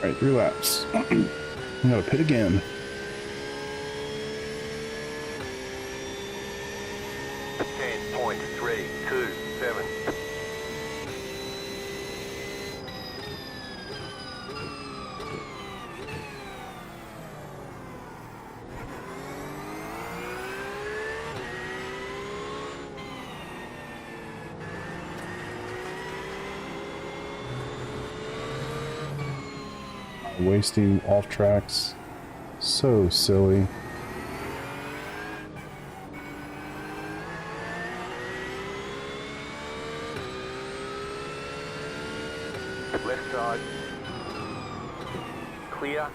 Alright, 3 laps. I'm gonna pit again. Wasting off tracks. So silly. Left side. Clear.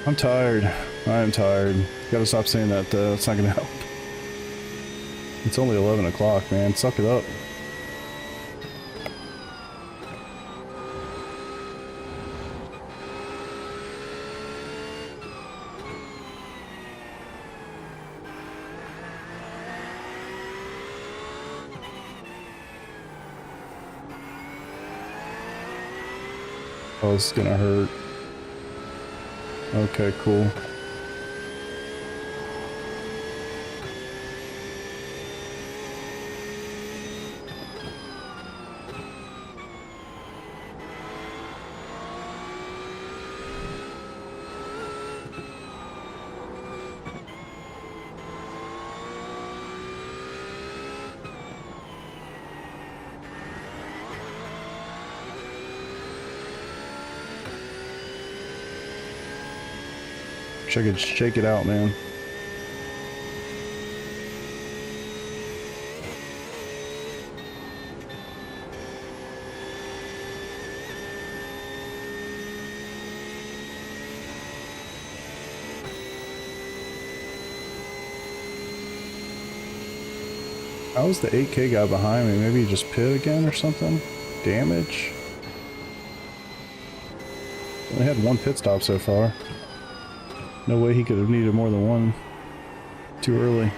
I'm tired. I am tired. Gotta stop saying that though. It's not gonna help. It's only 11 o'clock, man. Suck it up. Oh, this is gonna hurt. Okay, cool. Wish I could shake it out, man. How was the 8K guy behind me? Maybe he just pit again or something? Damage? Only had one pit stop so far. No way he could have needed more than one. Too early.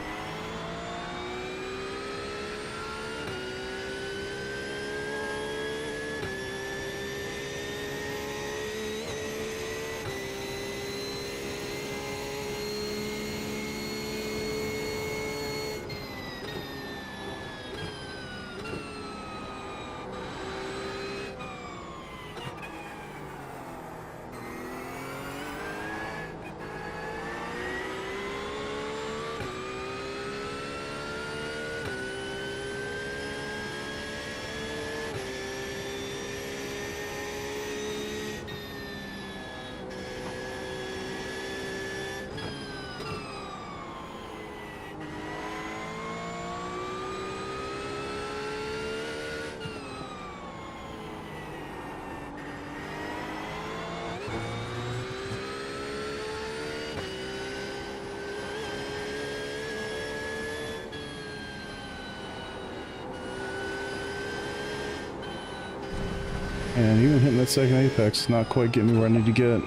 And even hitting that second apex is not quite getting me where I need to get.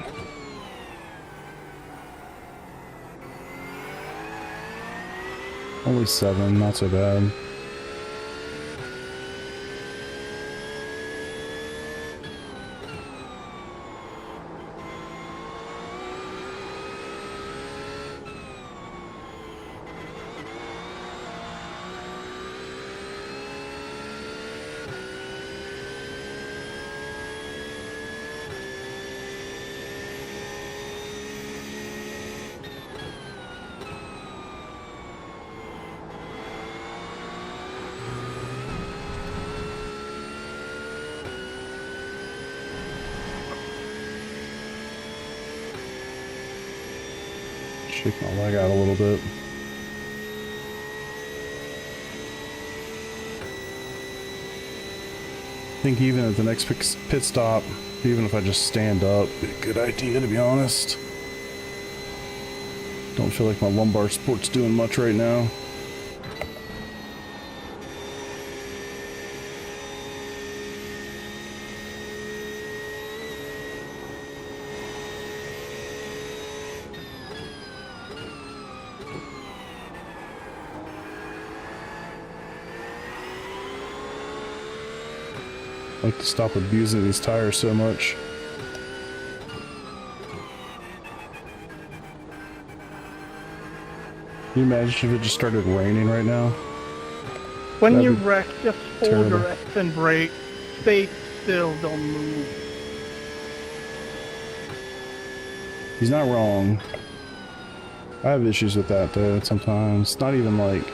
Only 7, not so bad. Shake my leg out a little bit. I think even at the next pit stop, even if I just stand up, it'd be a good idea, to be honest. Don't feel like my lumbar support's doing much right now. I like to stop abusing these tires so much. Can you imagine if it just started raining right now? When That'd you be wreck, just hold terrible. your X and brake. Stay still, don't move. He's not wrong. I have issues with that though sometimes. Not even like,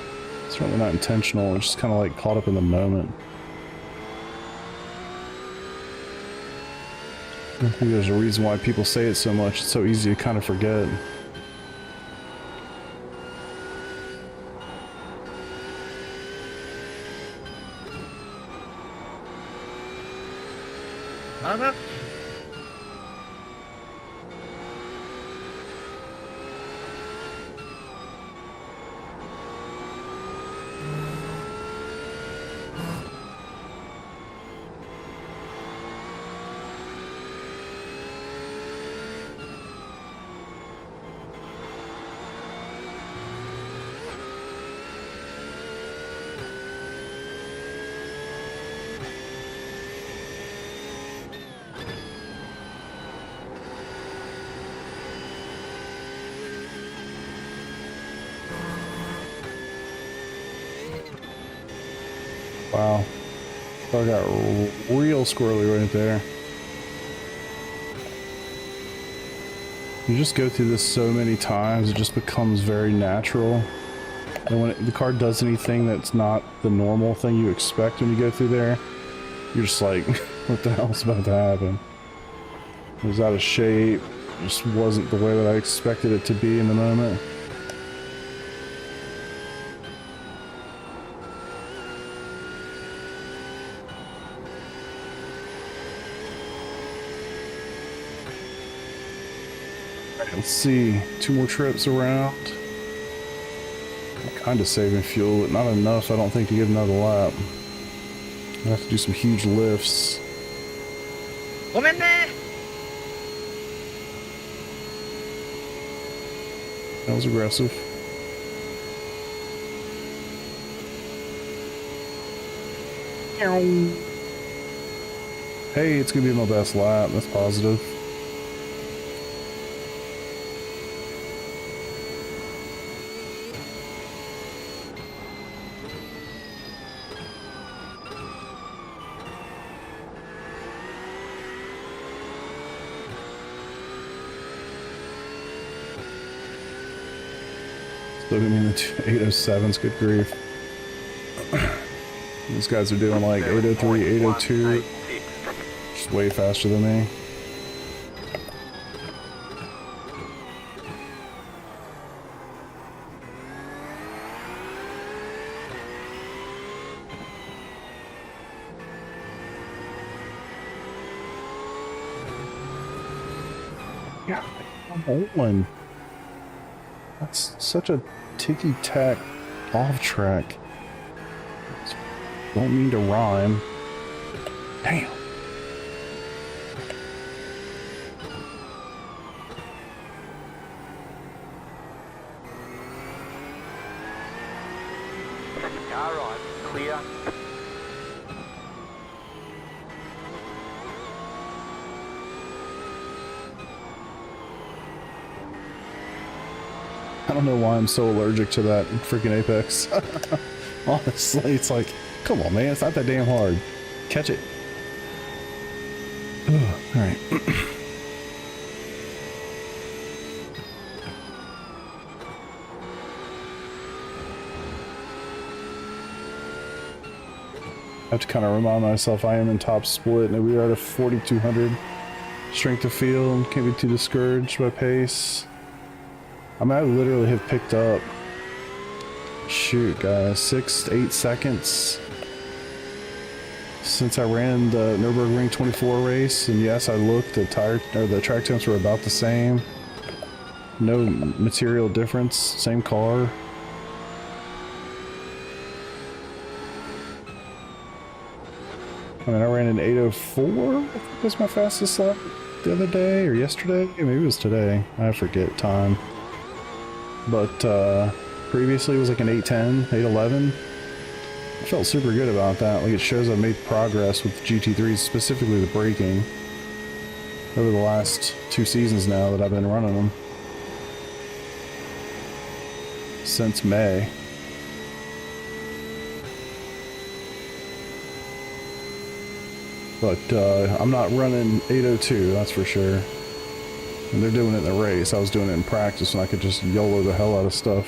it's certainly not intentional, it's just kind of like caught up in the moment. I think there's a reason why people say it so much. It's so easy to kind of forget. Wow. I got real squirrely right there. You just go through this so many times, it just becomes very natural. And when the car does anything that's not the normal thing you expect when you go through there, you're just like, what the hell's about to happen? It was out of shape. It just wasn't the way that I expected it to be in the moment. Let's see, 2 more trips around. kind of saving fuel, but not enough, I don't think, to get another lap. I have to do some huge lifts. Come in there! That was aggressive. Hey, it's gonna be my best lap. That's positive. Still gonna be in the 807s, good grief. These guys are doing like 803, 802. Just way faster than me. Yeah, I'm on. That's such a ticky-tack off track. Don't mean to rhyme. Damn. Car right, clear. I don't know why I'm so allergic to that freaking Apex. Honestly, it's like, come on, man, it's not that damn hard. Catch it. Alright. I have to kind of remind myself I am in top split, and we are at a 4,200 strength of field. Can't be too discouraged by pace. I mean, I literally have picked up, shoot guys, 6 to 8 seconds since I ran the Nurburgring 24 race, and yes, I looked, the track temps were about the same. No material difference, same car. I mean, I ran an 804, I think was my fastest lap the other day, or yesterday, maybe it was today, I forget time. But previously it was like an 810, 811. I felt super good about that. Like, it shows I've made progress with GT3s, specifically the braking, over the last 2 seasons now that I've been running them. Since May. But I'm not running 802, that's for sure. And they're doing it in the race. I was doing it in practice and I could just YOLO the hell out of stuff.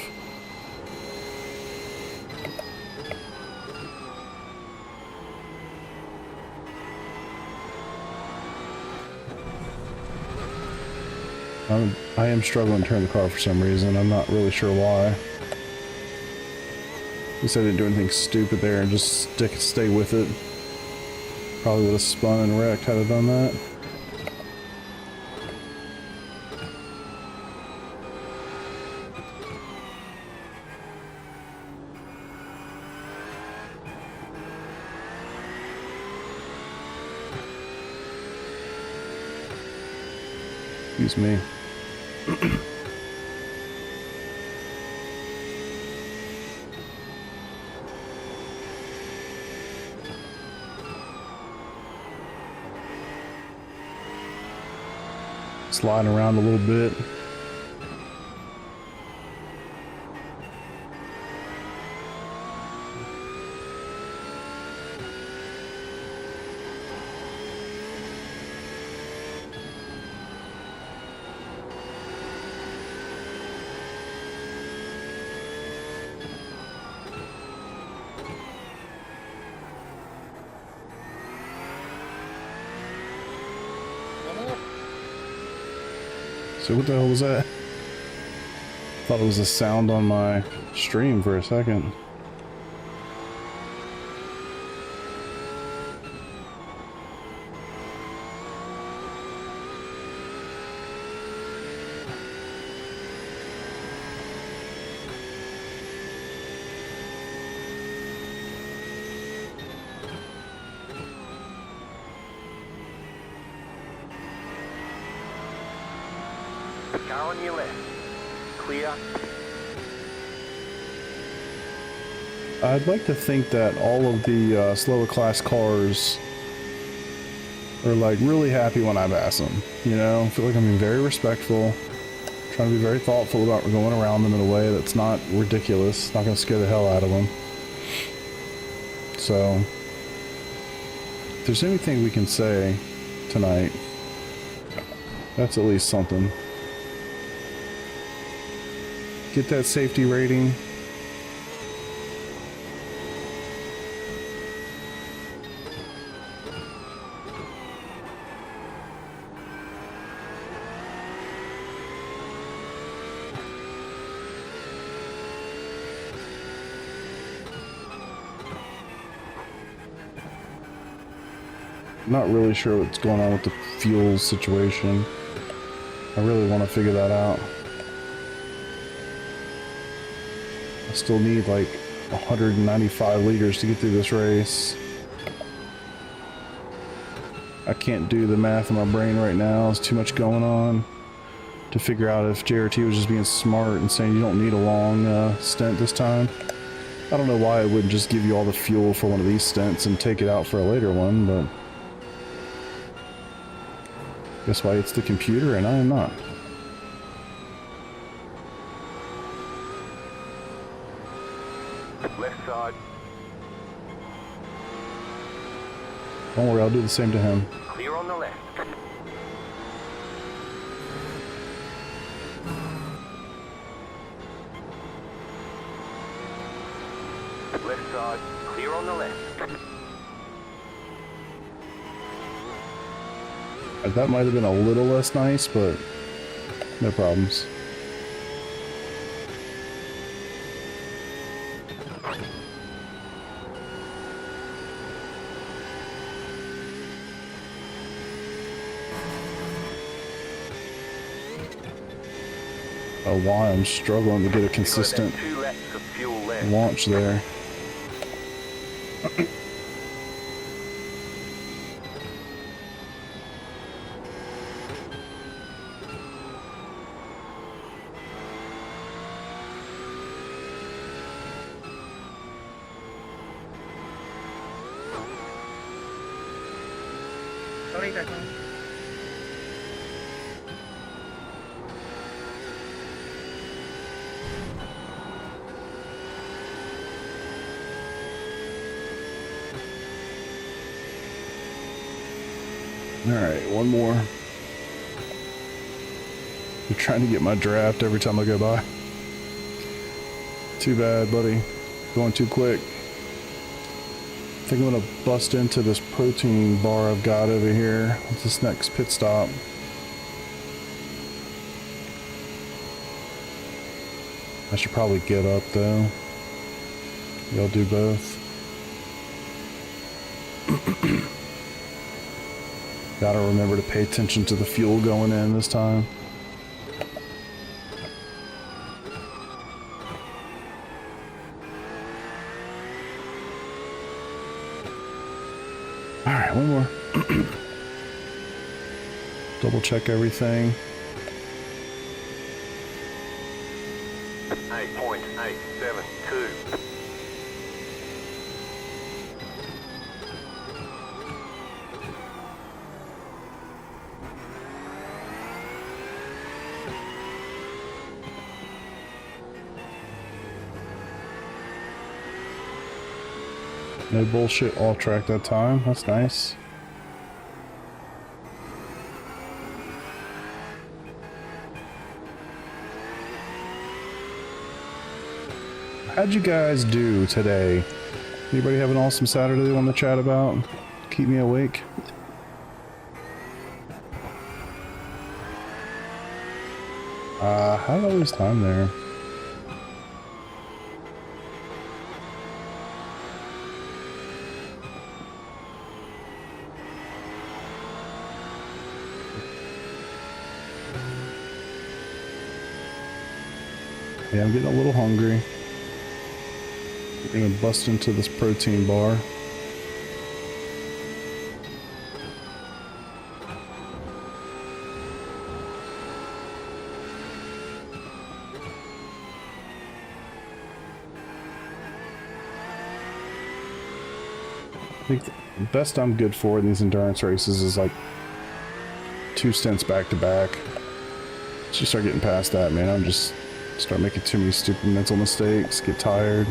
I am struggling to turn the car for some reason. I'm not really sure why. At least I didn't do anything stupid there and just stay with it. Probably would have spun and wrecked had I done that. Excuse me. Sliding around a little bit. So what the hell was that? Thought it was a sound on my stream for a second. Car on your left. Clear. I'd like to think that all of the slower class cars are like really happy when I pass them. You know, I feel like I'm being very respectful, trying to be very thoughtful about going around them in a way that's not ridiculous, not going to scare the hell out of them. So, if there's anything we can say tonight, that's at least something. Get that safety rating. I'm not really sure what's going on with the fuel situation. I really want to figure that out. I still need like 195 liters to get through this race. I can't do the math in my brain right now. There's too much going on to figure out if JRT was just being smart and saying you don't need a long stint this time. I don't know why it wouldn't just give you all the fuel for one of these stints and take it out for a later one, but guess why it's the computer and I am not. Left side. Don't worry, I'll do the same to him. Clear on the left. Left side. Clear on the left. That might have been a little less nice, but no problems. Why I'm struggling to get a consistent 2 laps of fuel left. launch there. Sorry, Techno. Alright, one more. You're trying to get my draft every time I go by. Too bad, buddy. Going too quick. I think I'm gonna bust into this protein bar I've got over here with this next pit stop. I should probably get up though. Y'all do both. Gotta remember to pay attention to the fuel going in this time. Alright, one more. Double check everything. 8.872. No bullshit all track that time. That's nice. How'd you guys do today? Anybody have an awesome Saturday they want to chat about? Keep me awake. How did I lose time there? Yeah, I'm getting a little hungry. We're gonna bust into this protein bar. think the best I'm good for in these endurance races is like 2 stints back to back. Once you start getting past that, man, I'm just start making too many stupid mental mistakes, get tired.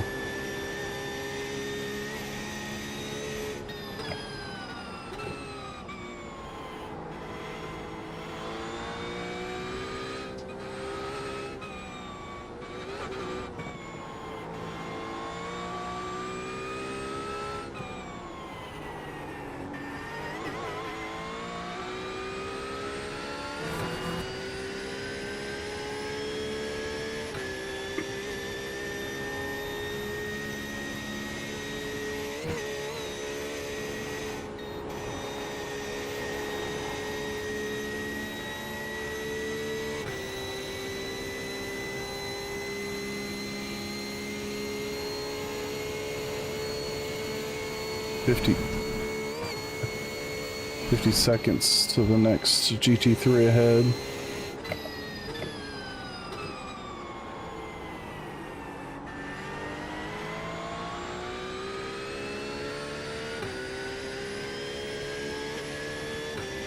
Fifty seconds to the next GT3 ahead.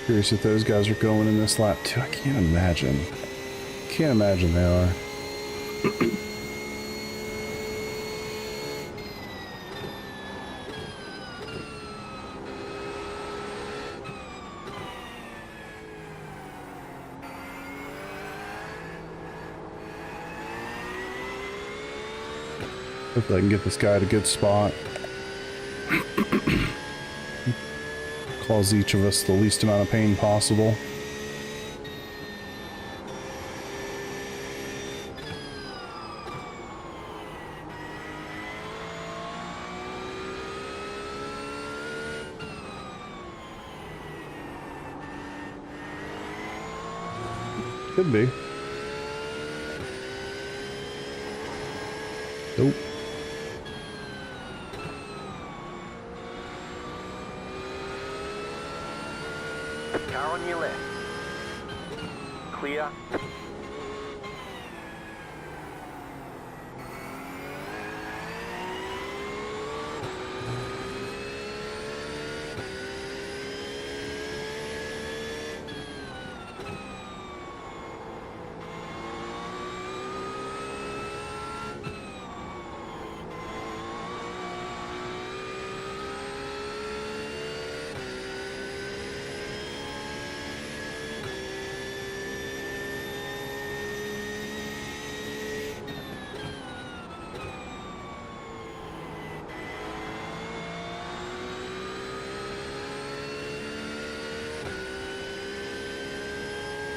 Curious if those guys are going in this lap too. I can't imagine. Can't imagine they are. Hopefully I can get this guy at a good spot. Cause each of us the least amount of pain possible. Could be. Nope. Car on your left. Clear.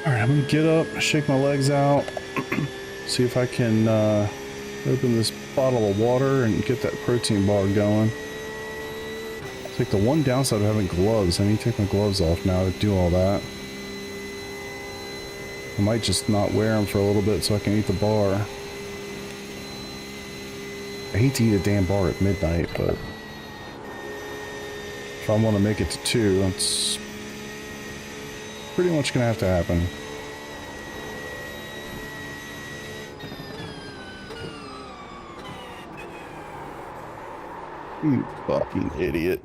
Alright, I'm gonna get up, shake my legs out, see if I can open this bottle of water and get that protein bar going. It's like the one downside of having gloves. I need to take my gloves off now to do all that. I might just not wear them for a little bit so I can eat the bar. I hate to eat a damn bar at midnight, but if I want to make it to 2, it's pretty much gonna have to happen. You fucking idiot.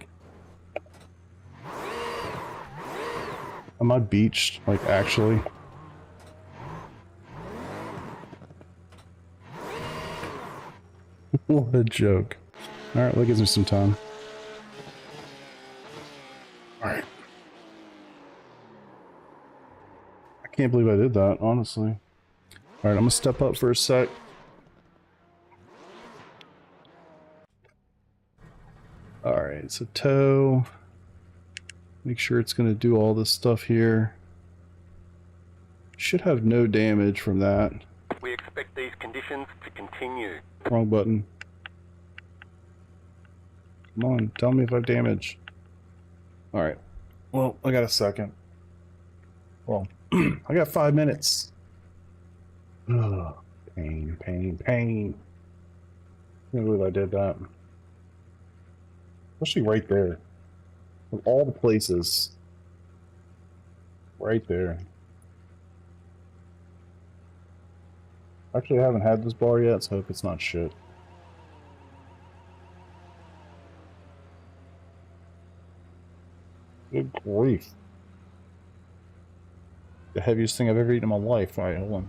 Am I beached? Like, actually? What a joke. Alright, that gives me some time. Alright. I can't believe I did that, honestly. Alright, I'm gonna step up for a sec. Alright, so tow. Make sure it's gonna do all this stuff here. Should have no damage from that. We expect these conditions to continue. Wrong button. Come on, tell me if I've damaged. Alright. Well, I got a second. Well, I got 5 minutes. Ugh, pain, pain, pain. I can't believe I did that. Especially right there. Of all the places. Right there. Actually, I haven't had this bar yet, so I hope it's not shit. grief. The heaviest thing I've ever eaten in my life. All right, hold on.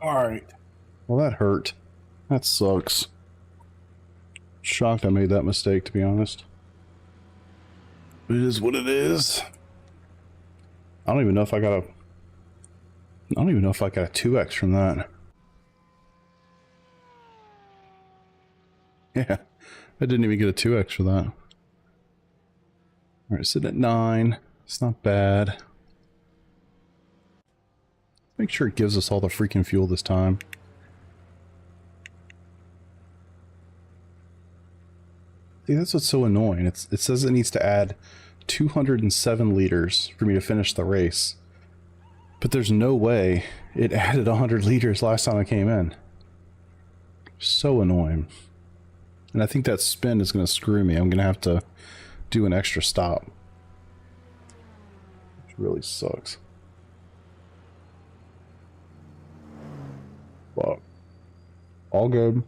Alright. Well, that hurt. That sucks. Shocked I made that mistake, to be honest. But it is what it is. I don't even know if I got a... I don't even know if I got a 2x from that. Yeah. I didn't even get a 2x for that. Alright, sitting at 9. It's not bad. Make sure it gives us all the freaking fuel this time. See, that's what's so annoying. It says it needs to add 207 liters for me to finish the race. But there's no way it added 100 liters last time I came in. So annoying. And I think that spin is going to screw me. I'm going to have to do an extra stop. Which really sucks. Fuck. All good.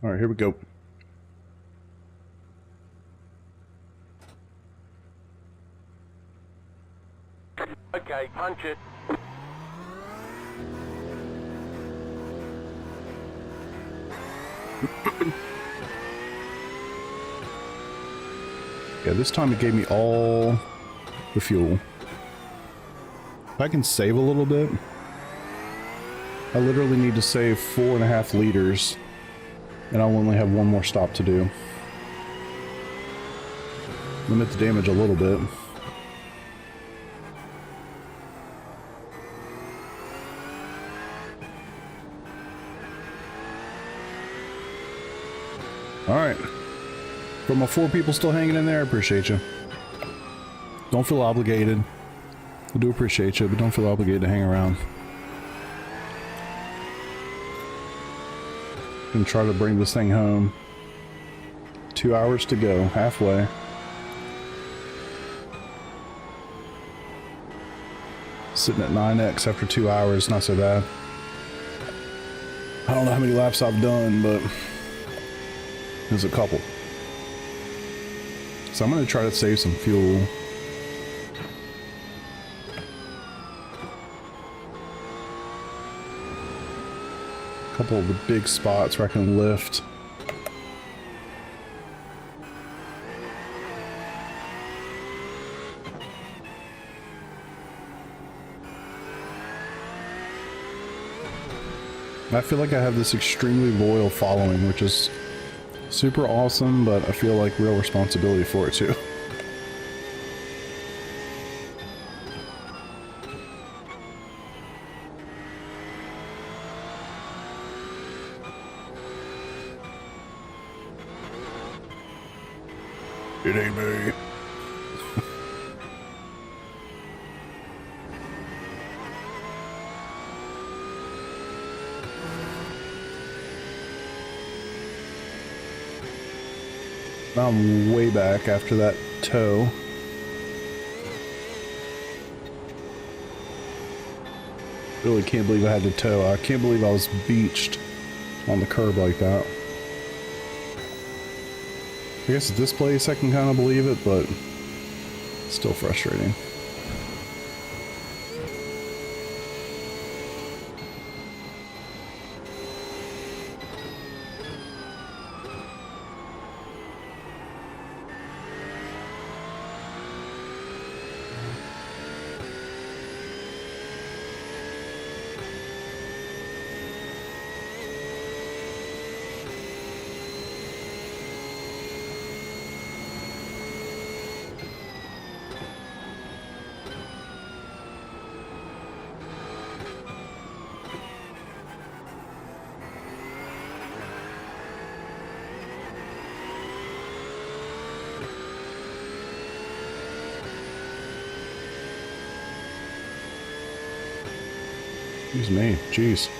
All right, here we go. Okay, punch it. Yeah, this time it gave me all the fuel. If I can save a little bit, I literally need to save 4.5 liters, and I'll only have one more stop to do. limit the damage a little bit. Alright. For my 4 people still hanging in there, I appreciate you. Don't feel obligated. I do appreciate you, but don't feel obligated to hang around. Gonna try to bring this thing home. 2 hours to go, halfway. Sitting at 9x after 2 hours, not so bad. I don't know how many laps I've done, but there's a couple. So I'm gonna try to save some fuel. A couple of the big spots where I can lift. I feel like I have this extremely loyal following, which is super awesome, but I feel like real responsibility for it too. It ain't me. I'm way back after that tow. Really can't believe I had to tow. I can't believe I was beached on the curb like that. I guess at this place I can kind of believe it, but still frustrating. Excuse me, jeez.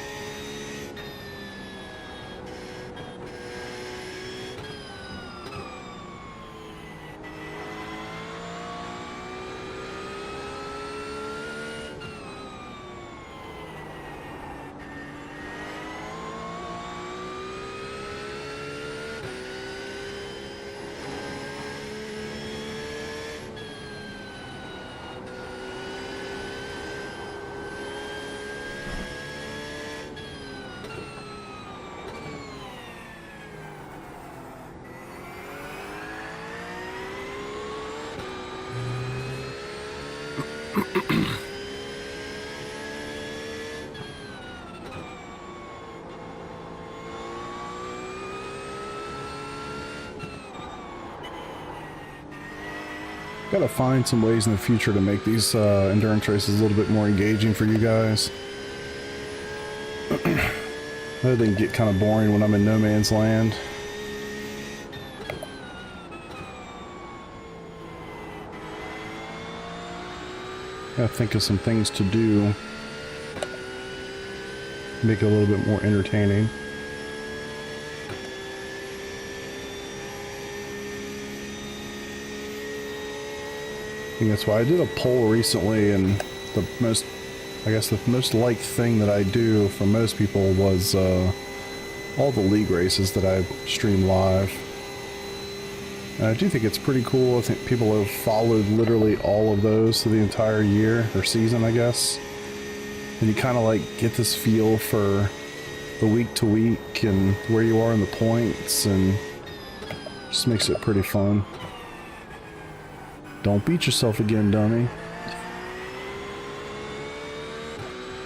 Gotta find some ways in the future to make these endurance races a little bit more engaging for you guys. Other than get kind of boring when I'm in no man's land. Gotta think of some things to do. Make it a little bit more entertaining. I think that's why I did a poll recently, and the most, I guess the most liked thing that I do for most people was all the league races that I stream live. And I do think it's pretty cool. I think people have followed literally all of those through the entire year, or season, I guess. And you kind of like get this feel for the week to week and where you are in the points, and just makes it pretty fun. Don't beat yourself again, dummy.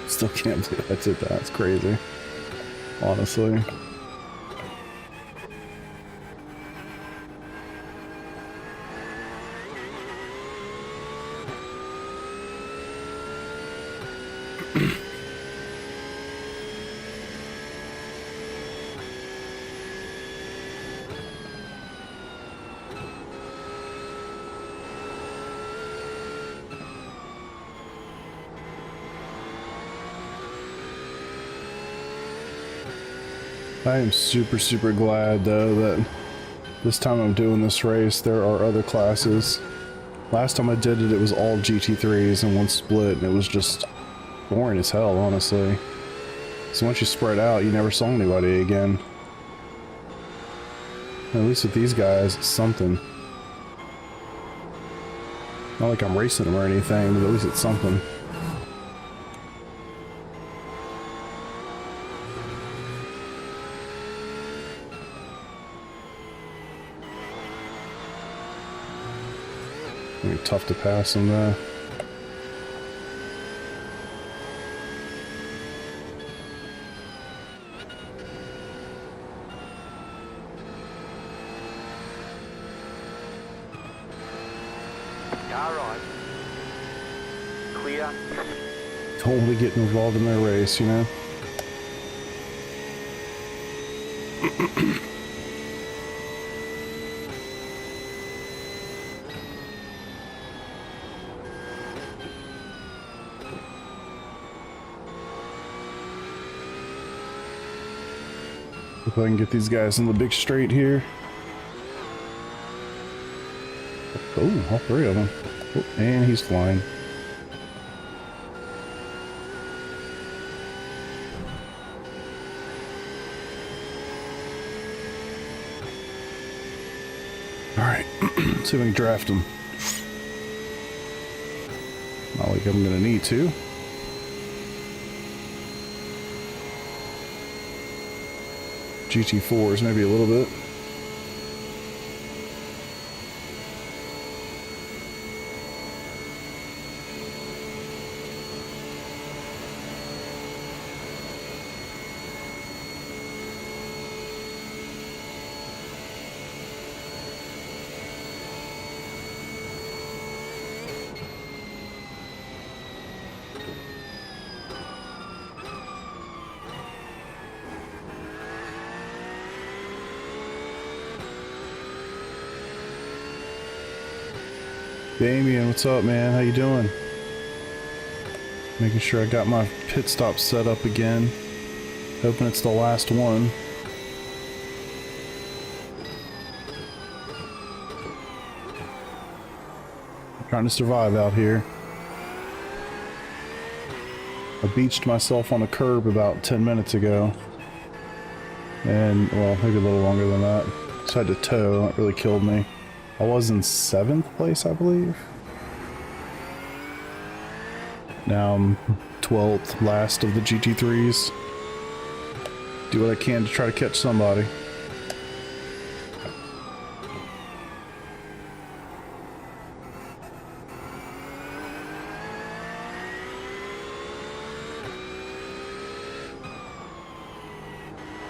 Still can't believe I did that. It's crazy. Honestly. I am super glad though that this time I'm doing this race there are other classes. Last time I did it, it was all GT3s in one split, and it was just boring as hell, honestly. So once you spread out, you never saw anybody again. At least with these guys, it's something. Not like I'm racing them or anything, but at least it's something. It'll be tough to pass them though. Car right. Clear. Don't want to get involved in their race, you know? If I can get these guys in the big straight here. Oh, all three of them. Oh, and he's flying. Alright, see if we can draft him. Not like I'm gonna need to. GT4s, maybe a little bit. Damien, what's up, man? How you doing? Making sure I got my pit stop set up again. Hoping it's the last one. I'm trying to survive out here. I beached myself on a curb about 10 minutes ago. And, well, maybe a little longer than that. Just had to tow, that really killed me. I was in 7th place, I believe. Now I'm 12th, last of the GT3s. Do what I can to try to catch somebody.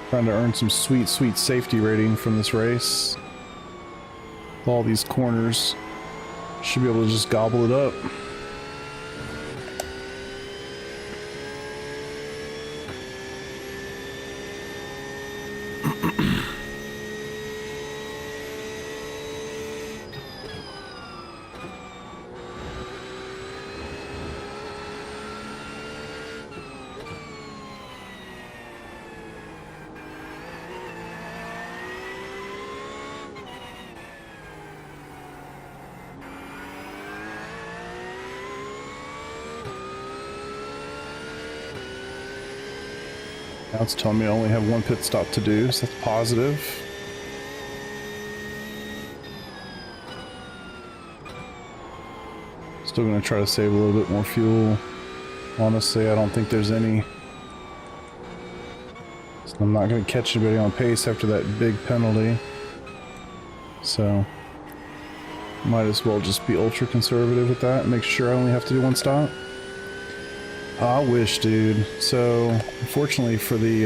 Trying to earn some sweet safety rating from this race. All these corners, should be able to just gobble it up. Now it's telling me I only have one pit stop to do, so that's positive. Still gonna try to save a little bit more fuel. Honestly, I don't think there's any. So I'm not gonna catch anybody on pace after that big penalty. So might as well just be ultra conservative with that and make sure I only have to do one stop. I wish, dude. So, unfortunately for the,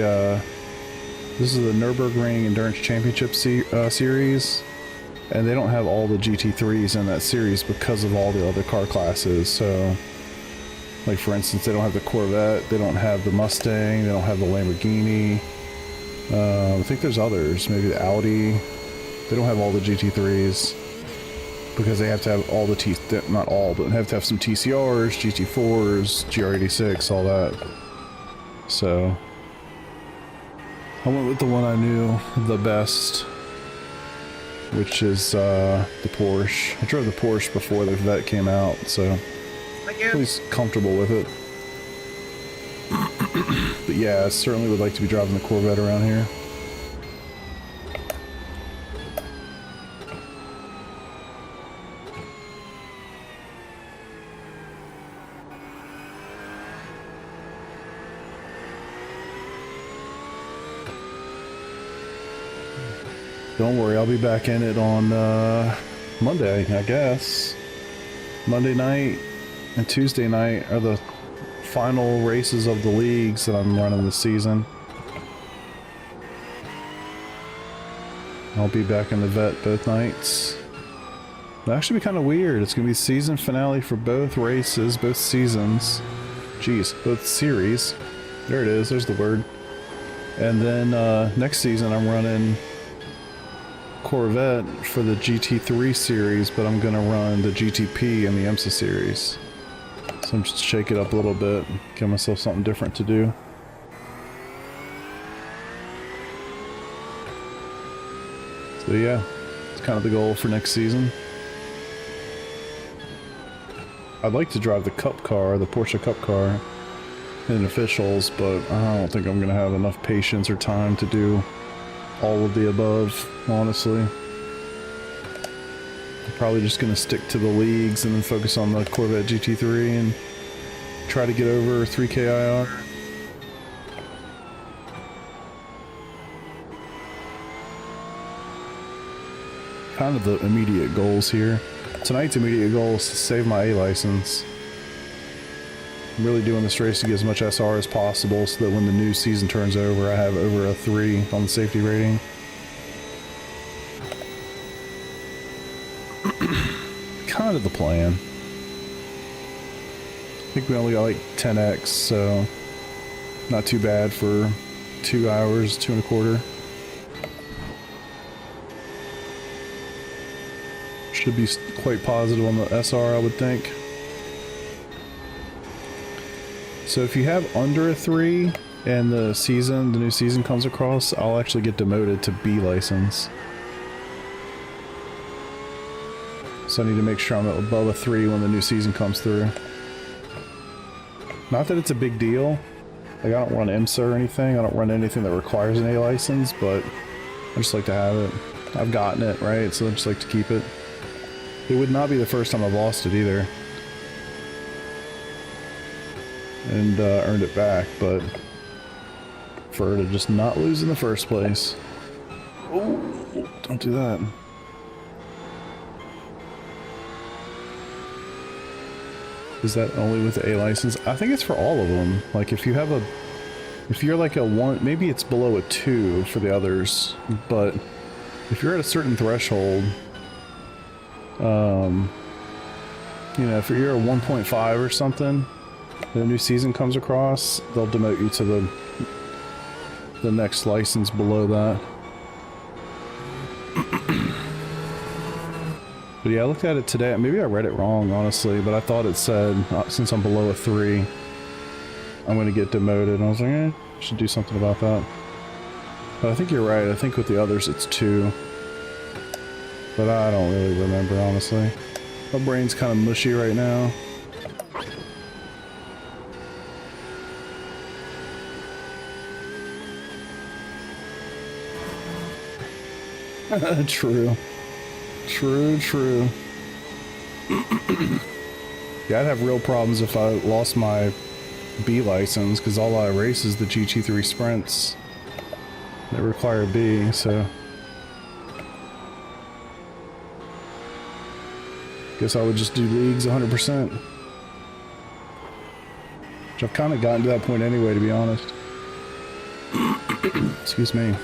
this is the Nurburgring Endurance Championship series, and they don't have all the GT3s in that series because of all the other car classes. So, like for instance, they don't have the Corvette, they don't have the Mustang, they don't have the Lamborghini. I think there's others, maybe the Audi. They don't have all the GT3s. Because they have to have all the not all, but have to have some TCRs, GT4s, GR86, all that. So I went with the one I knew the best, which is the Porsche. I drove the Porsche before the Corvette came out, so at least comfortable with it. But yeah, I certainly would like to be driving the Corvette around here. Don't worry, I'll be back in it on Monday, I guess. Monday night and Tuesday night are the final races of the leagues that I'm running this season. I'll be back in the vet both nights. It'll actually be kind of weird. It's going to be season finale for both races, both seasons. Jeez, both series. There it is, there's the word. And then next season I'm running Corvette for the GT3 series, but I'm gonna run the GTP in the IMSA series. So I'm just shake it up a little bit, give myself something different to do. So yeah, it's kind of the goal for next season. I'd like to drive the Cup car, the Porsche Cup car, in officials, but I don't think I'm gonna have enough patience or time to do all of the above, honestly. I'm probably just gonna stick to the leagues and then focus on the Corvette GT3 and try to get over 3K IR. Kind of the immediate goals here. Tonight's immediate goal is to save my A license. I'm really doing this race to get as much SR as possible so that when the new season turns over, I have over a 3 on the safety rating. Kind of the plan. I think we only got like 10x, so not too bad for 2 hours, 2 1/4. Should be quite positive on the SR, I would think. So if you have under a 3 and the new season comes across, I'll actually get demoted to B license. So I need to make sure I'm above a 3 when the new season comes through. Not that it's a big deal. Like, I don't run IMSA or anything. I don't run anything that requires an A license, but I just like to have it. I've gotten it, right? So I just like to keep it. It would not be the first time I've lost it either. And earned it back, but prefer to just not lose in the first place. Oh, don't do that. Is that only with the A license? I think it's for all of them. Like if you have a, if you're like a 1, maybe it's below a 2 for the others, but if you're at a certain threshold, you know, if you're a 1.5 or something, the new season comes across, they'll demote you to the next license below that. But yeah, I looked at it today. Maybe I read it wrong, honestly, but I thought it said, since I'm below a 3, I'm going to get demoted. And I was like, I should do something about that. But I think you're right. I think with the others it's 2. But I don't really remember, honestly. My brain's kind of mushy right now. True. True. Yeah, I'd have real problems if I lost my B license, because all I race is the GT3 sprints that require B, so... Guess I would just do leagues 100%. Which I've kind of gotten to that point anyway, to be honest. Excuse me.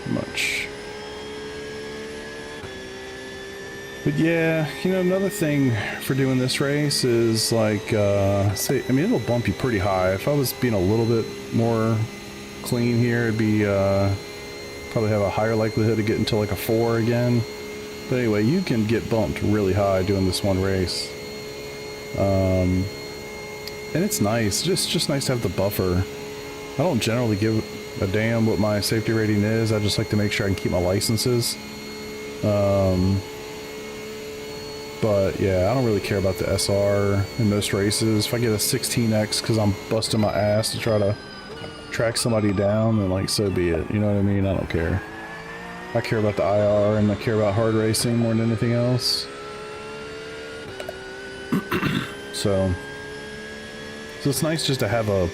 Much. But yeah, you know, another thing for doing this race is like, say, I mean, it'll bump you pretty high. If I was being a little bit more clean here, it'd be, probably have a higher likelihood of getting to like a 4 again. But anyway, you can get bumped really high doing this one race. And it's nice, just nice to have the buffer. I don't generally give a damn what my safety rating is. I just like to make sure I can keep my licenses. But yeah, I don't really care about the SR in most races. If I get a 16X because I'm busting my ass to try to track somebody down, then like, so be it. You know what I mean? I don't care. I care about the IR and I care about hard racing more than anything else. So it's nice just to have a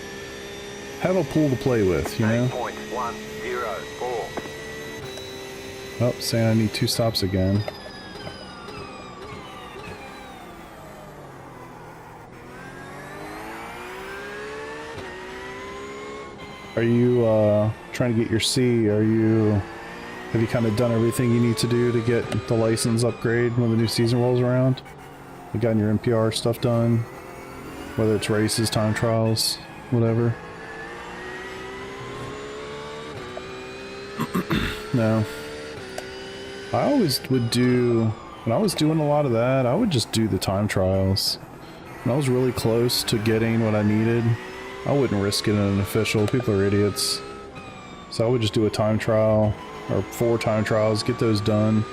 pool to play with, you know? 8.104. Oh, saying I need 2 stops again. Are you trying to get your C? Have you kind of done everything you need to do to get the license upgrade when the new season rolls around? You gotten your NPR stuff done? Whether it's races, time trials, whatever. No. I always would do, when I was doing a lot of that, I would just do the time trials. When I was really close to getting what I needed, I wouldn't risk it in an official. People are idiots. So I would just do a time trial, or 4 time trials, get those done,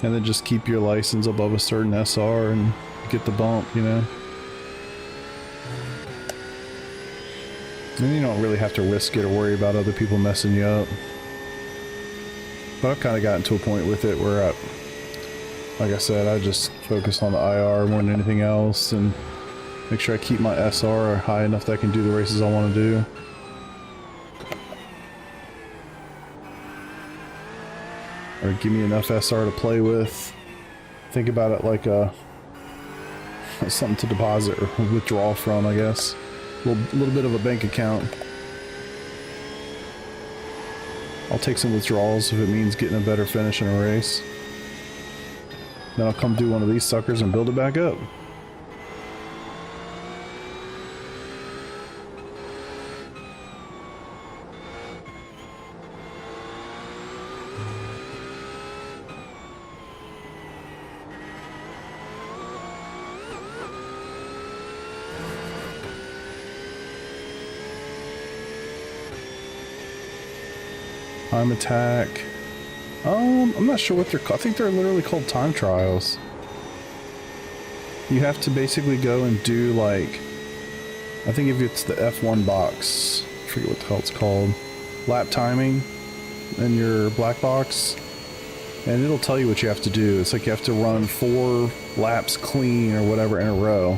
and then just keep your license above a certain SR and get the bump, you know? And you don't really have to risk it or worry about other people messing you up. But I've kind of gotten to a point with it where like I said, I just focus on the IR more than anything else and make sure I keep my SR high enough that I can do the races I want to do. Or give me enough SR to play with. Think about it like something to deposit or withdraw from, I guess. A little bit of a bank account. I'll take some withdrawals if it means getting a better finish in a race. Then I'll come do one of these suckers and build it back up. Time attack. I'm not sure what they're called. I think they're literally called time trials. You have to basically go and do like, I think if it's the F1 box, I forget what the hell it's called, lap timing in your black box, and it'll tell you what you have to do. It's like you have to run 4 laps clean or whatever in a row,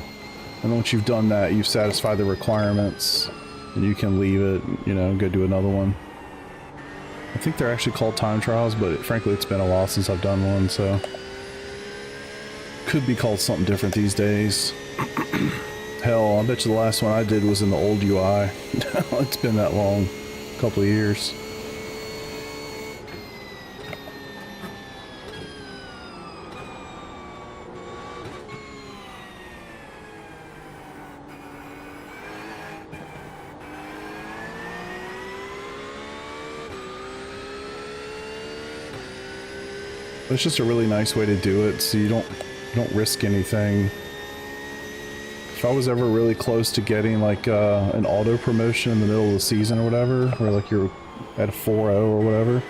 and once you've done that, you've satisfied the requirements, and you can leave it, you know, go do another one. I think they're actually called time trials, but frankly it's been a while since I've done one, so could be called something different these days. Hell, I bet you the last one I did was in the old UI. It's been that long, a couple of years. But it's just a really nice way to do it, so you don't risk anything. If I was ever really close to getting like an auto promotion in the middle of the season or whatever, where like you're at a 4-0 or whatever,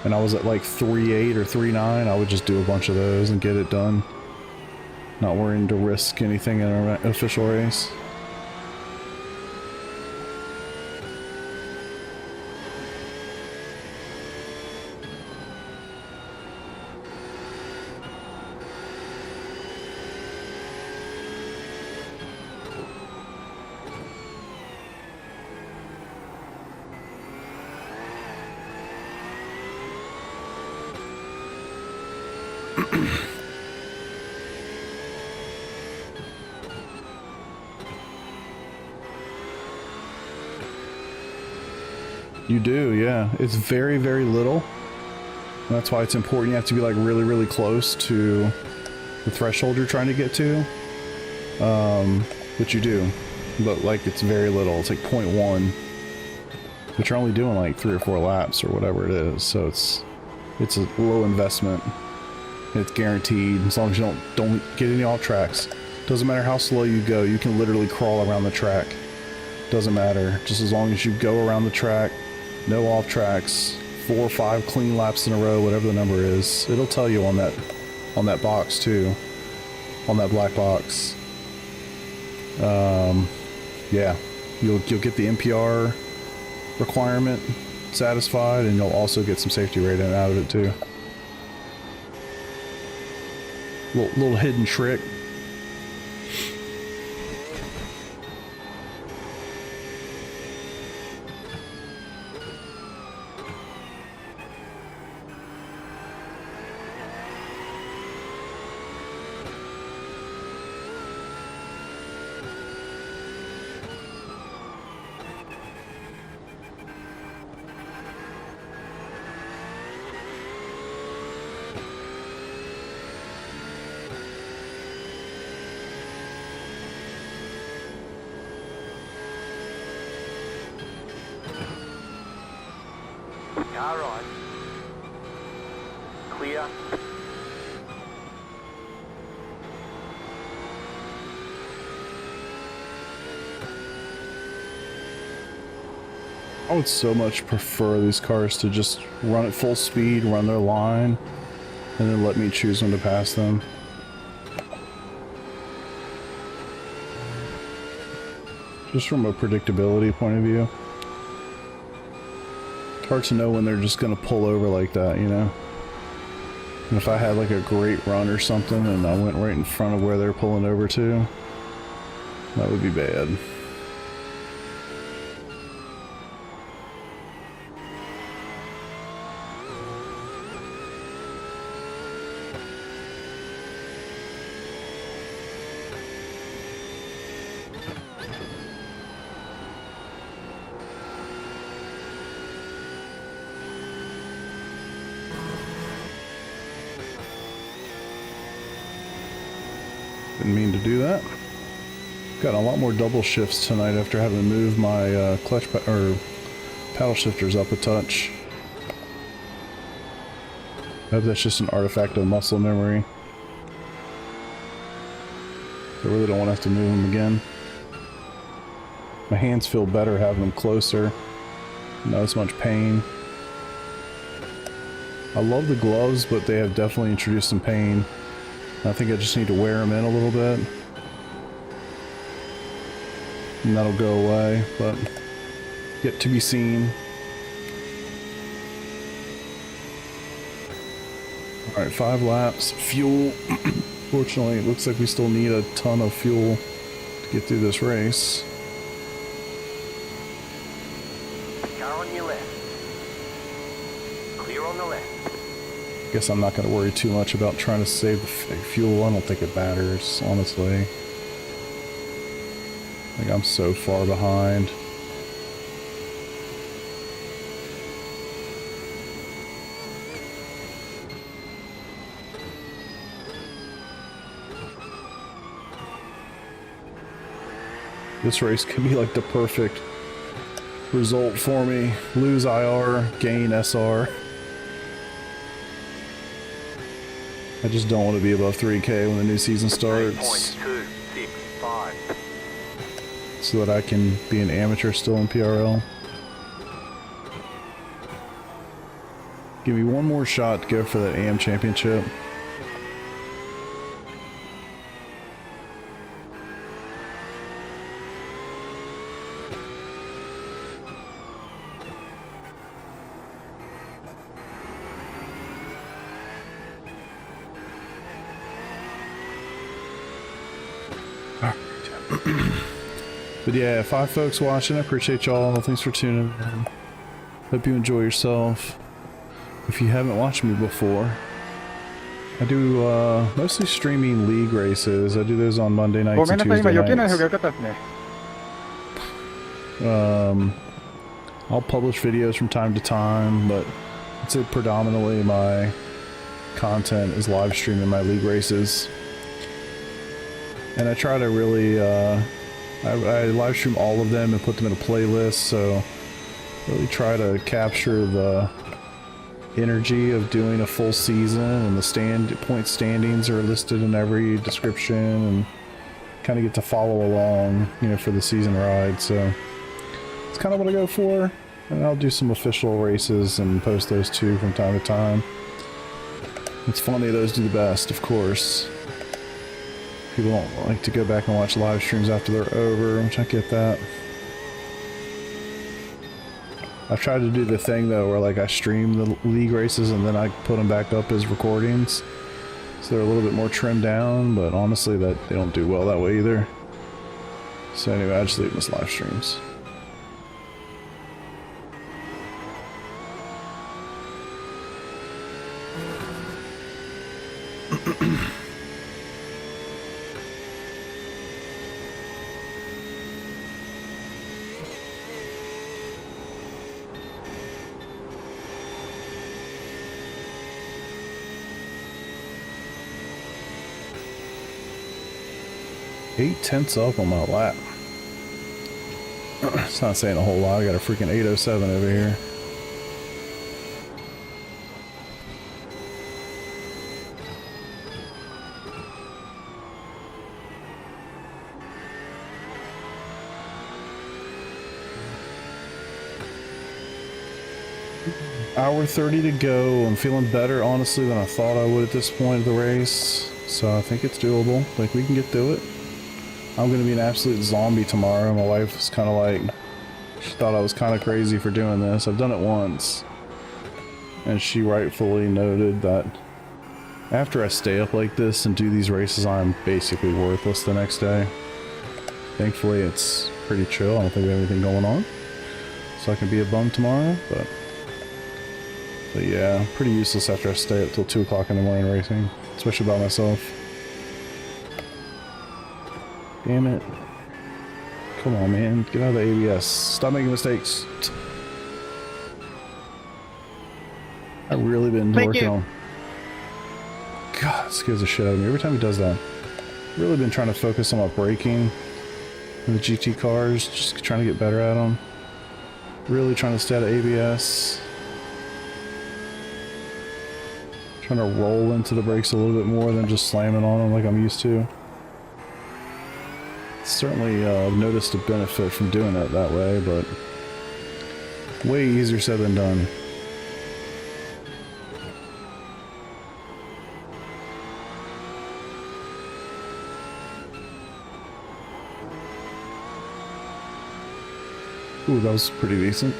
and I was at like 3-8 or 3-9, I would just do a bunch of those and get it done. Not worrying to risk anything in an official race. You do, yeah. It's very, very little. That's why it's important. You have to be like really, really close to the threshold you're trying to get to. But you do. But like it's very little. It's like 0.1. But you're only doing like 3 or 4 laps or whatever it is. So it's a low investment. It's guaranteed as long as you don't get any off tracks. Doesn't matter how slow you go, you can literally crawl around the track. Doesn't matter, just as long as you go around the track, no off tracks, 4 or 5 clean laps in a row, whatever the number is. It'll tell you on that box too, on that black box. Yeah, you'll get the NPR requirement satisfied, and you'll also get some safety rating out of it too. Little hidden trick. Car right. Clear. I would so much prefer these cars to just run at full speed, run their line, and then let me choose when to pass them. Just from a predictability point of view. It's hard to know when they're just gonna pull over like that, you know? And if I had like a great run or something and I went right in front of where they're pulling over to, that would be bad. Didn't mean to do that. Got a lot more double shifts tonight after having to move my paddle shifters up a touch. I hope that's just an artifact of muscle memory. I really don't want to have to move them again. My hands feel better having them closer. Not as much pain. I love the gloves, but they have definitely introduced some pain. I think I just need to wear them in a little bit. And that'll go away, but yet to be seen. Alright, 5 laps. Fuel. Fortunately, it looks like we still need a ton of fuel to get through this race. Car on your left. Clear on the left. Guess I'm not going to worry too much about trying to save the fuel. I don't think it matters, honestly. Like, I'm so far behind. This race could be like the perfect result for me. Lose IR, gain SR. I just don't want to be above 3K when the new season starts. 8.265. So that I can be an amateur still in PRL. Give me one more shot to go for that AM championship. But yeah, 5 folks watching, I appreciate y'all. Thanks for tuning in. Hope you enjoy yourself. If you haven't watched me before, I do mostly streaming league races. I do those on Monday nights and Tuesday nights. I'll publish videos from time to time, but I'd say predominantly my content is live streaming my league races. And I try to really, I live stream all of them and put them in a playlist, so really try to capture the energy of doing a full season, and the point standings are listed in every description, and kind of get to follow along, you know, for the season ride. So it's kind of what I go for. And I'll do some official races and post those too from time to time. It's funny, those do the best, of course. People don't like to go back and watch live streams after they're over, which I get that. I've tried to do the thing though where like I stream the league races and then I put them back up as recordings. So they're a little bit more trimmed down, but honestly that they don't do well that way either. So anyway, I just leave them as live streams. Eight tenths up on my lap. It's not saying a whole lot. I got a freaking 807 over here. Hour 30 to go. I'm feeling better, honestly, than I thought I would at this point of the race. So I think it's doable. I think we can get through it. I'm going to be an absolute zombie tomorrow. My wife was kind of like, she thought I was kind of crazy for doing this. I've done it once. And she rightfully noted that after I stay up like this and do these races, I'm basically worthless the next day. Thankfully, it's pretty chill. I don't think we have anything going on. So I can be a bum tomorrow, but yeah, pretty useless after I stay up till 2 o'clock in the morning racing, especially by myself. Damn it. Come on, man. Get out of the ABS. Stop making mistakes. I've really been working on... God, it scares the shit out of me every time he does that. I've really been trying to focus on my braking in the GT cars, just trying to get better at them. Really trying to stay out of ABS. Trying to roll into the brakes a little bit more than just slamming on them like I'm used to. Certainly I've noticed a benefit from doing it that way, but way easier said than done. Ooh, that was pretty decent.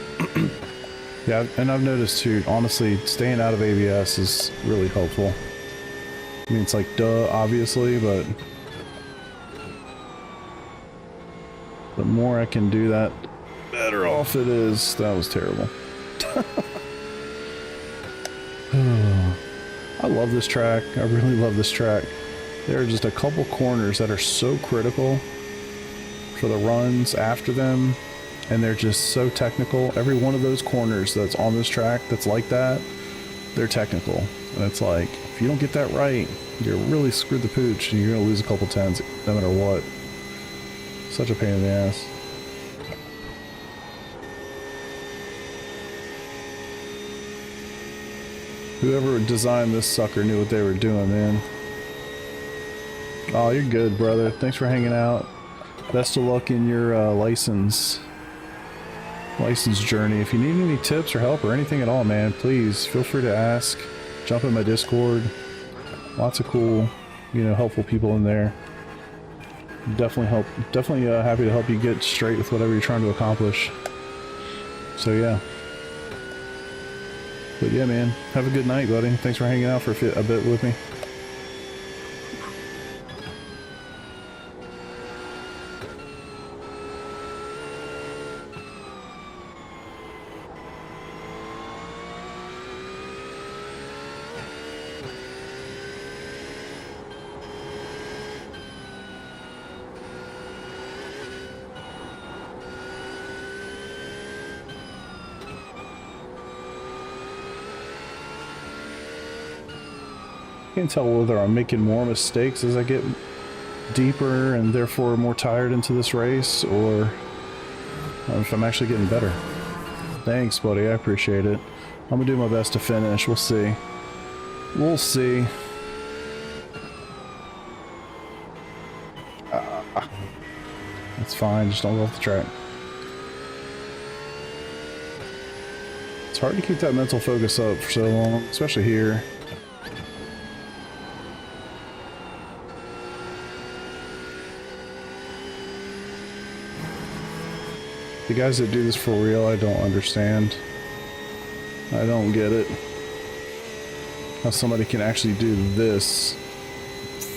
Yeah, and I've noticed too, honestly, staying out of ABS is really helpful. I mean, it's like, duh, obviously, but the more I can do that, the better off it is. That was terrible. I love this track. I really love this track. There are just a couple corners that are so critical for the runs after them, and they're just so technical. Every one of those corners that's on this track that's like that, they're technical. And it's like, if you don't get that right, you're really screwed the pooch, and you're going to lose a couple tenths no matter what. Such a pain in the ass. Whoever designed this sucker knew what they were doing, man. Oh, you're good, brother. Thanks for hanging out. Best of luck in your license journey. If you need any tips or help or anything at all, man, please feel free to ask. Jump in my Discord. Lots of cool, you know, helpful people in there. Definitely happy to help you get straight with whatever you're trying to accomplish. So yeah. But yeah, man, have a good night, buddy. Thanks for hanging out for a bit with me. I can tell whether I'm making more mistakes as I get deeper and therefore more tired into this race, or if I'm actually getting better. Thanks, buddy. I appreciate it. I'm gonna do my best to finish. We'll see. We'll see. It's fine, just don't go off the track. It's hard to keep that mental focus up for so long, especially here. The guys that do this for real, I don't understand. I don't get it. How somebody can actually do this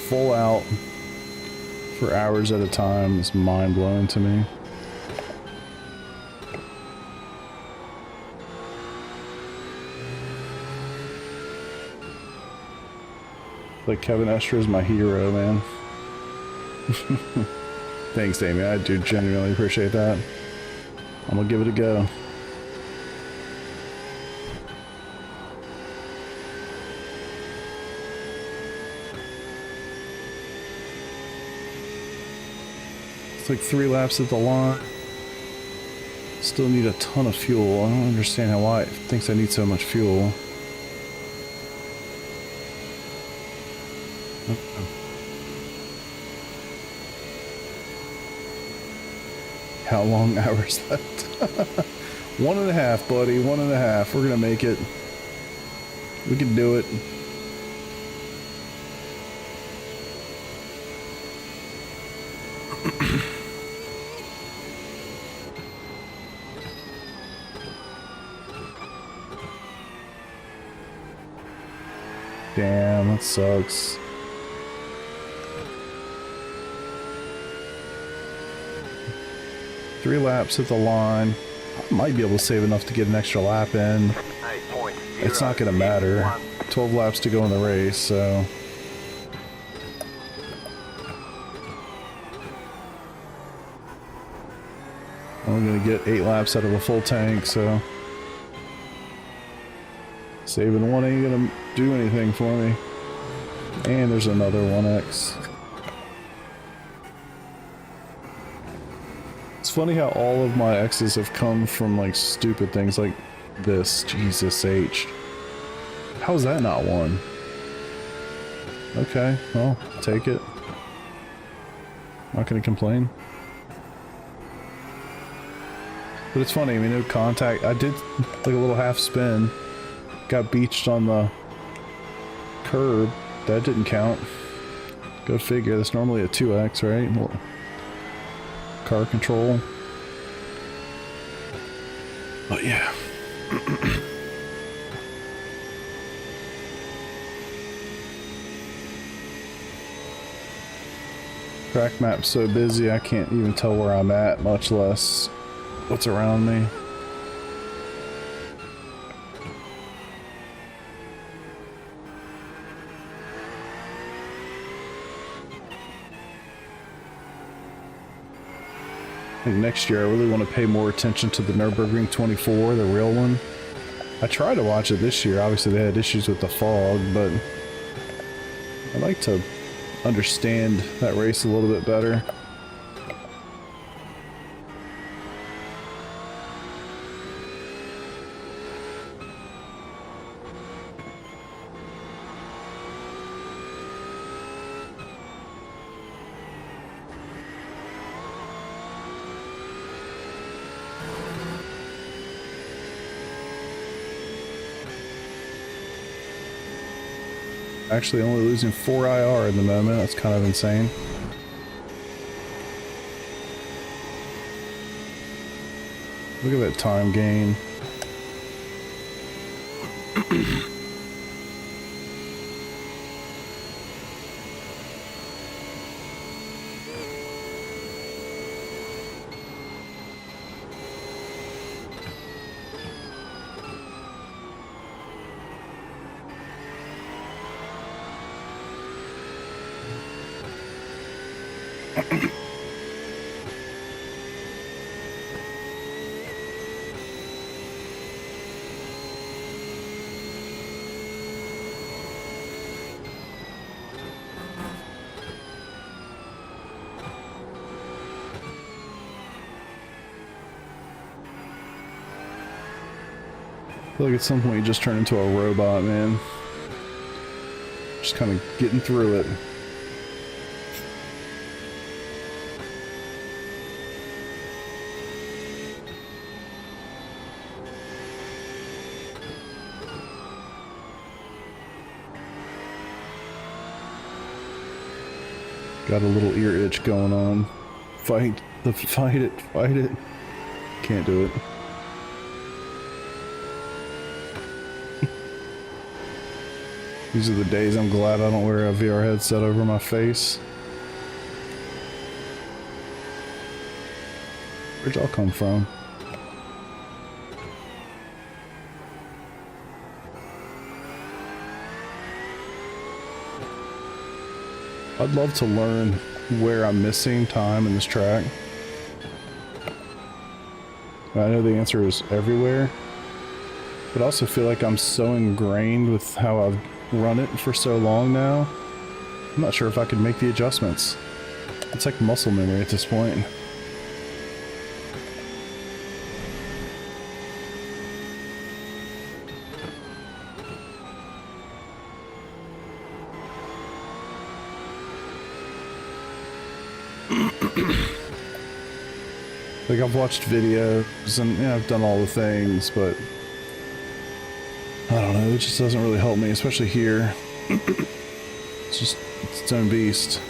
full out for hours at a time is mind-blowing to me. Like Kevin Escher is my hero, man. Thanks, Damien. I do genuinely appreciate that. I'm gonna give it a go. It's like 3 laps at the line. Still need a ton of fuel. I don't understand why it thinks I need so much fuel. How long hours left? 1.5, buddy. 1.5. We're gonna make it. We can do it. Damn, that sucks. Three laps at the line. I might be able to save enough to get an extra lap in. It's not going to matter. 12 laps to go in the race, so... I'm going to get 8 laps out of a full tank, so... Saving one ain't going to do anything for me. And there's another 1X. It's funny how all of my X's have come from like stupid things like this. Jesus H. How's that not one? Okay, well, take it. Not gonna complain. But it's funny, I mean, no contact. I did like a little half spin. Got beached on the curb. That didn't count. Go figure, that's normally a 2X, right? Car control. But yeah. Track map's so busy I can't even tell where I'm at, much less what's around me. I think next year I really want to pay more attention to the Nurburgring 24, the real one. I tried to watch it this year. Obviously they had issues with the fog, but I'd like to understand that race a little bit better. Actually only losing 4 IR in the moment, that's kind of insane. Look at that time gain. I feel like at some point you just turn into a robot, man. Just kind of getting through it. Got a little ear itch going on. Fight it, fight it. Can't do it. These are the days I'm glad I don't wear a VR headset over my face. Where'd y'all come from? I'd love to learn where I'm missing time in this track. I know the answer is everywhere, but I also feel like I'm so ingrained with how I've run it for so long now. I'm not sure if I could make the adjustments. It's like muscle memory at this point. Like, I've watched videos and, yeah, I've done all the things, but I don't know, it just doesn't really help me, especially here. It's just its own beast.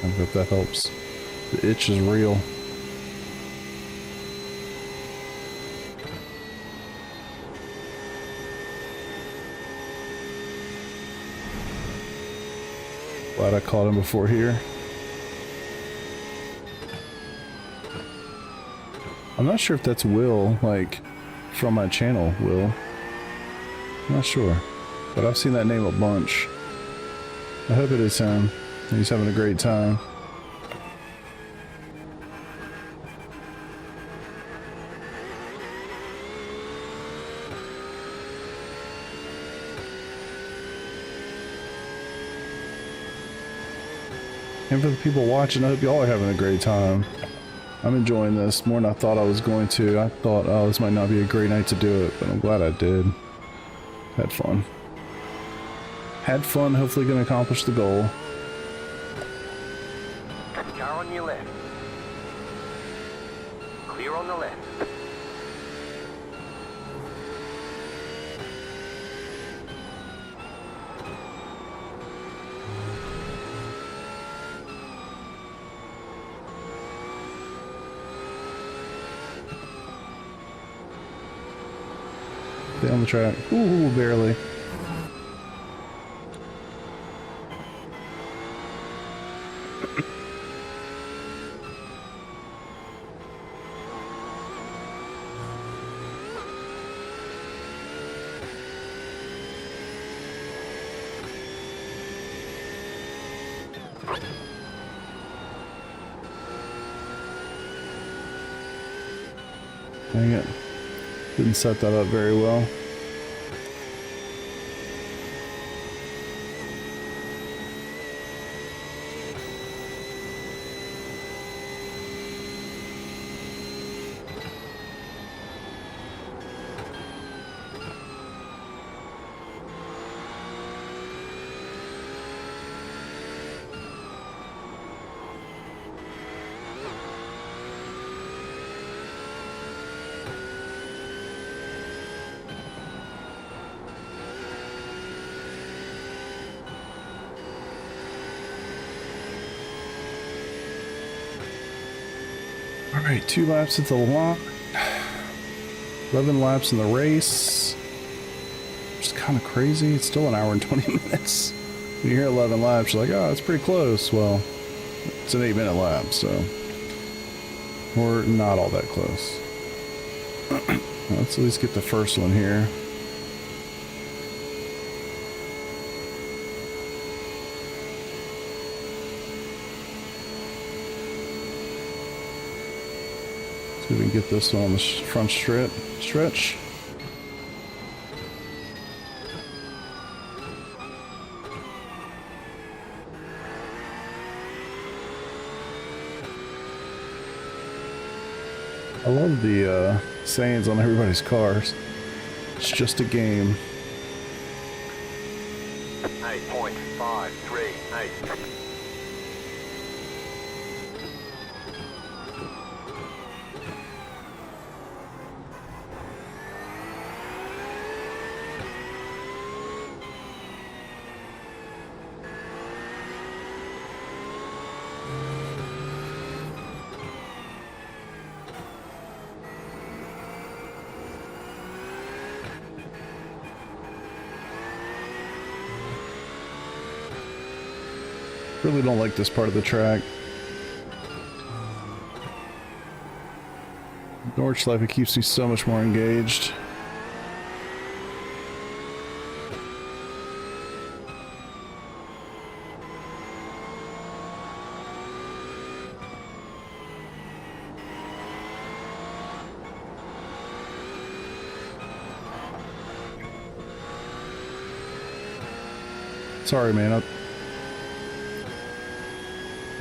I hope that helps. The itch is real. Glad I caught him before here. I'm not sure if that's Will, like, from my channel, Will. I'm not sure. But I've seen that name a bunch. I hope it is him. He's having a great time. And for the people watching, I hope y'all are having a great time. I'm enjoying this more than I thought I was going to. I thought, oh, this might not be a great night to do it, but I'm glad I did. Had fun. Had fun, hopefully gonna accomplish the goal. Car on your left. Clear on the left. Stay on the track. Ooh, barely. Dang it. Didn't set that up very well. Alright, 2 laps at the line. 11 laps in the race. Which is kind of crazy. It's still an hour and 20 minutes. When you hear 11 laps, you're like, oh, it's pretty close. Well, it's an 8-minute lap, so we're not all that close. Let's at least get the first one here. See if we can get this one on the front stretch. I love the sayings on everybody's cars. It's just a game. 8.538. Really don't like this part of the track. Nordschleife, it keeps me so much more engaged. Sorry, man.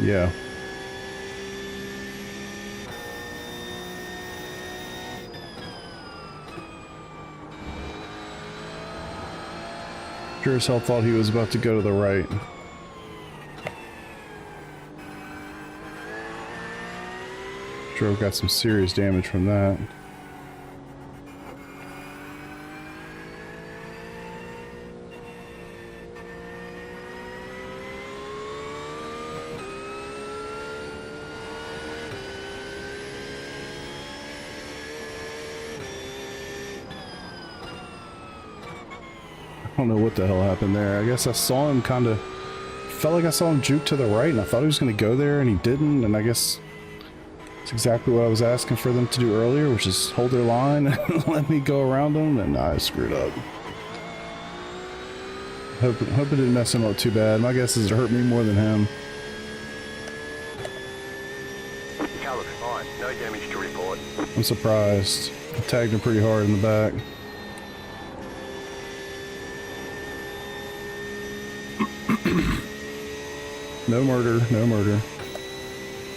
Yeah. Sure as hell thought he was about to go to the right. Sure, I've got some serious damage from that. I don't know what the hell happened there. I guess I saw him kind of... Felt like I saw him juke to the right, and I thought he was going to go there, and he didn't, and I guess... It's exactly what I was asking for them to do earlier, which is hold their line and let me go around them, and I screwed up. Hope it didn't mess him up too bad. My guess is it hurt me more than him. Car looks fine. No damage to report. I'm surprised. I tagged him pretty hard in the back. No murder, no murder.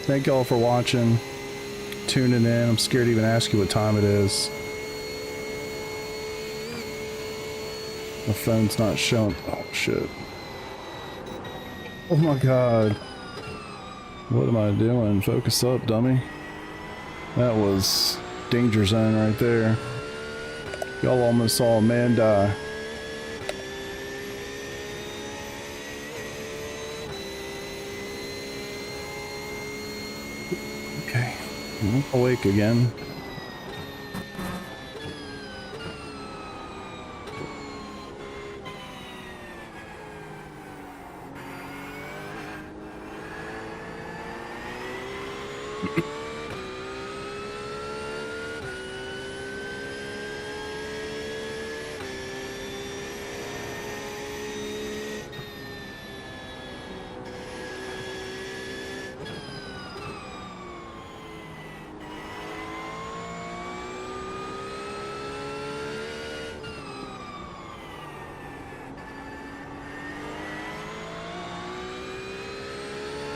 Thank y'all for watching, tuning in. I'm scared to even ask you what time it is. My phone's not showing. Oh shit. Oh my god. What am I doing? Focus up, dummy. That was danger zone right there. Y'all almost saw a man die. Okay, I'm awake again.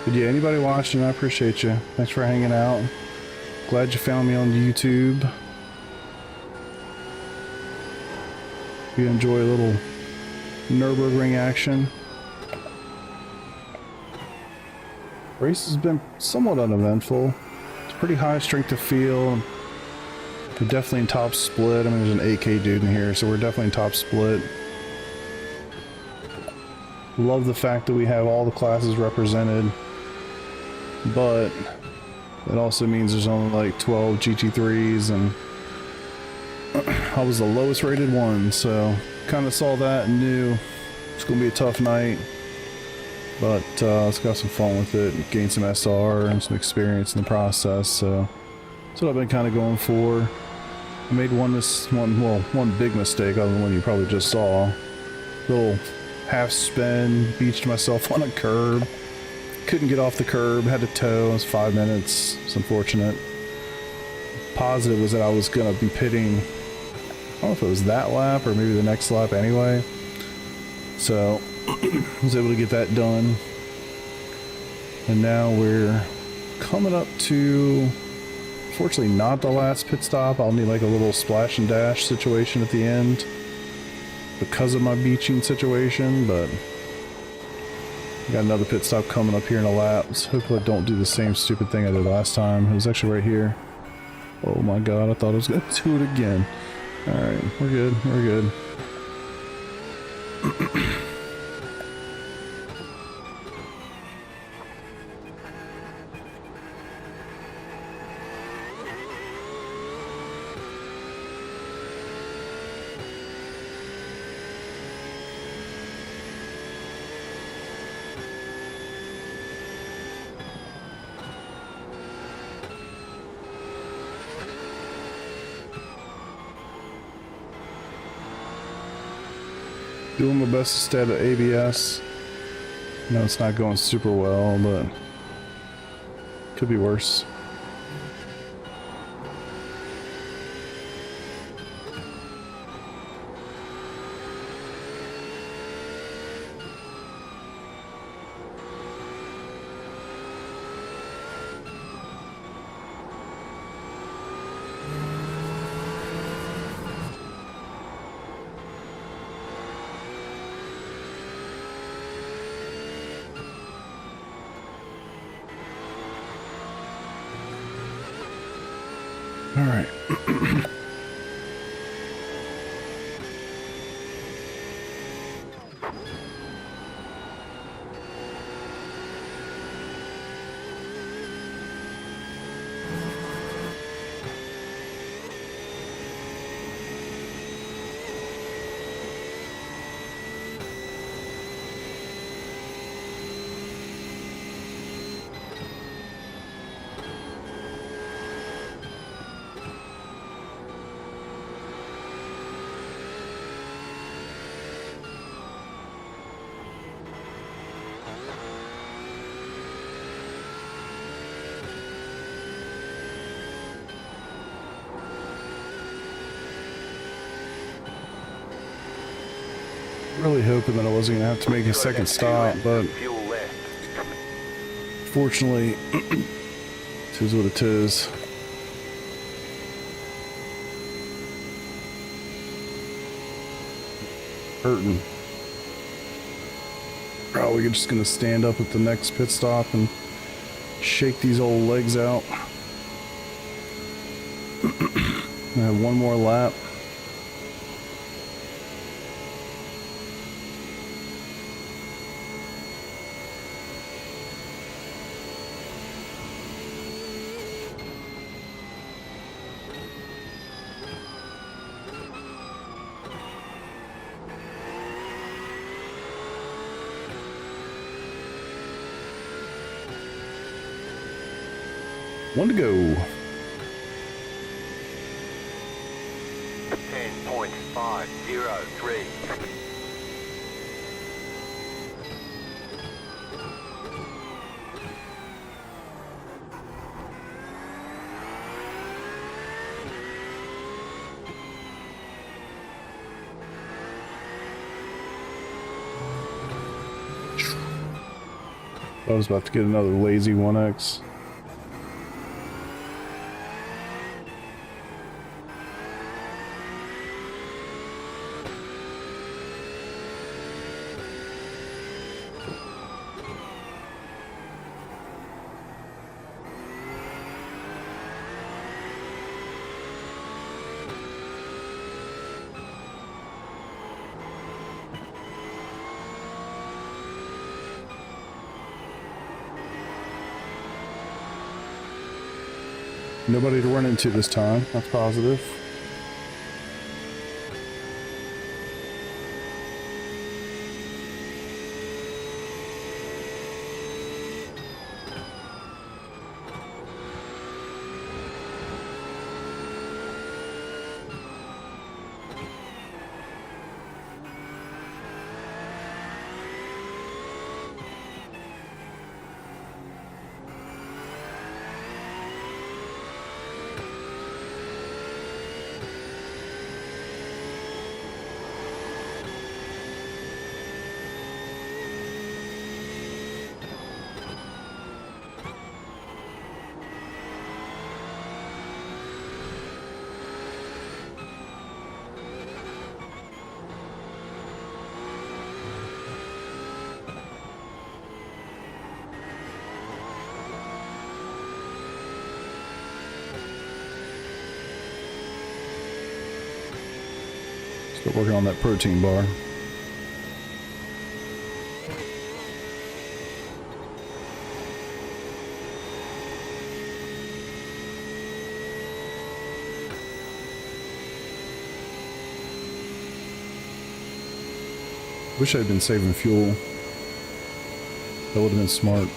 But yeah, anybody watching, I appreciate you. Thanks for hanging out. Glad you found me on YouTube. If you enjoy a little Nurburgring action. Race has been somewhat uneventful. It's pretty high strength of field. We're definitely in top split. I mean, there's an 8K dude in here, so we're definitely in top split. Love the fact that we have all the classes represented. But it also means there's only like 12 GT3s, and I was the lowest rated one, so kind of saw that and knew it's gonna be a tough night. But let's got some fun with it, and gain some SR and some experience in the process. So that's what I've been kind of going for. I made one big mistake, other than one you probably just saw. Little half spin, beached myself on a curb. Couldn't get off the curb, had to tow. It was 5 minutes. It's unfortunate. Positive was that I was gonna be pitting, I don't know if it was that lap or maybe the next lap anyway. So I was able to get that done. And now we're coming up to, fortunately not the last pit stop. I'll need like a little splash and dash situation at the end because of my beaching situation, but got another pit stop coming up here in a lap. So hopefully I don't do the same stupid thing I did last time. It was actually right here. Oh my god, I thought I was gonna do it again. Alright, we're good, we're good. Doing my best to stay at ABS. No, it's not going super well, but could be worse. All right. Really hoping that I wasn't gonna have to make a second stop, but Fuel left. fortunately, it is what it is. Hurting. Probably just gonna stand up at the next pit stop and shake these old legs out. I have one more lap. One to go. 10.503. I was about to get another lazy 1X. Nobody to run into this time. That's positive. Start working on that protein bar. Wish I'd been saving fuel. That would have been smart.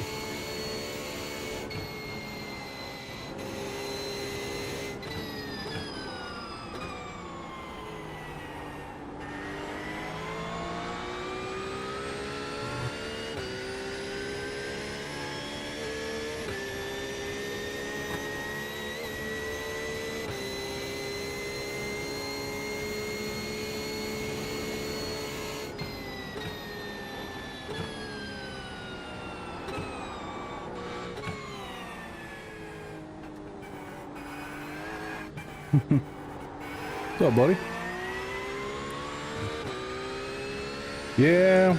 What's up, buddy? Yeah,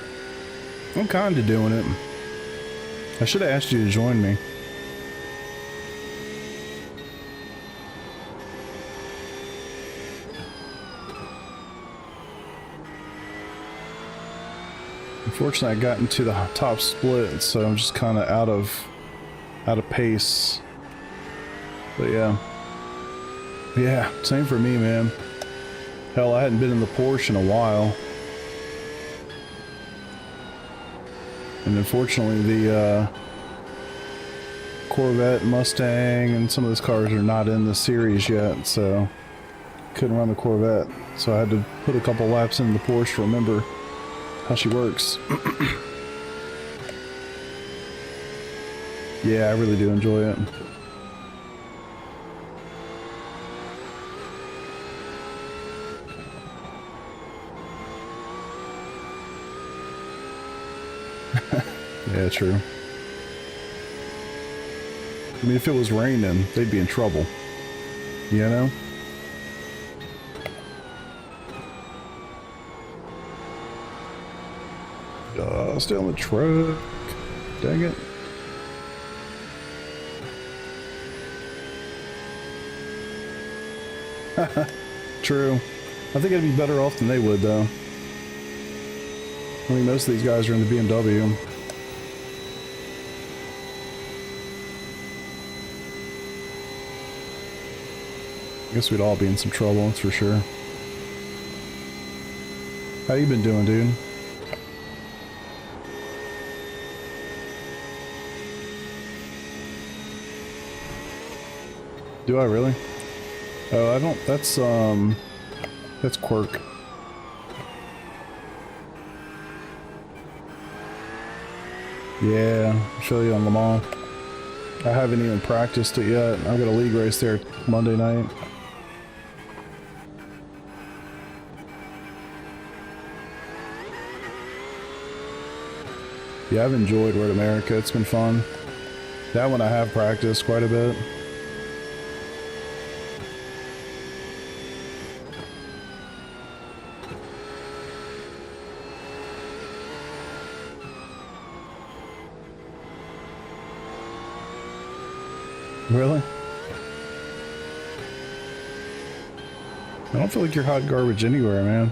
I'm kind of doing it. I should have asked you to join me. Unfortunately, I got into the top split, so I'm just kind of out of pace. But yeah, same for me, man. Hell, I hadn't been in the Porsche in a while. And unfortunately, the Corvette, Mustang, and some of those cars are not in the series yet, so couldn't run the Corvette. So I had to put a couple laps in the Porsche to remember how she works. Yeah, I really do enjoy it. Yeah, true. I mean, if it was raining, they'd be in trouble. You know? Stay on the truck. Dang it. True. I think I'd be better off than they would, though. I mean, most of these guys are in the BMW. I guess we'd all be in some trouble, that's for sure. How you been doing, dude? Do I really? Oh, I don't, that's Quirk. Yeah, I feel you on Le Mans. I haven't even practiced it yet. I've got a league race there Monday night. Yeah, I've enjoyed Road America. It's been fun. That one I have practiced quite a bit. Really? I don't feel like you're hot garbage anywhere, man.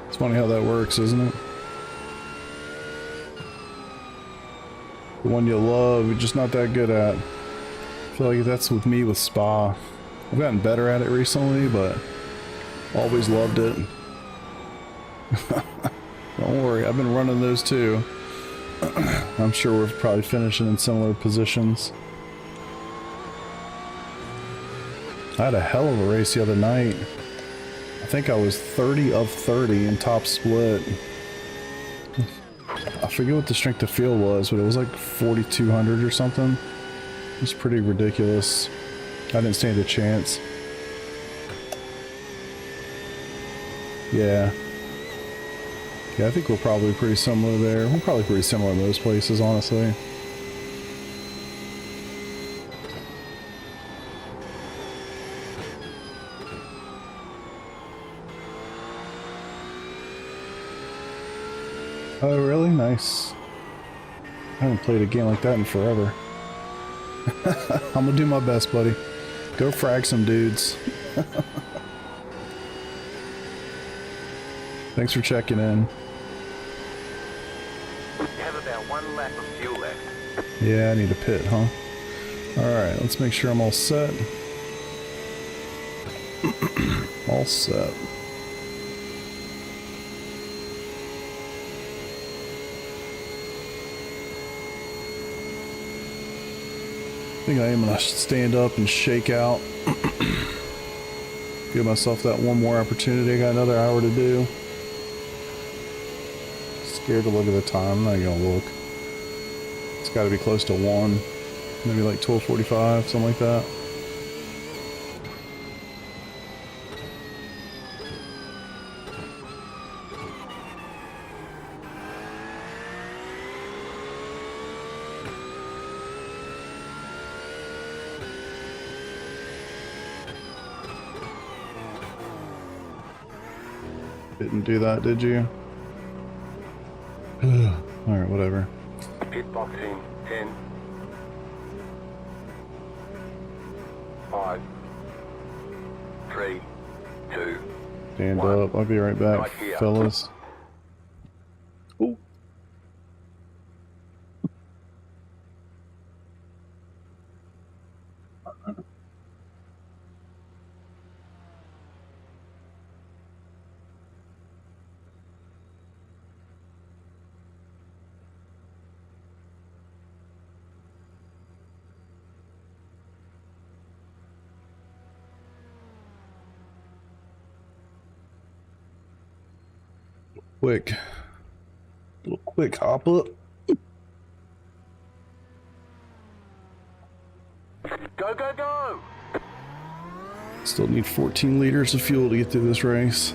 It's funny how that works, isn't it? The one you love, you're just not that good at. I feel like that's with me with Spa. I've gotten better at it recently, but always loved it. Don't worry, I've been running those too. I'm sure we're probably finishing in similar positions. I had a hell of a race the other night. I think I was 30 of 30 in top split. I forget what the strength of field was, but it was like 4,200 or something. It was pretty ridiculous. I didn't stand a chance. Yeah. Yeah, I think we're probably pretty similar there. We're probably pretty similar in those places, honestly. Oh, really? Nice. I haven't played a game like that in forever. I'm gonna do my best, buddy. Go frag some dudes. Thanks for checking in. One lap of fuel left. Yeah, I need a pit, huh? Alright, let's make sure I'm all set. All set. I think I am gonna stand up and shake out. Give myself that one more opportunity. I got another hour to do. Scared to look at the time. I'm not gonna look. It's got to be close to 1, maybe like 12:45, something like that. Didn't do that, did you? Alright, whatever. Pit box in 10, 5, 3, 2. Stand One. up. I'll be right back, Right here. fellas. Oh. Quick. Little quick hop up. Go, go, go! Still need 14 liters of fuel to get through this race.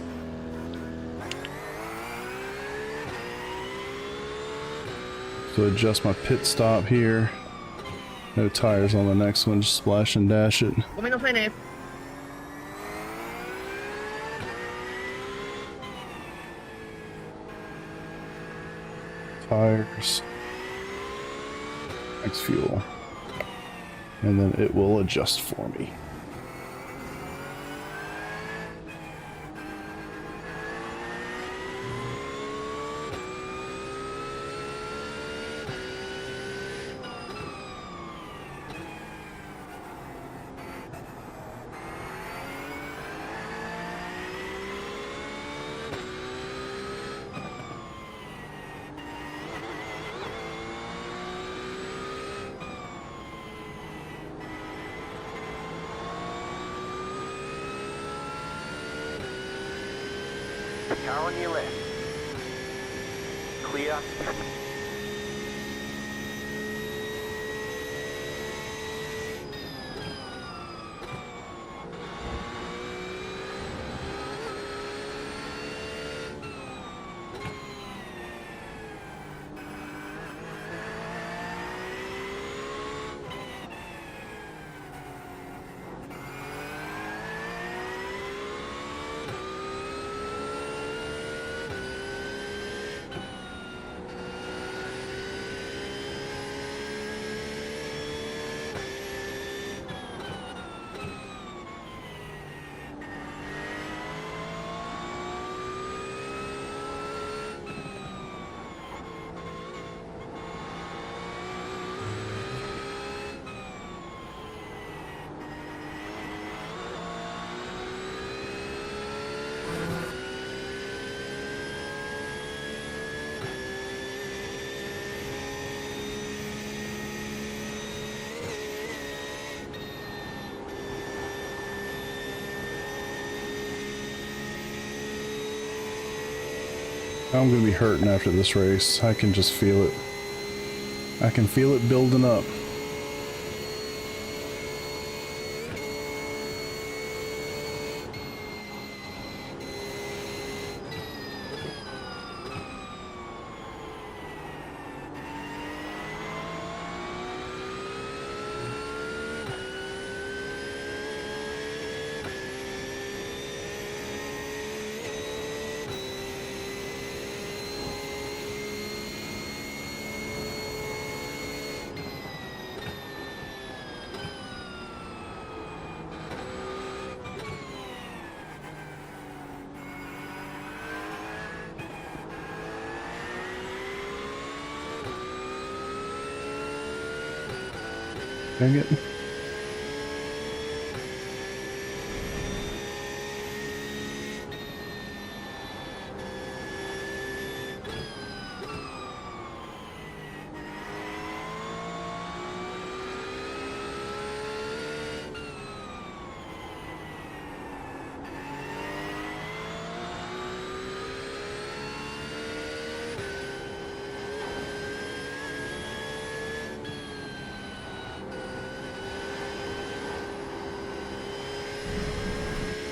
So adjust my pit stop here. No tires on the next one, just splash and dash it. Tires. Max fuel. And then it will adjust for me. Car on your left. Clear. I'm gonna be hurting after this race. I can just feel it. I can feel it building up. Dang it.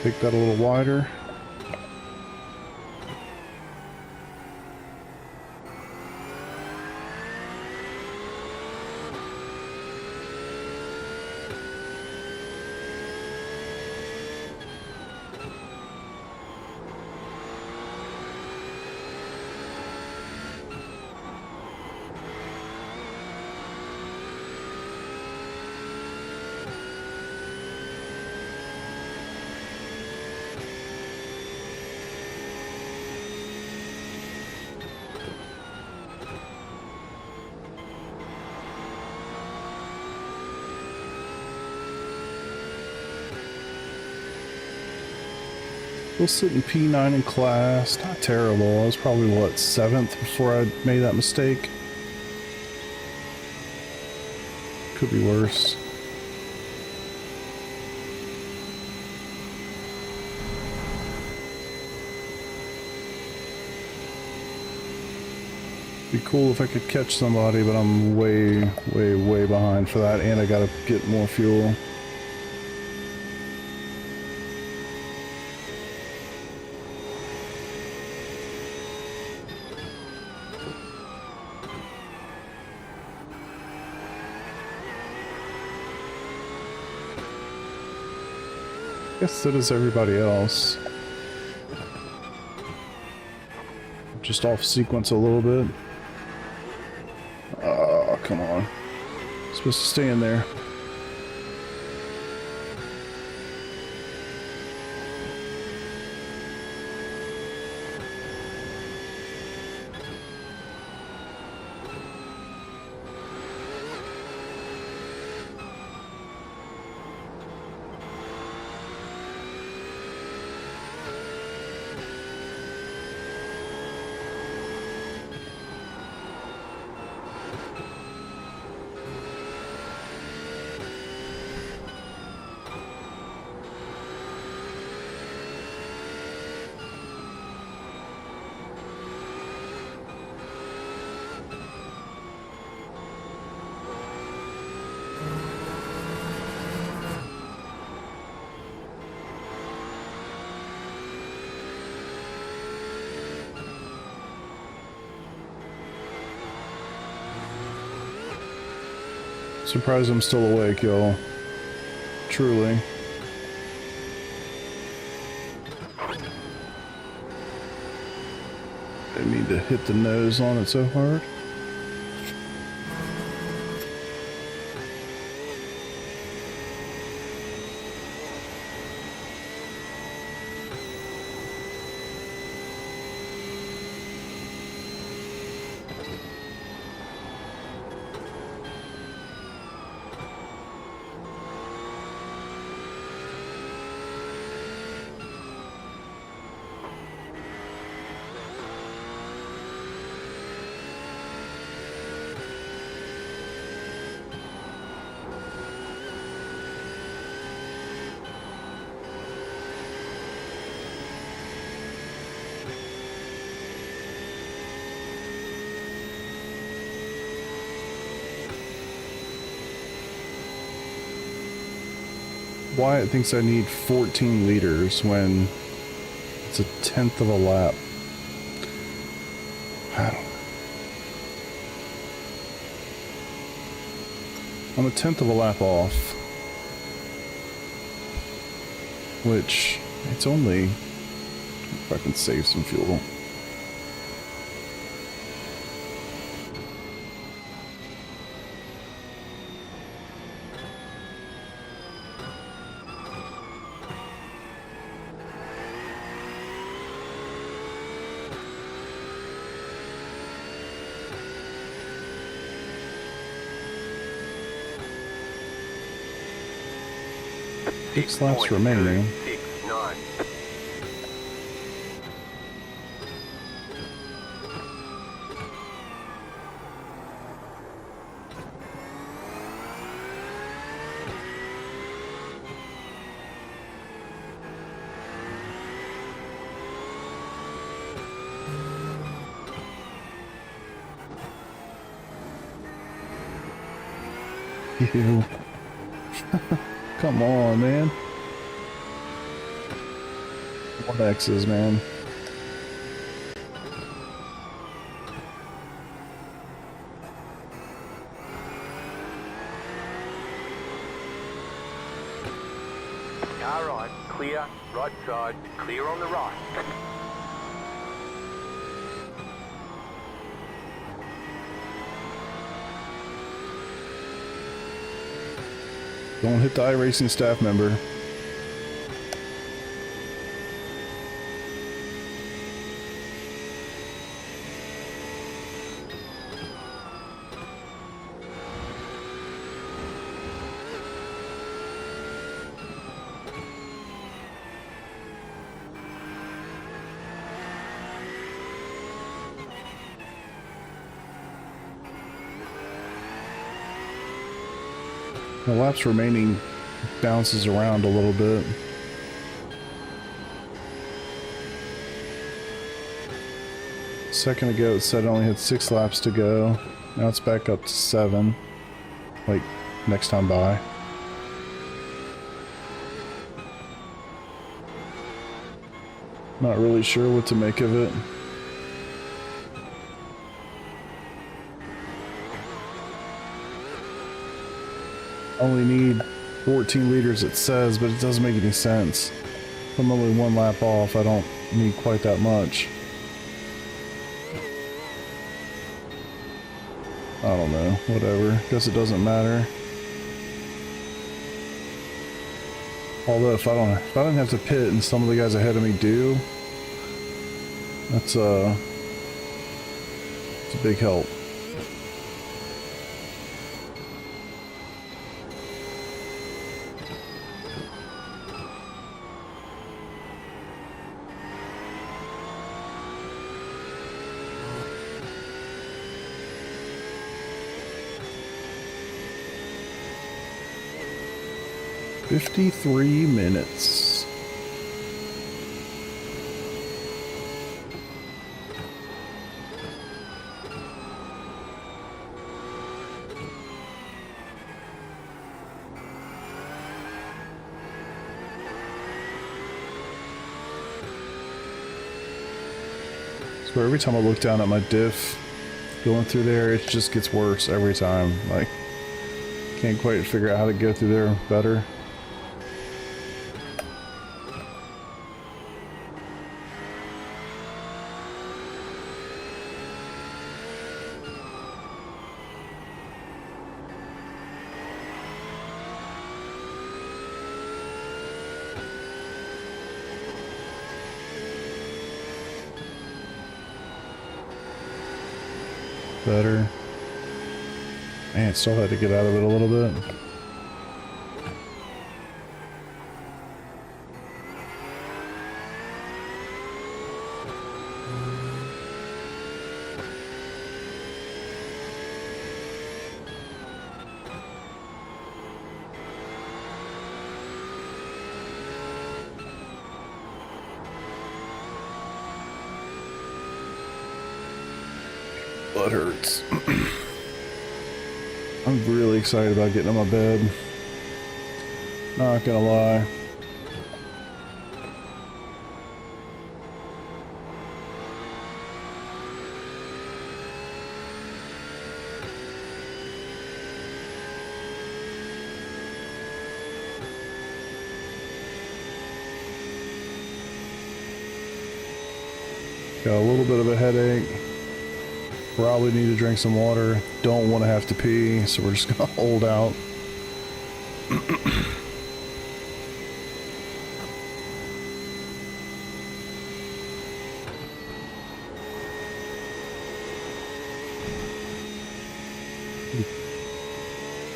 Make that a little wider. Still sitting P9 in class. Not terrible. I was probably, what, 7th before I made that mistake? Could be worse. Be cool if I could catch somebody, but I'm way, way, way behind for that, and I gotta get more fuel. Guess so does everybody else. Just off sequence a little bit. Oh, come on. Supposed to stay in there. Surprised I'm still awake, y'all. Truly. I need to hit the nose on it so hard. Wyatt thinks I need 14 liters when it's a 1/10 of a lap. I don't know. I'm a 1/10 of a lap off. Which, it's only... if I can save some fuel. Six laps remaining. 6-9. Ew. Come on, man. 1X's, man. Car right, clear, right side, clear on the right. Don't hit the iRacing staff member. The laps remaining bounces around a little bit. A second ago it said it only had 6 laps to go. Now it's back up to 7. Like, next time by. Not really sure what to make of it. Only need 14 liters it says, but it doesn't make any sense. If I'm only 1 lap off, I don't need quite that much. I don't know, whatever. Guess it doesn't matter. Although if I don't have to pit and some of the guys ahead of me do, that's it's a big help. $53 minutes. So every time I look down at my diff going through there, it just gets worse every time. Like, can't quite figure out how to go through there better. Better. Man, still had to get out of it a little bit. Butt hurts. I'm really excited about getting on my bed. Not gonna lie. Got a little bit of a headache. Probably need to drink some water. Don't want to have to pee, so we're just gonna hold out.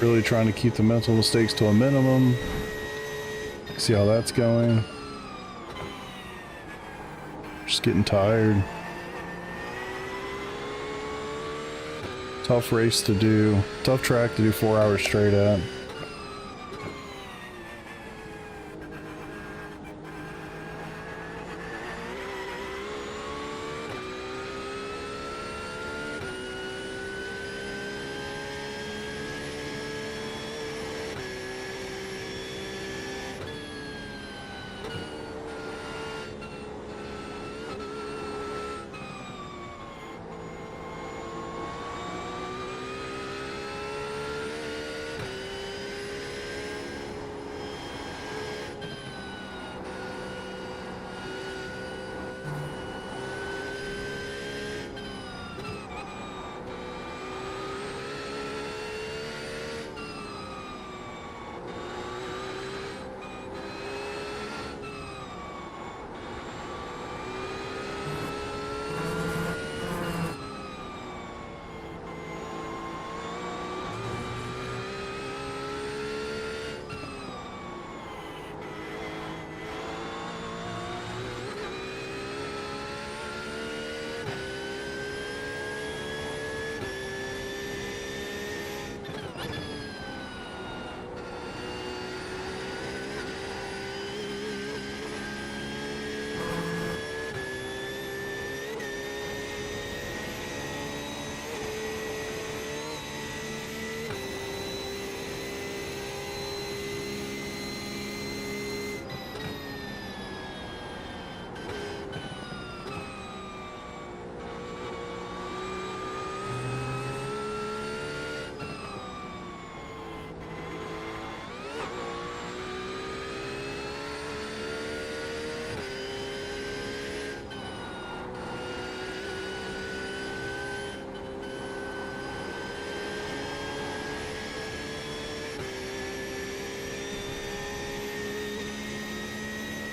Really trying to keep the mental mistakes to a minimum. See how that's going. Just getting tired. Tough race to do. Tough track to do 4 hours straight at.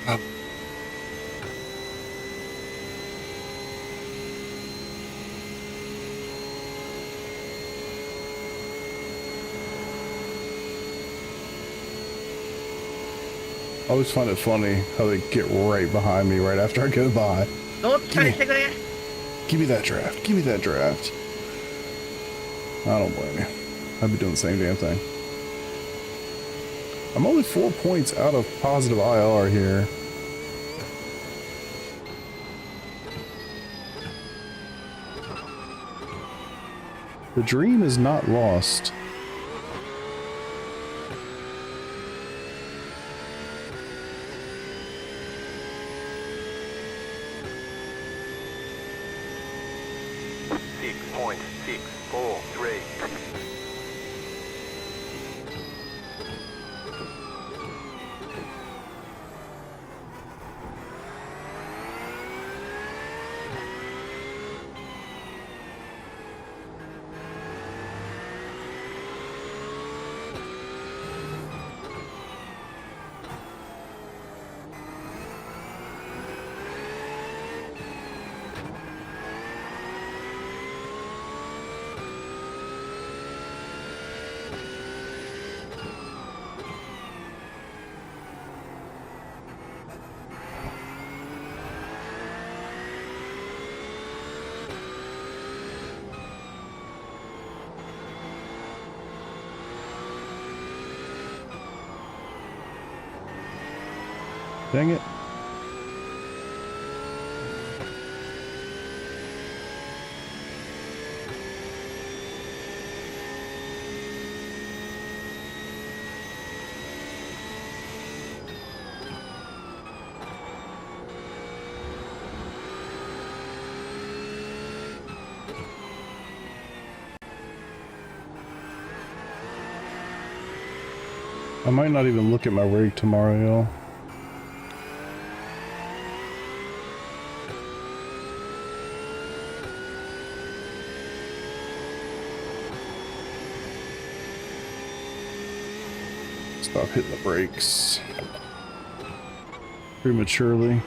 I always find it funny how they get right behind me right after I go by. Don't try to take that. Give me that draft. Give me that draft. I don't blame you. I'd be doing the same damn thing. I'm only 4 points out of positive IR here. The dream is not lost. Dang it. I might not even look at my rig tomorrow, y'all. Stop hitting the brakes prematurely.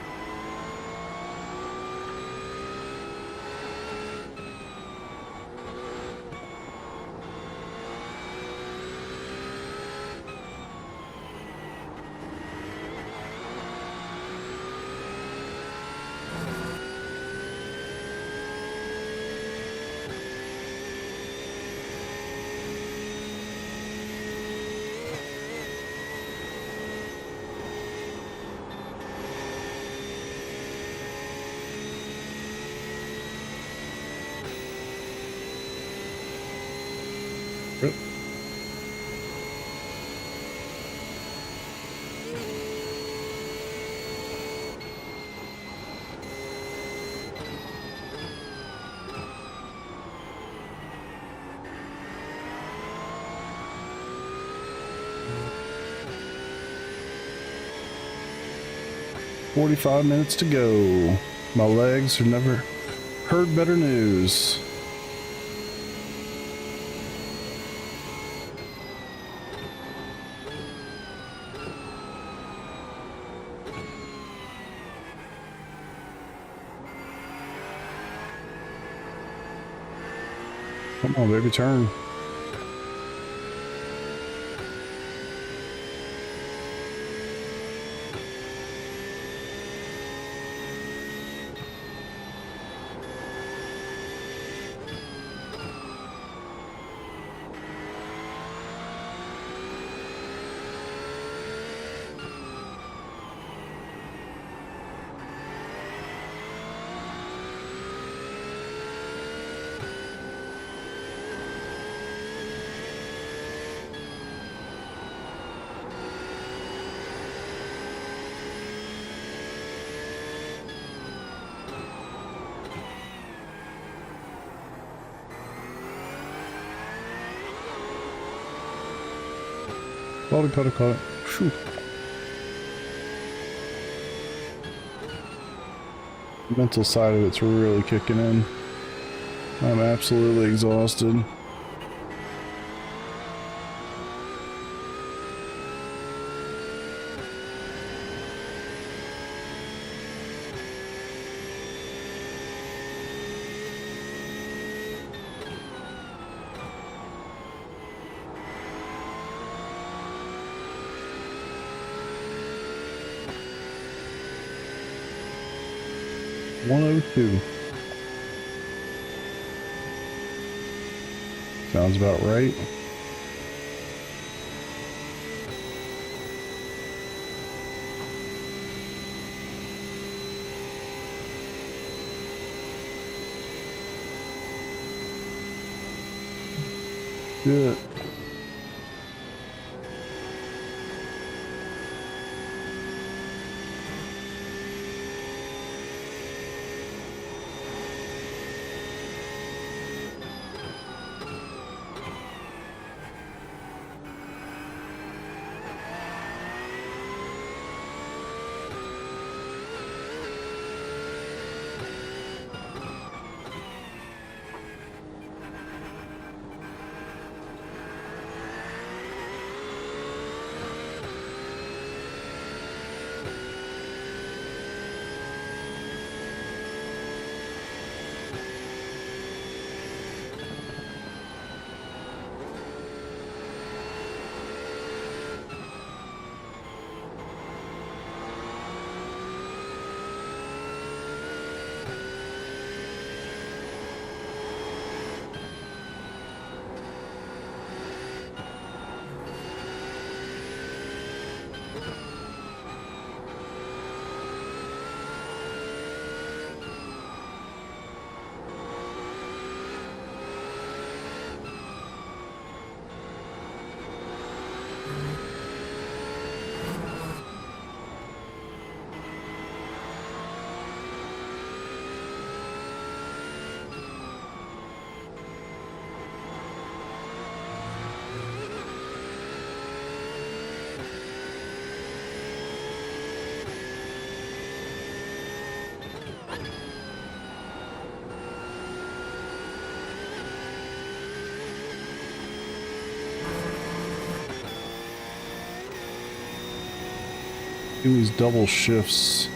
"45 minutes to go. My legs have never heard better news." Come on, baby, turn. Caught it. Phew. The mental side of it's really kicking in. I'm absolutely exhausted. 102. Sounds about right. Good. These double shifts,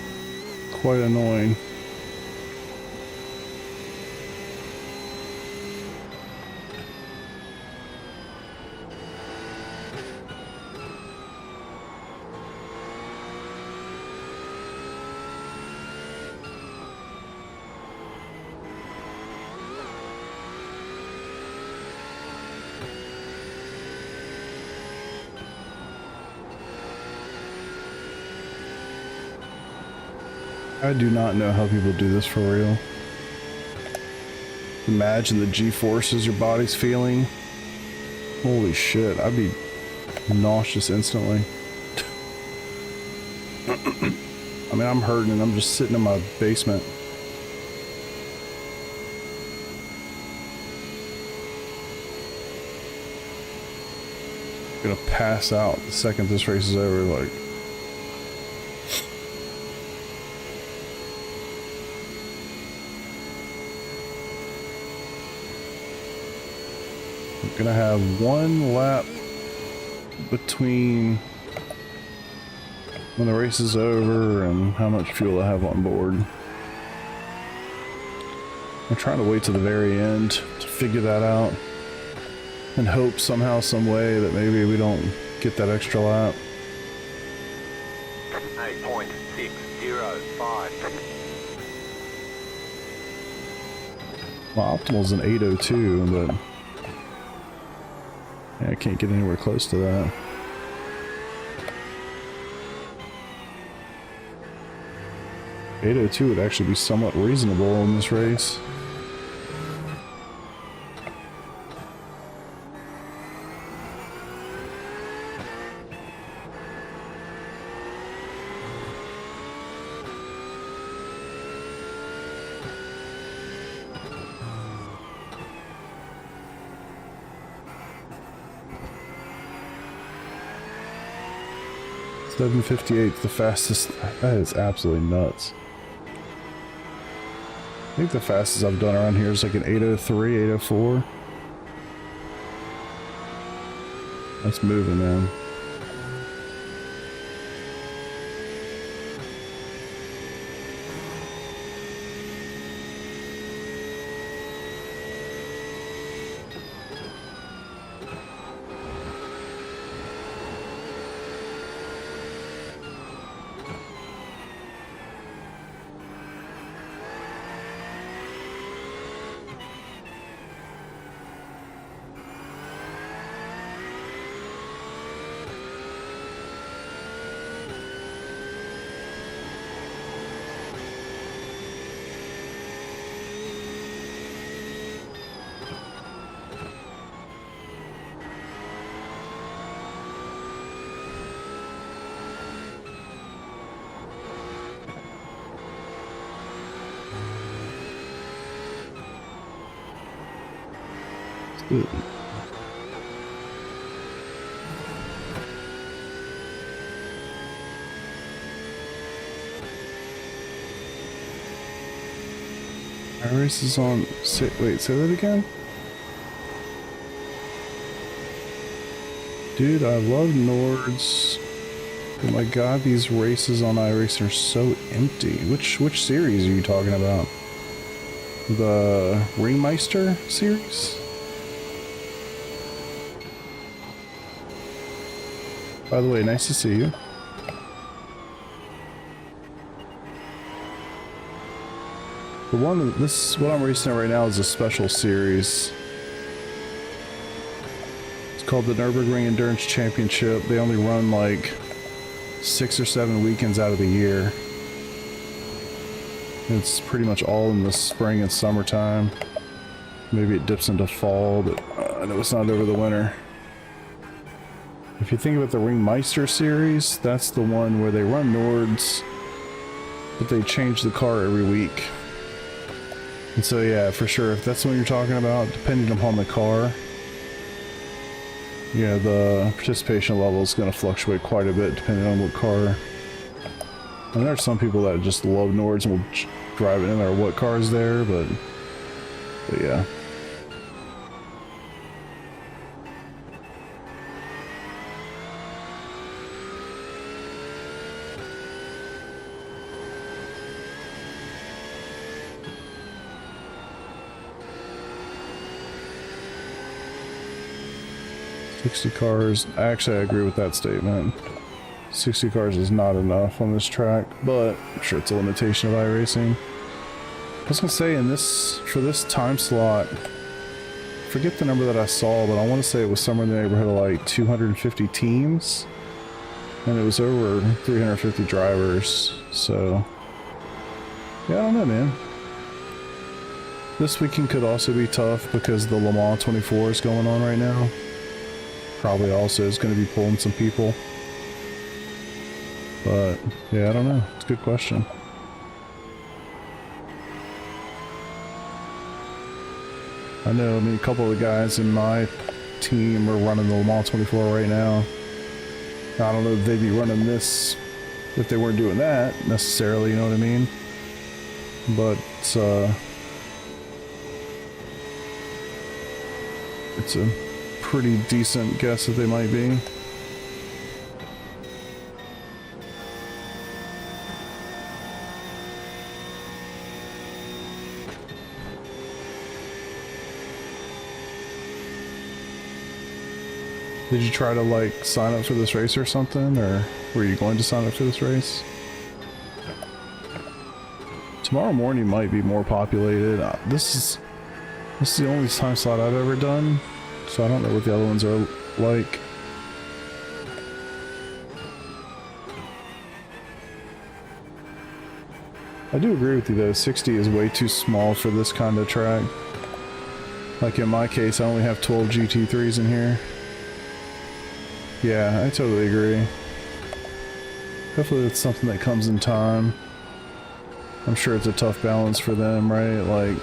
quite annoying. I do not know how people do this for real. Imagine the G-forces your body's feeling. Holy shit, I'd be nauseous instantly. I mean, I'm hurting and I'm just sitting in my basement. Gonna pass out the second this race is over, like. Gonna have one lap between when the race is over and how much fuel I have on board. I'm trying to wait to the very end to figure that out and hope somehow, some way that maybe we don't get that extra lap. 8.605. My optimal's an 802, but I can't get anywhere close to that. .802 would actually be somewhat reasonable in this race. .758, the fastest. That is absolutely nuts. I think the fastest I've done around here is like an 803, 804. That's moving, man. Ugh. iRacing is on. Wait, say that again? Dude, I love Nords. Oh my god, these races on iRacing are so empty. Which series are you talking about? The Ringmeister series? By the way, nice to see you. The one, what I'm racing at right now is a special series. It's called the Nurburgring Endurance Championship. They only run like 6 or 7 weekends out of the year. It's pretty much all in the spring and summertime. Maybe it dips into fall, but I know it's not over the winter. If you think about the Ringmeister series, that's the one where they run Nords, but they change the car every week. And so yeah, for sure, if that's what you're talking about, depending upon the car, yeah, the participation level is going to fluctuate quite a bit depending on what car. And there are some people that just love Nords and will drive it in there what car is there, but yeah. $60 cars. Actually, I agree with that statement. 60 cars is not enough on this track, but I'm sure it's a limitation of iRacing. I was gonna say for this time slot, forget the number that I saw, but I want to say it was somewhere in the neighborhood of like 250 teams, and it was over 350 drivers. So yeah, I don't know, man. This weekend could also be tough because the Le Mans 24 is going on right now. Probably also is going to be pulling some people. But yeah, I don't know. It's a good question. I know, I mean, a couple of the guys in my team are running the Le Mans 24 right now. I don't know if they'd be running this if they weren't doing that necessarily, you know what I mean? But it's a pretty decent guess that they might be. Did you try to like sign up for this race or something, or were you going to sign up for this race? Tomorrow morning might be more populated. This is the only time slot I've ever done, so I don't know what the other ones are like. I do agree with you though, 60 is way too small for this kind of track. Like in my case, I only have 12 GT3s in here. Yeah, I totally agree. Hopefully it's something that comes in time. I'm sure it's a tough balance for them, right? Like,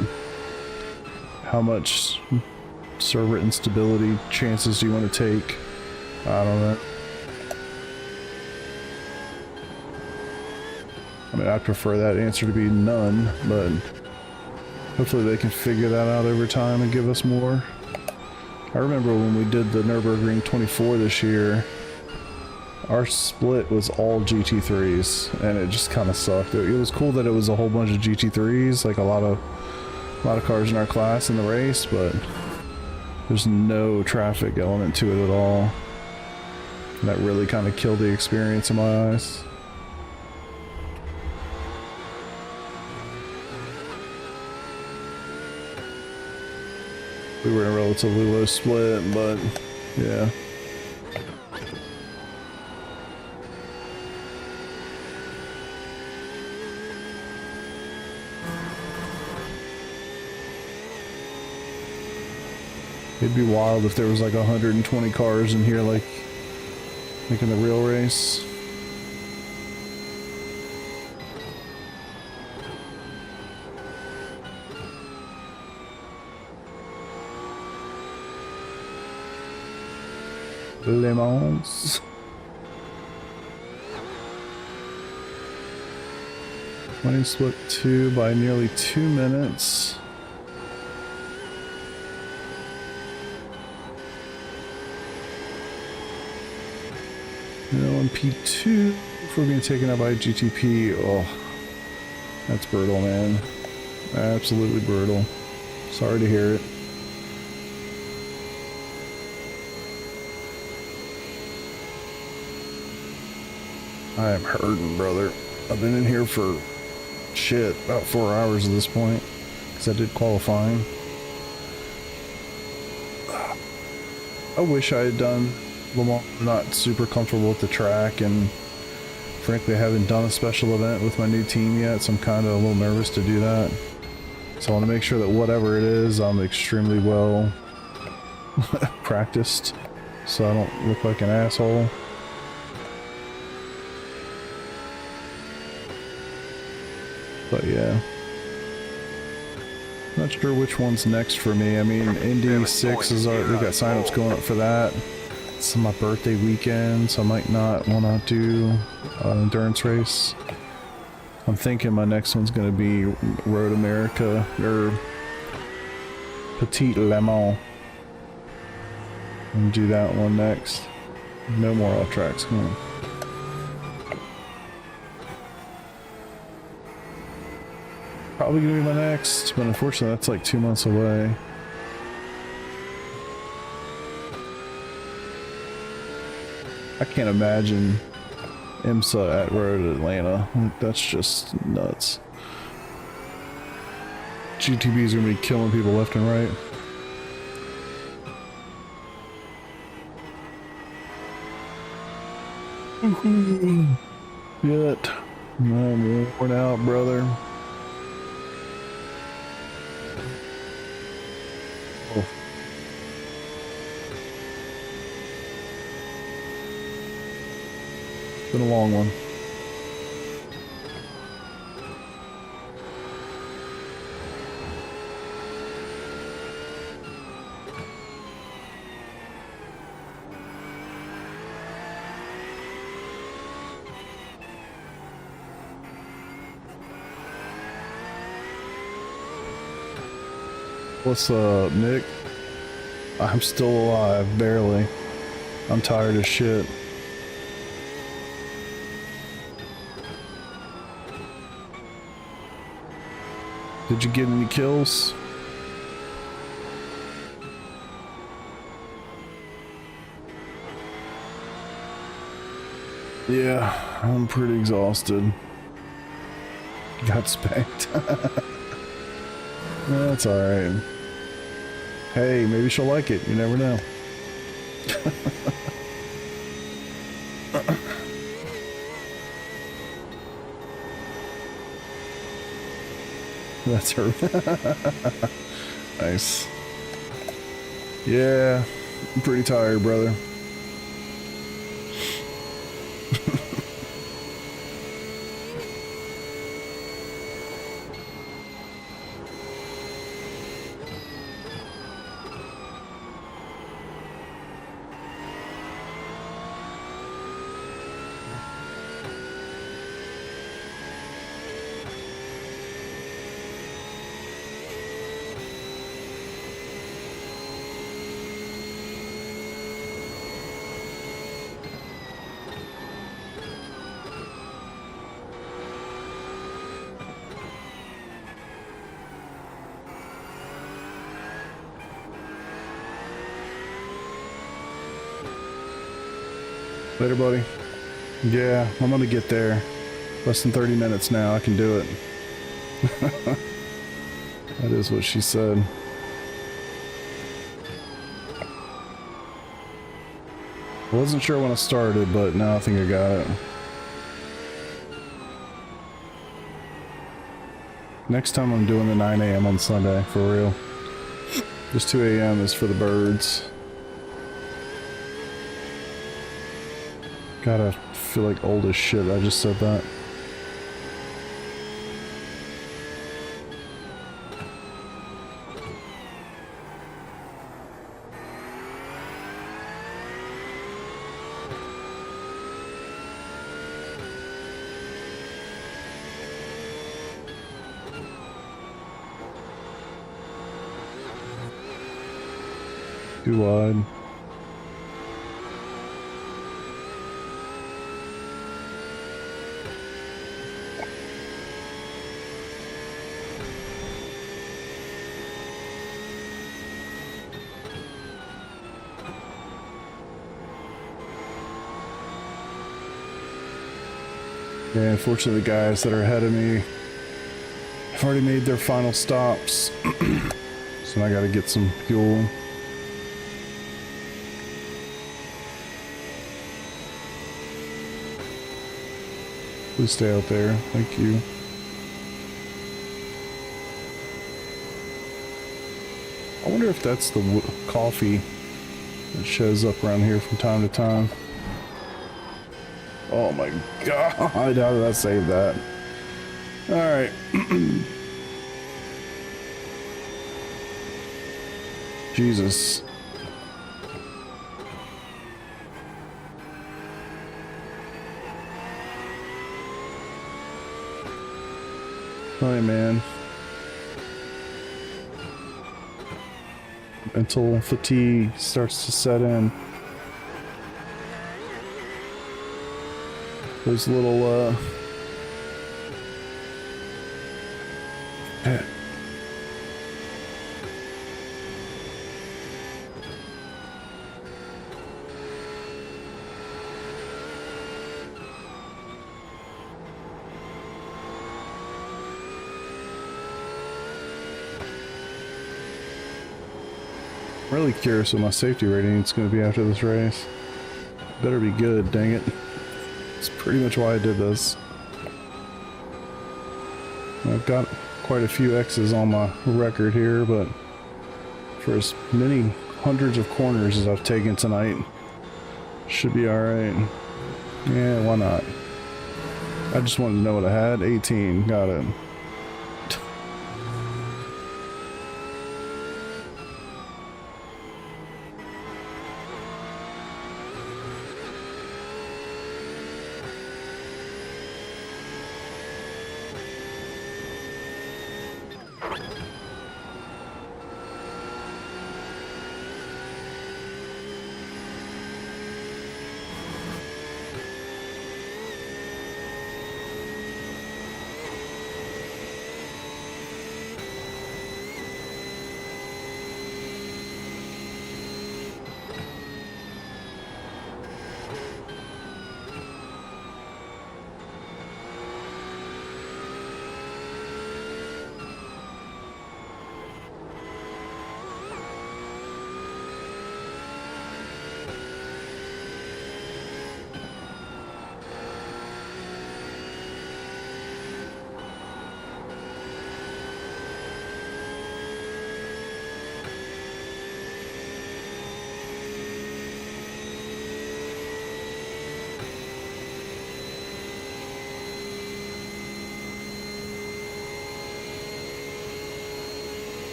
how much server instability chances do you want to take? I don't know. I mean, I prefer that answer to be none, but hopefully they can figure that out over time and give us more. I remember when we did the Nurburgring 24 this year, our split was all GT3s, and it just kind of sucked. It was cool that it was a whole bunch of GT3s, like a lot of cars in our class in the race, but there's no traffic element to it at all. And that really kind of killed the experience in my eyes. We were in a relatively low split, but yeah. It'd be wild if there was like 120 cars in here, like in the real race. Le Mans. Winning split 2 by nearly 2 minutes. And on P2 before being taken out by GTP. Oh, that's brutal, man. Absolutely brutal. Sorry to hear it. I am hurting, brother. I've been in here for shit about 4 hours at this point because I did qualifying. I wish I had done Le Mans. I'm not super comfortable with the track, and frankly I haven't done a special event with my new team yet, so I'm kind of a little nervous to do that. So I want to make sure that whatever it is, I'm extremely well practiced so I don't look like an asshole. But yeah, not sure which one's next for me. I mean, Indy 6 is we got signups going up for that. It's my birthday weekend, so I might not want to do an endurance race. I'm thinking my next one's going to be Road America or Petit Le Mans. And do that one next. No more off tracks. Come on. Probably gonna be my next, but unfortunately that's like 2 months away. I can't imagine IMSA at Road Atlanta. That's just nuts. GTB's gonna be killing people left and right. Shit. I'm worn out, brother. Been a long one. What's up, Nick? I'm still alive, barely. I'm tired as shit. Did you get any kills? Yeah, I'm pretty exhausted. Got spanked. That's alright. Hey, maybe she'll like it. You never know. That's her. Nice. Yeah, I'm pretty tired, brother. Later, buddy. Yeah, I'm gonna get there. Less than 30 minutes now. I can do it. That is what she said. Wasn't sure when I started, but now I think I got it. Next time I'm doing the 9 a.m. on Sunday, for real. Just 2 a.m. is for the birds. God, I feel like old as shit. I just said that. Too wide. Yeah, unfortunately, the guys that are ahead of me have already made their final stops. So I gotta get some fuel. Please stay out there. Thank you. I wonder if that's the coffee that shows up around here from time to time. Oh my god, how did I save that? Alright. Jesus. Alright, man. Mental fatigue starts to set in. Those little, I'm really curious what my safety rating is going to be after this race. Better be good, dang it. That's pretty much why I did this. I've got quite a few X's on my record here, but for as many hundreds of corners as I've taken tonight, should be alright. Yeah, why not? I just wanted to know what I had. 18, got it.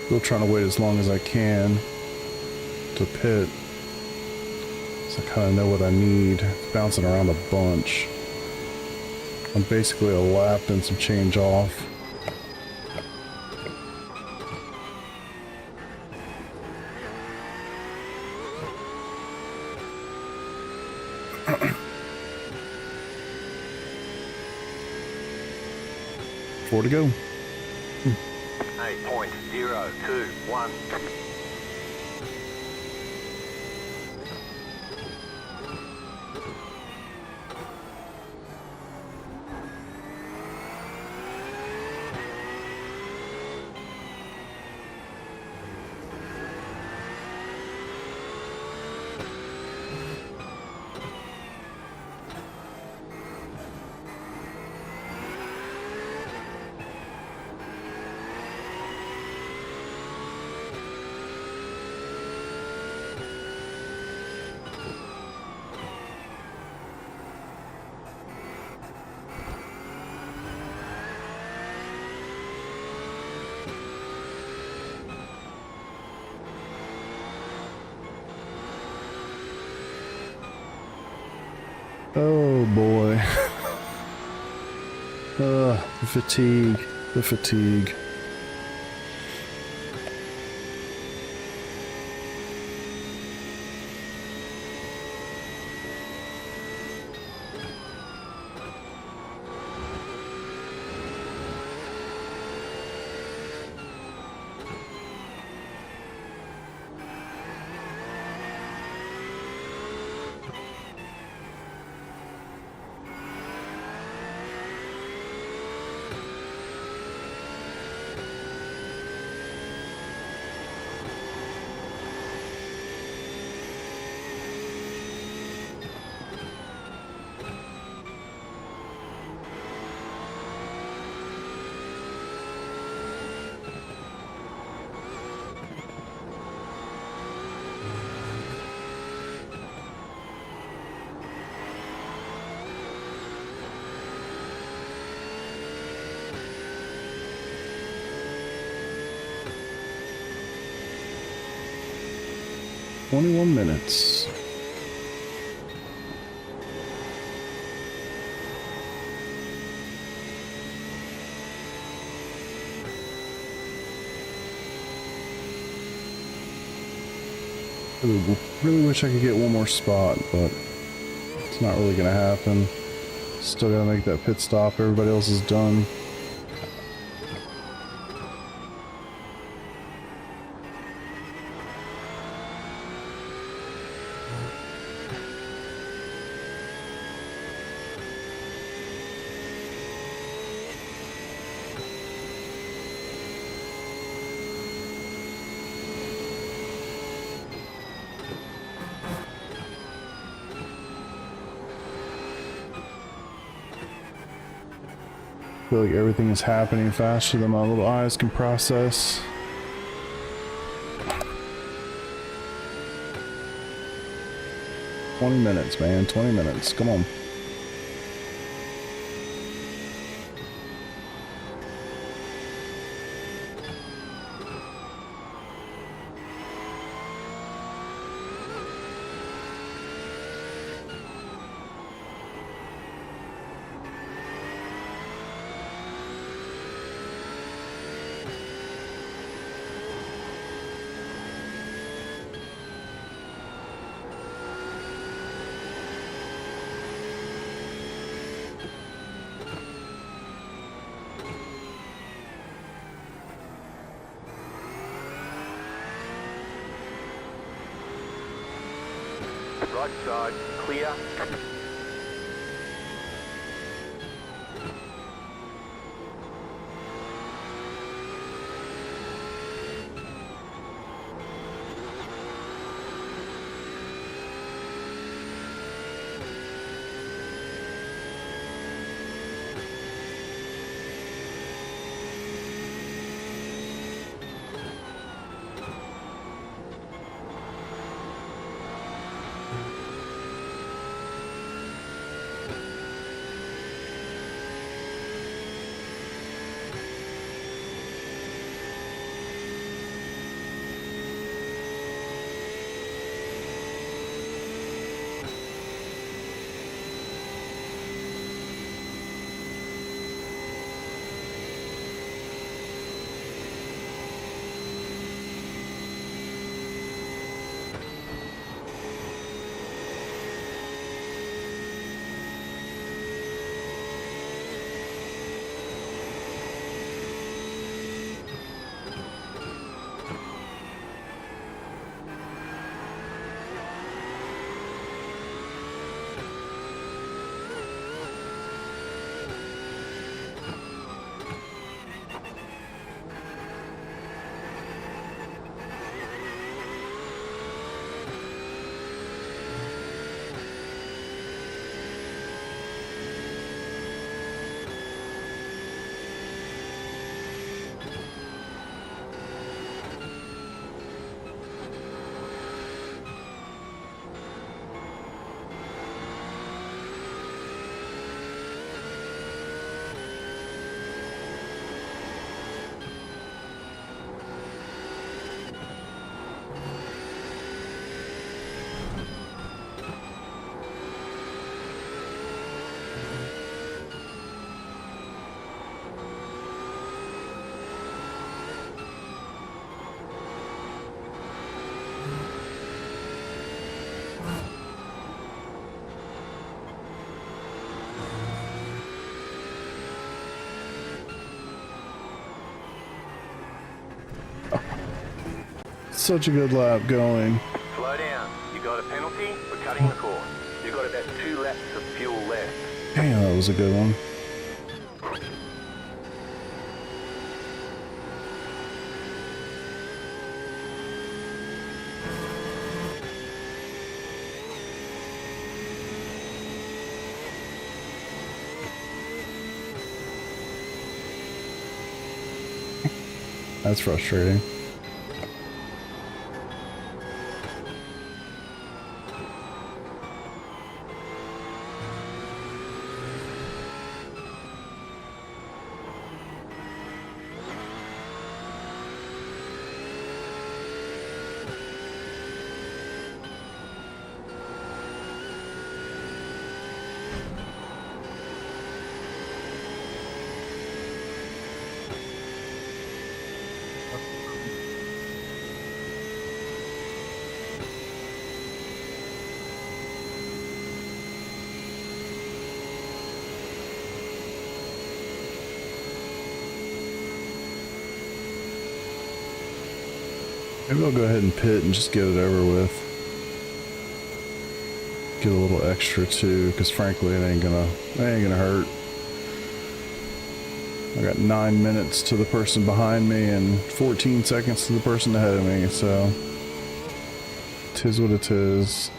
Still trying to wait as long as I can to pit, so I kind of know what I need. It's bouncing around a bunch. I'm basically a lap and some change off. Four to go. 8.021. Oh boy. The fatigue. The fatigue. "21 minutes. Ooh, really wish I could get one more spot, but it's not really gonna happen. Still gotta make that pit stop. Everybody else is done. I feel like everything is happening faster than my little eyes can process. "20 minutes, man. 20 minutes. Come on." Right side, clear. such a good lap going. Slow down. You got a penalty for cutting the course. You got about 2 laps of fuel left. Damn, that was a good one. That's frustrating. Maybe I'll go ahead and pit and just get it over with. Get a little extra too, because frankly it ain't gonna hurt. I got 9 minutes to the person behind me and 14 seconds to the person ahead of me, so 'tis what it is.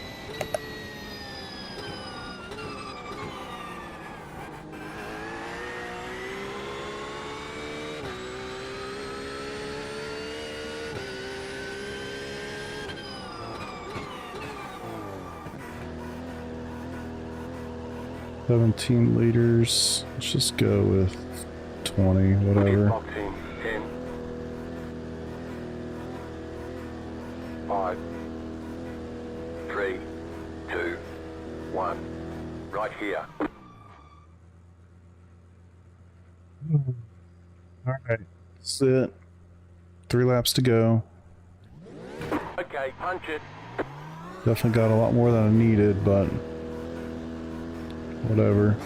$17 liters. Let's just go with 20, whatever. Box in 10, 5, 3, 2, 1. Right here. Alright, that's it. 3 laps to go. Okay, punch it. Definitely got a lot more than I needed, but whatever.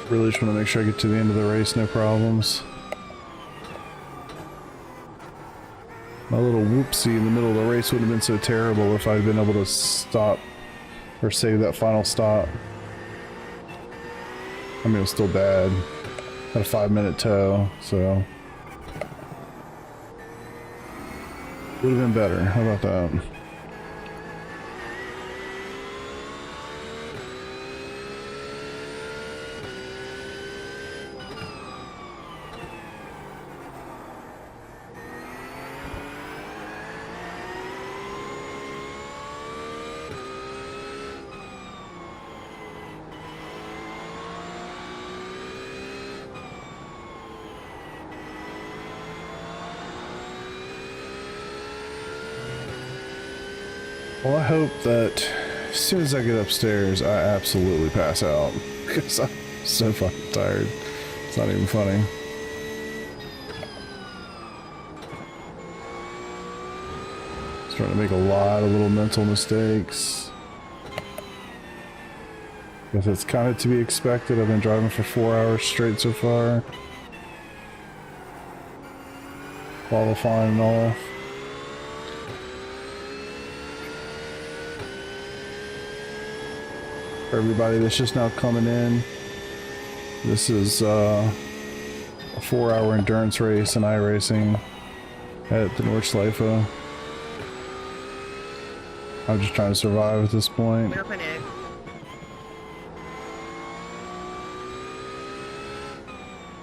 Really just want to make sure I get to the end of the race, no problems. My little whoopsie in the middle of the race would have been so terrible if I'd been able to stop or save that final stop. I mean, it was still bad. Had a 5-minute tow, so would have been better. How about that? Well, I hope that as soon as I get upstairs, I absolutely pass out. Because I'm so fucking tired. It's not even funny. Starting to make a lot of little mental mistakes. Guess it's kind of to be expected. I've been driving for 4 hours straight so far. Qualifying and all. For everybody that's just now coming in, this is a 4-hour endurance race in iRacing at the Nordschleife. I'm just trying to survive at this point.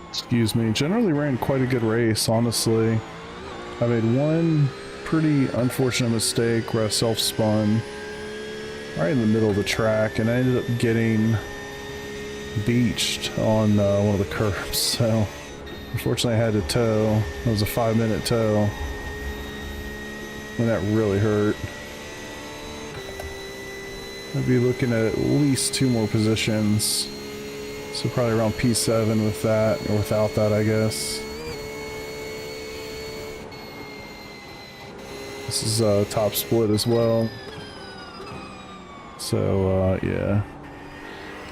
Excuse me. Generally ran quite a good race, honestly. I made one pretty unfortunate mistake where I self-spun right in the middle of the track, and I ended up getting beached on one of the curbs, so unfortunately I had to tow. It was a 5-minute tow, and that really hurt. I'd be looking at least 2 more positions, so probably around P7 with that, or without that, I guess. This is a top split as well. So, yeah.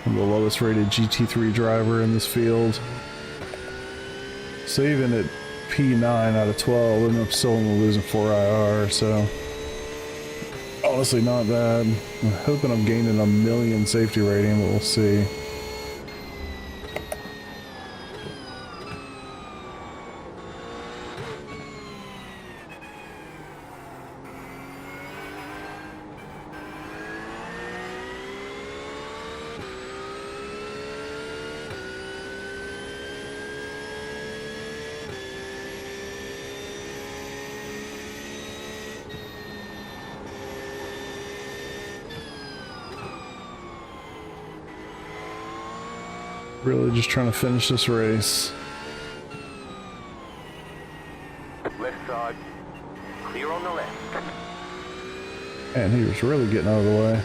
I'm the lowest rated GT3 driver in this field. So even at P9 out of 12, and I'm still only losing 4 IR, so honestly not bad. I'm hoping I'm gaining a million safety rating, but we'll see. Really just trying to finish this race. Left side. Clear on the left. And he was really getting out of the way.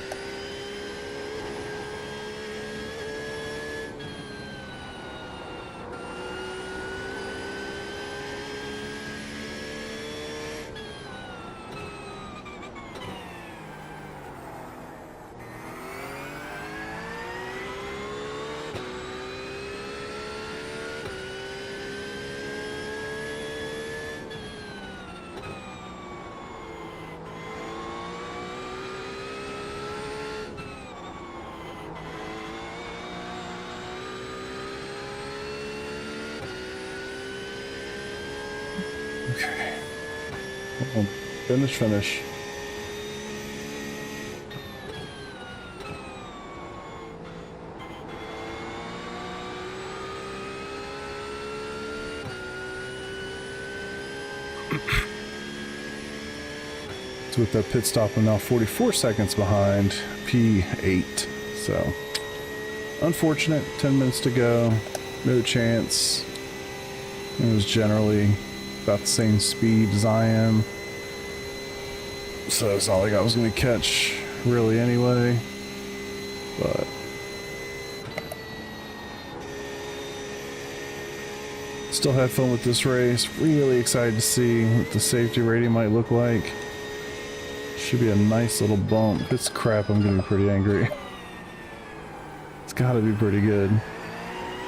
Okay. Finish. So with that pit stop, I'm now 44 seconds behind P8. So unfortunate. 10 minutes to go. No chance. It was generally about the same speed as I am. So it's not like I was going to catch really anyway. But still had fun with this race. Really excited to see what the safety rating might look like. Should be a nice little bump. If it's crap, I'm going to be pretty angry. It's got to be pretty good.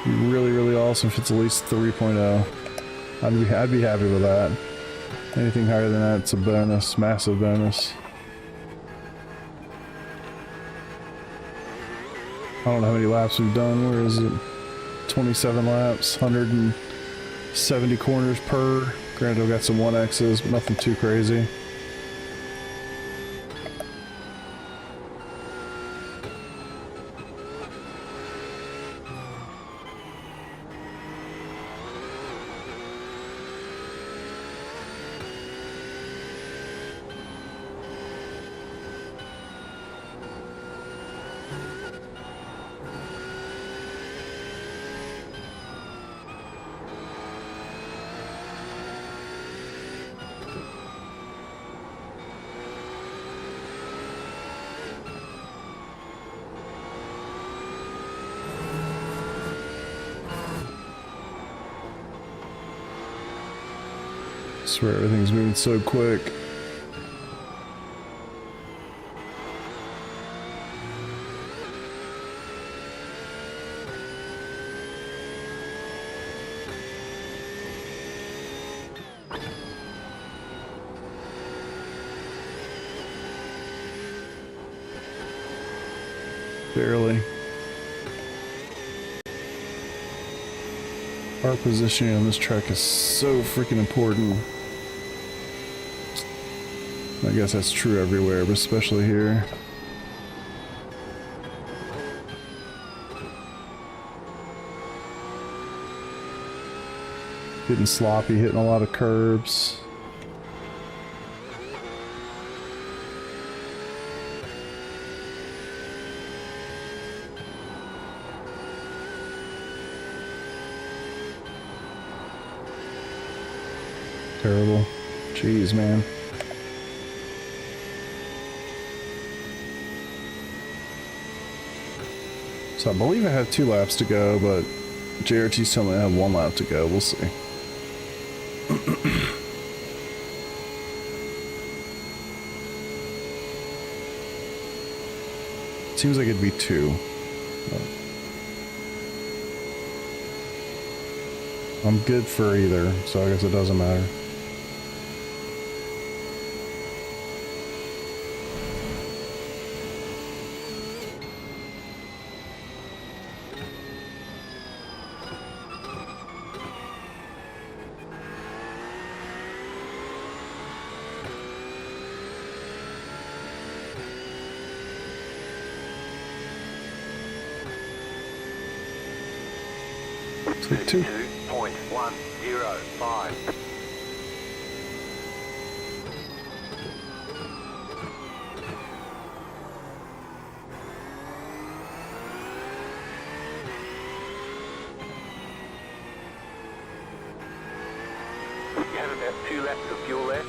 Really, really awesome if it's at least 3.0. I'd be happy with that. Anything higher than that, it's a bonus, massive bonus. I don't know how many laps we've done. Where is it? 27 laps, 170 corners per. Granted, I've got some 1Xs, but nothing too crazy. I swear everything's moving so quick. Barely. Our positioning on this track is so freaking important. I guess that's true everywhere, but especially here. Getting sloppy, hitting a lot of curbs. Terrible. Jeez, man. So I believe I have 2 laps to go, but JRT's telling me I have 1 lap to go. We'll see. Seems like it'd be 2. But I'm good for either, so I guess it doesn't matter. Take two. 2.105. You have about 2 laps of fuel left.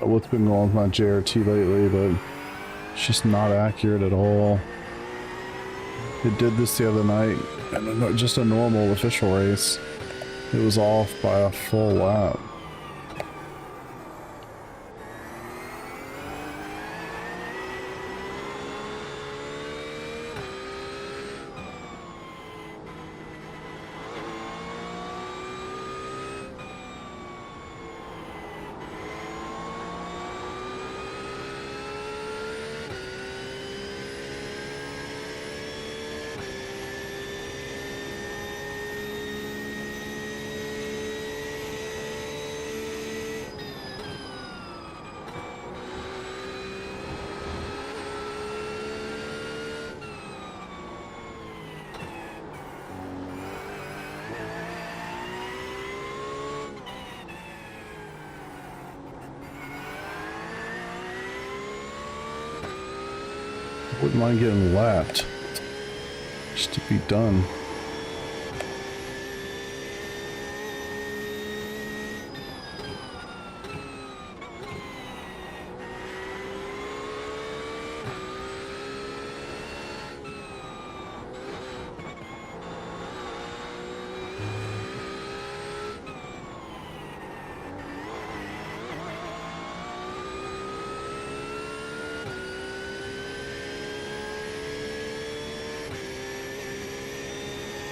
What's been going on with my JRT lately, but it's just not accurate at all. It did this the other night, and just a normal official race. It was off by a full lap. Wouldn't mind getting lapped, just to be done.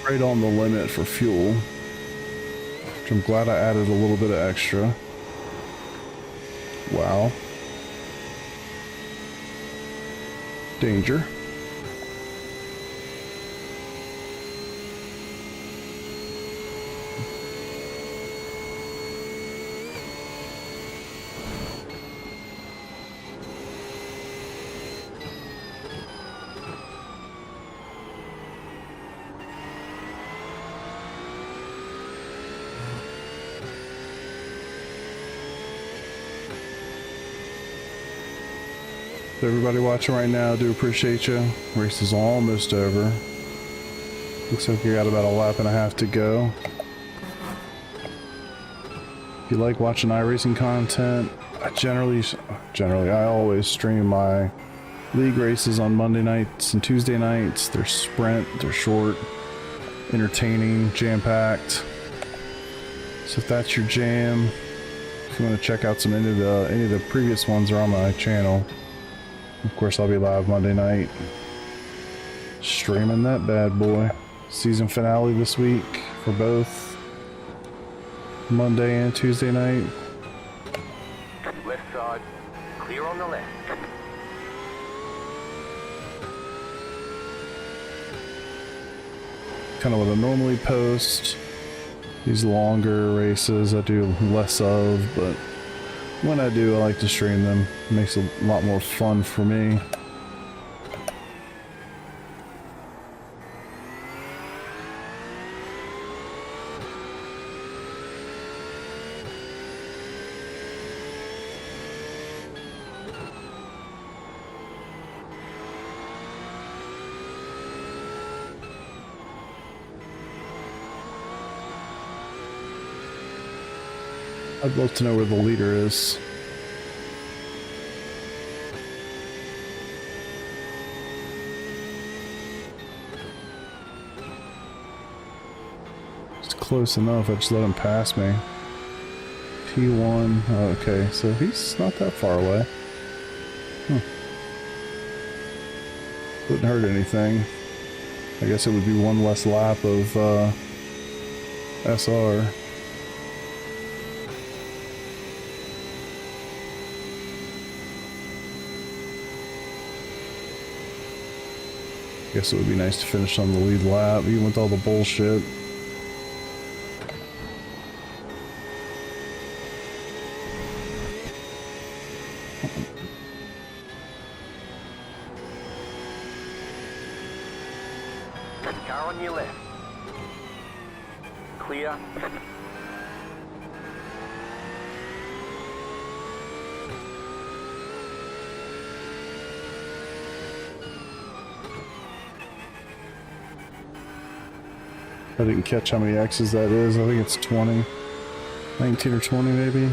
Right on the limit for fuel, which I'm glad I added a little bit of extra. Wow. Danger. To everybody watching right now, I do appreciate you. Race is almost over. Looks like you got about a lap and a half to go. If you like watching iRacing content, I always stream my league races on Monday nights and Tuesday nights. They're sprint, they're short, entertaining, jam-packed. So if that's your jam, if you want to check out any of the previous ones are on my channel. Of course, I'll be live Monday night, streaming that bad boy. Season finale this week for both Monday and Tuesday night. Left side, clear on the left. Kind of what I normally post. These longer races I do less of, but when I do, I like to stream them. It makes it a lot more fun for me. I'd love to know where the leader is. It's close enough, I just let him pass me. P1, oh, okay, so he's not that far away. Wouldn't hurt anything. I guess it would be one less lap of SR. Guess it would be nice to finish on the lead lap, even with all the bullshit. Car on your left. Clear. I didn't catch how many X's that is. I think it's 20. 19 or 20 maybe.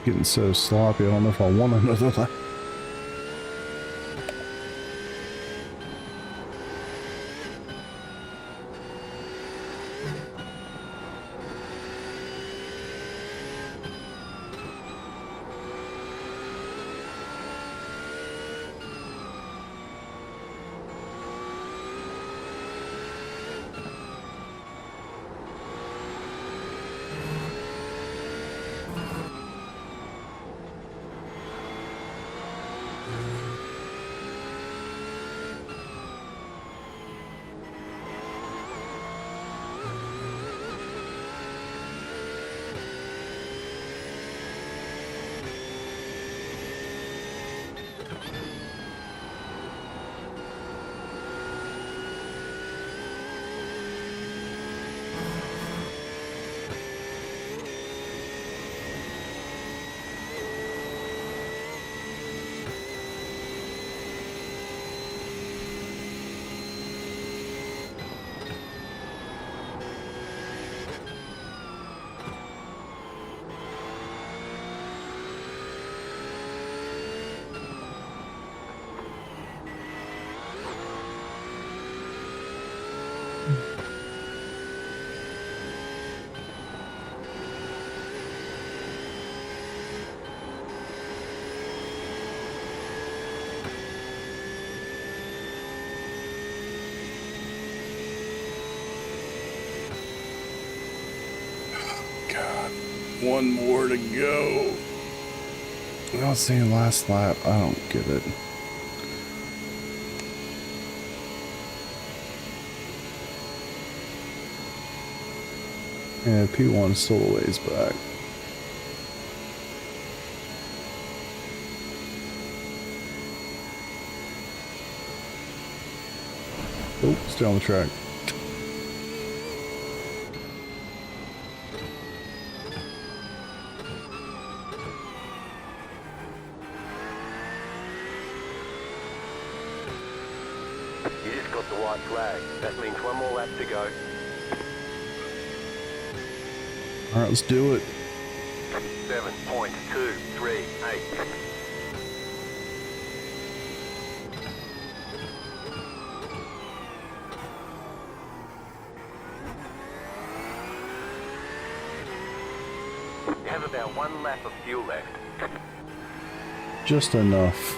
Getting so sloppy, I don't know if I want another lap. One more to go. I was saying last lap. I don't get it. Yeah, P1's still a ways back. Oh, stay on the track. You just got the white flag. That means one more lap to go. Alright, let's do it. 7.238. You have about one lap of fuel left. Just enough.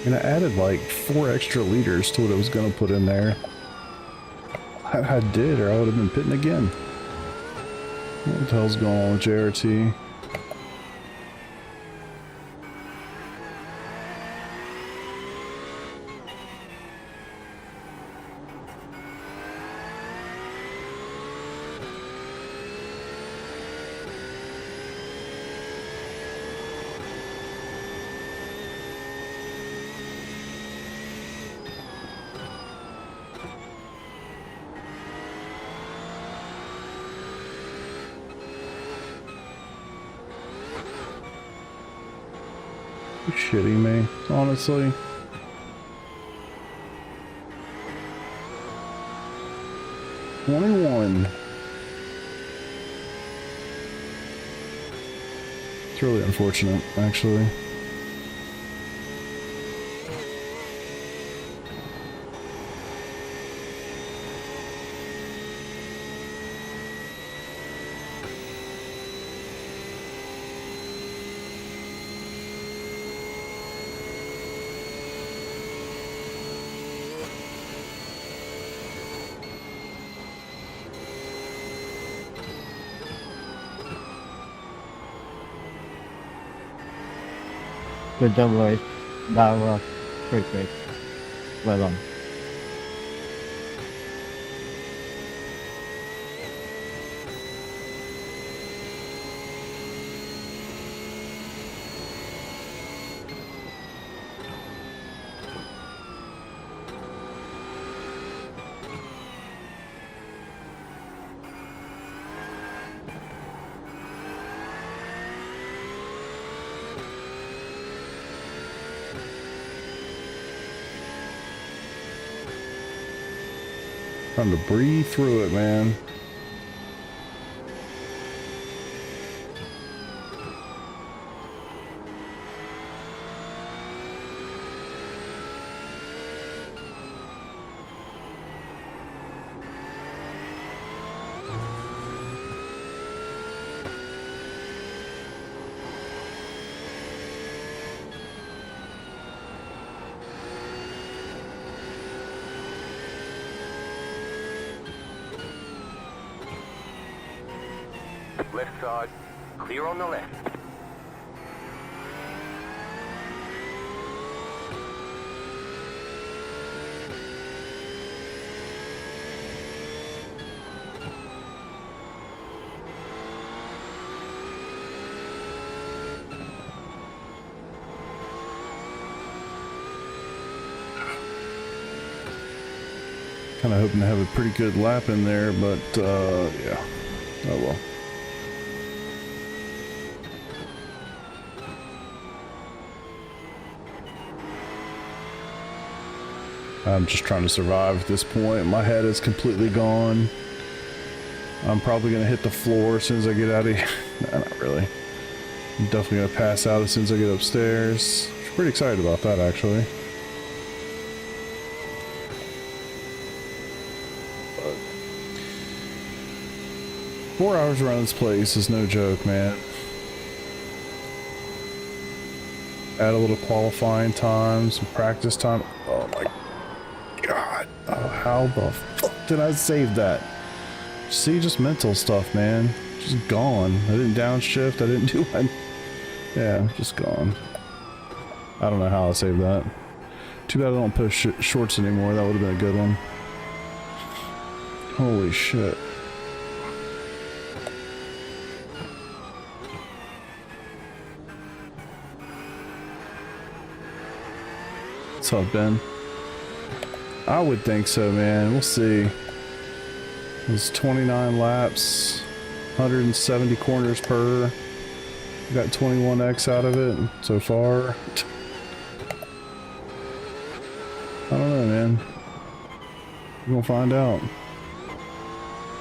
And I added like 4 extra liters to what I was going to put in there. I did, or I would have been pitting again. What the hell's going on with JRT? You shitting me, honestly. '21. It's really unfortunate, actually. Good job, boys. That was great, great. Well done. Trying to breathe through it, man. Left side, clear on the left. Kind of hoping to have a pretty good lap in there, but yeah. Oh well. I'm just trying to survive at this point. My head is completely gone. I'm probably going to hit the floor as soon as I get out of here. Nah, not really. I'm definitely going to pass out as soon as I get upstairs. I'm pretty excited about that, actually. But 4 hours around this place is no joke, man. Add a little qualifying time, some practice time. Oh my God. Oh, how the fuck did I save that? See, just mental stuff, man. Just gone. I didn't downshift. I didn't do my... Yeah, just gone. I don't know how I saved that. Too bad I don't post shorts anymore. That would have been a good one. Holy shit. What's up, Ben? I would think so, man. We'll see. It's 29 laps, 170 corners per. Got 21x out of it so far. I don't know, man. We're gonna find out.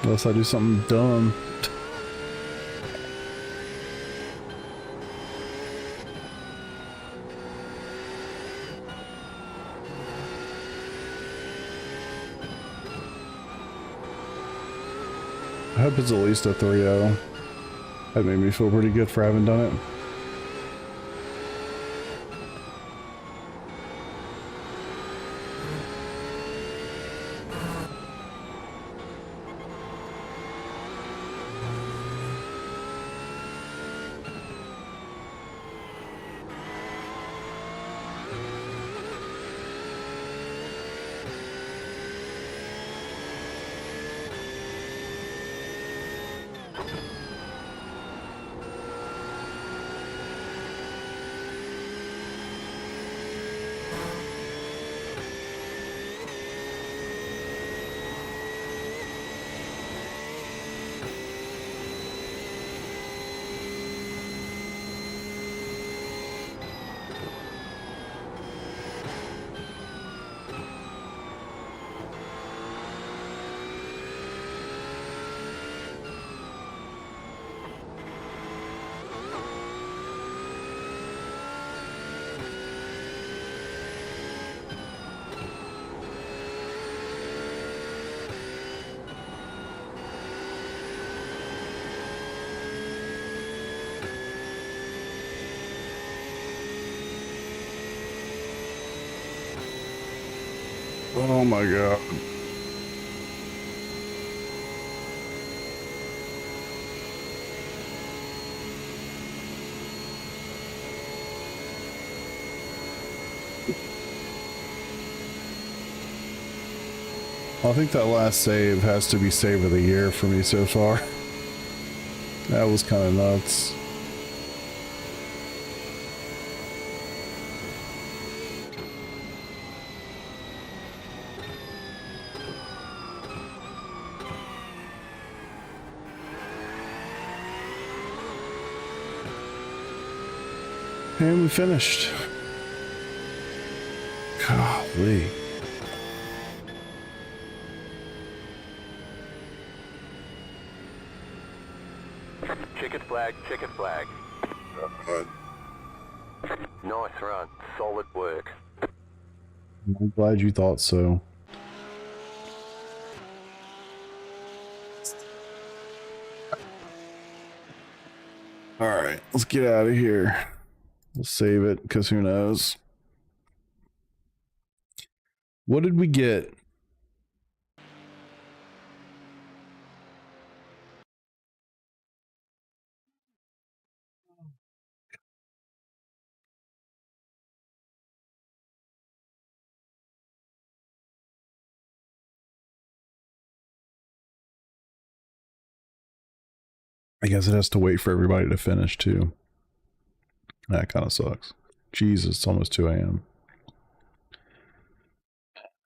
Unless I do something dumb. I hope it's at least a 3-0. That made me feel pretty good for having done it. Oh my god. I think that last save has to be save of the year for me so far. That was kind of nuts. And we finished. Golly. Checkered flag, checkered flag. Nice run, solid work. I'm glad you thought so. Alright, let's get out of here. We'll save it, because who knows. What did we get? I guess it has to wait for everybody to finish too. That kind of sucks. Jesus, it's almost 2 a.m.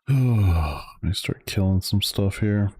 Let me start killing some stuff here.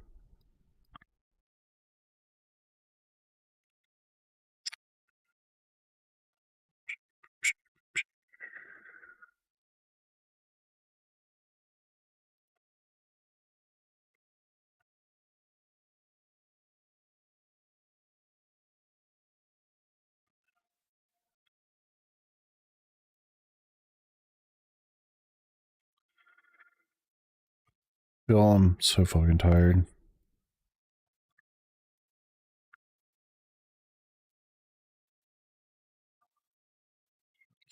Bill, I'm so fucking tired.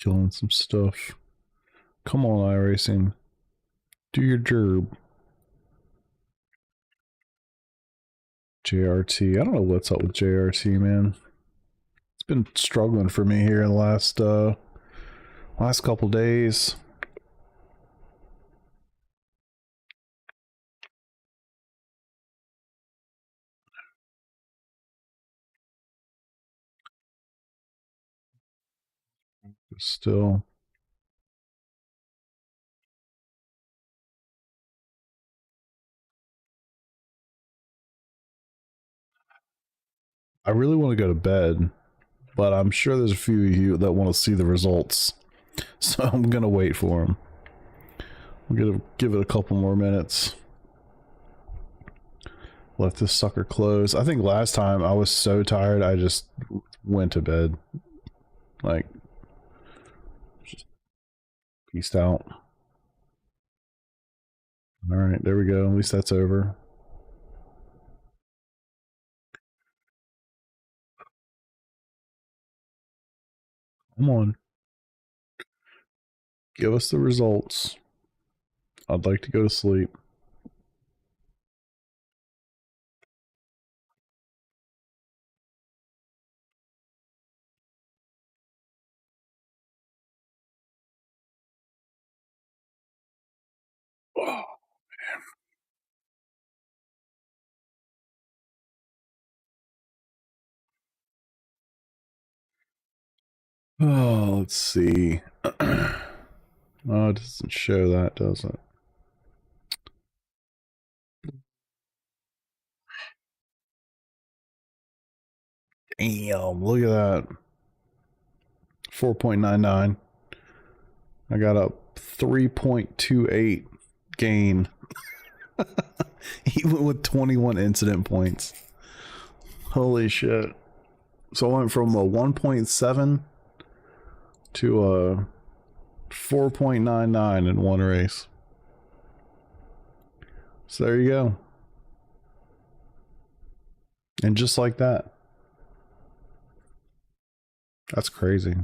Killing some stuff. Come on, iRacing. Do your job. JRT. I don't know what's up with JRT, man. It's been struggling for me here in the last couple days. Still. I really want to go to bed, but I'm sure there's a few of you that want to see the results. So I'm going to wait for them. I'm going to give it a couple more minutes. Let this sucker close. I think last time I was so tired, I just went to bed. Like, just peaced out. All right, there we go. At least that's over. Come on. Give us the results. I'd like to go to sleep. Oh, man. Oh, let's see. Oh, it doesn't show that, does it? Damn, look at that. 4.99. I got a 3.28 gain. Even with 21 incident points. Holy shit. So I went from a 1.7 to a 4.99 in one race. So there you go. And just like that. That's crazy.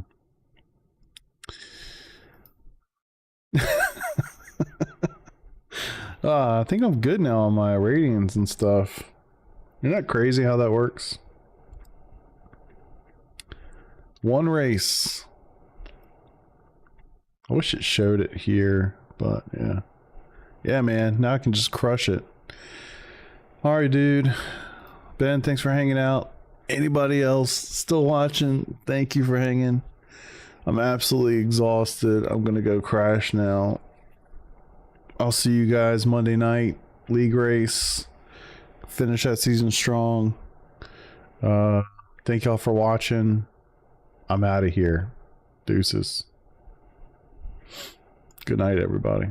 I think I'm good now on my ratings and stuff. Isn't that crazy how that works? One race. I wish it showed it here, but yeah. Yeah, man. Now I can just crush it. Alright, dude. Ben, thanks for hanging out. Anybody else still watching, thank you for hanging. I'm absolutely exhausted. I'm gonna go crash now. I'll see you guys Monday night. League race. Finish that season strong. Thank y'all for watching. I'm out of here. Deuces. Good night, everybody.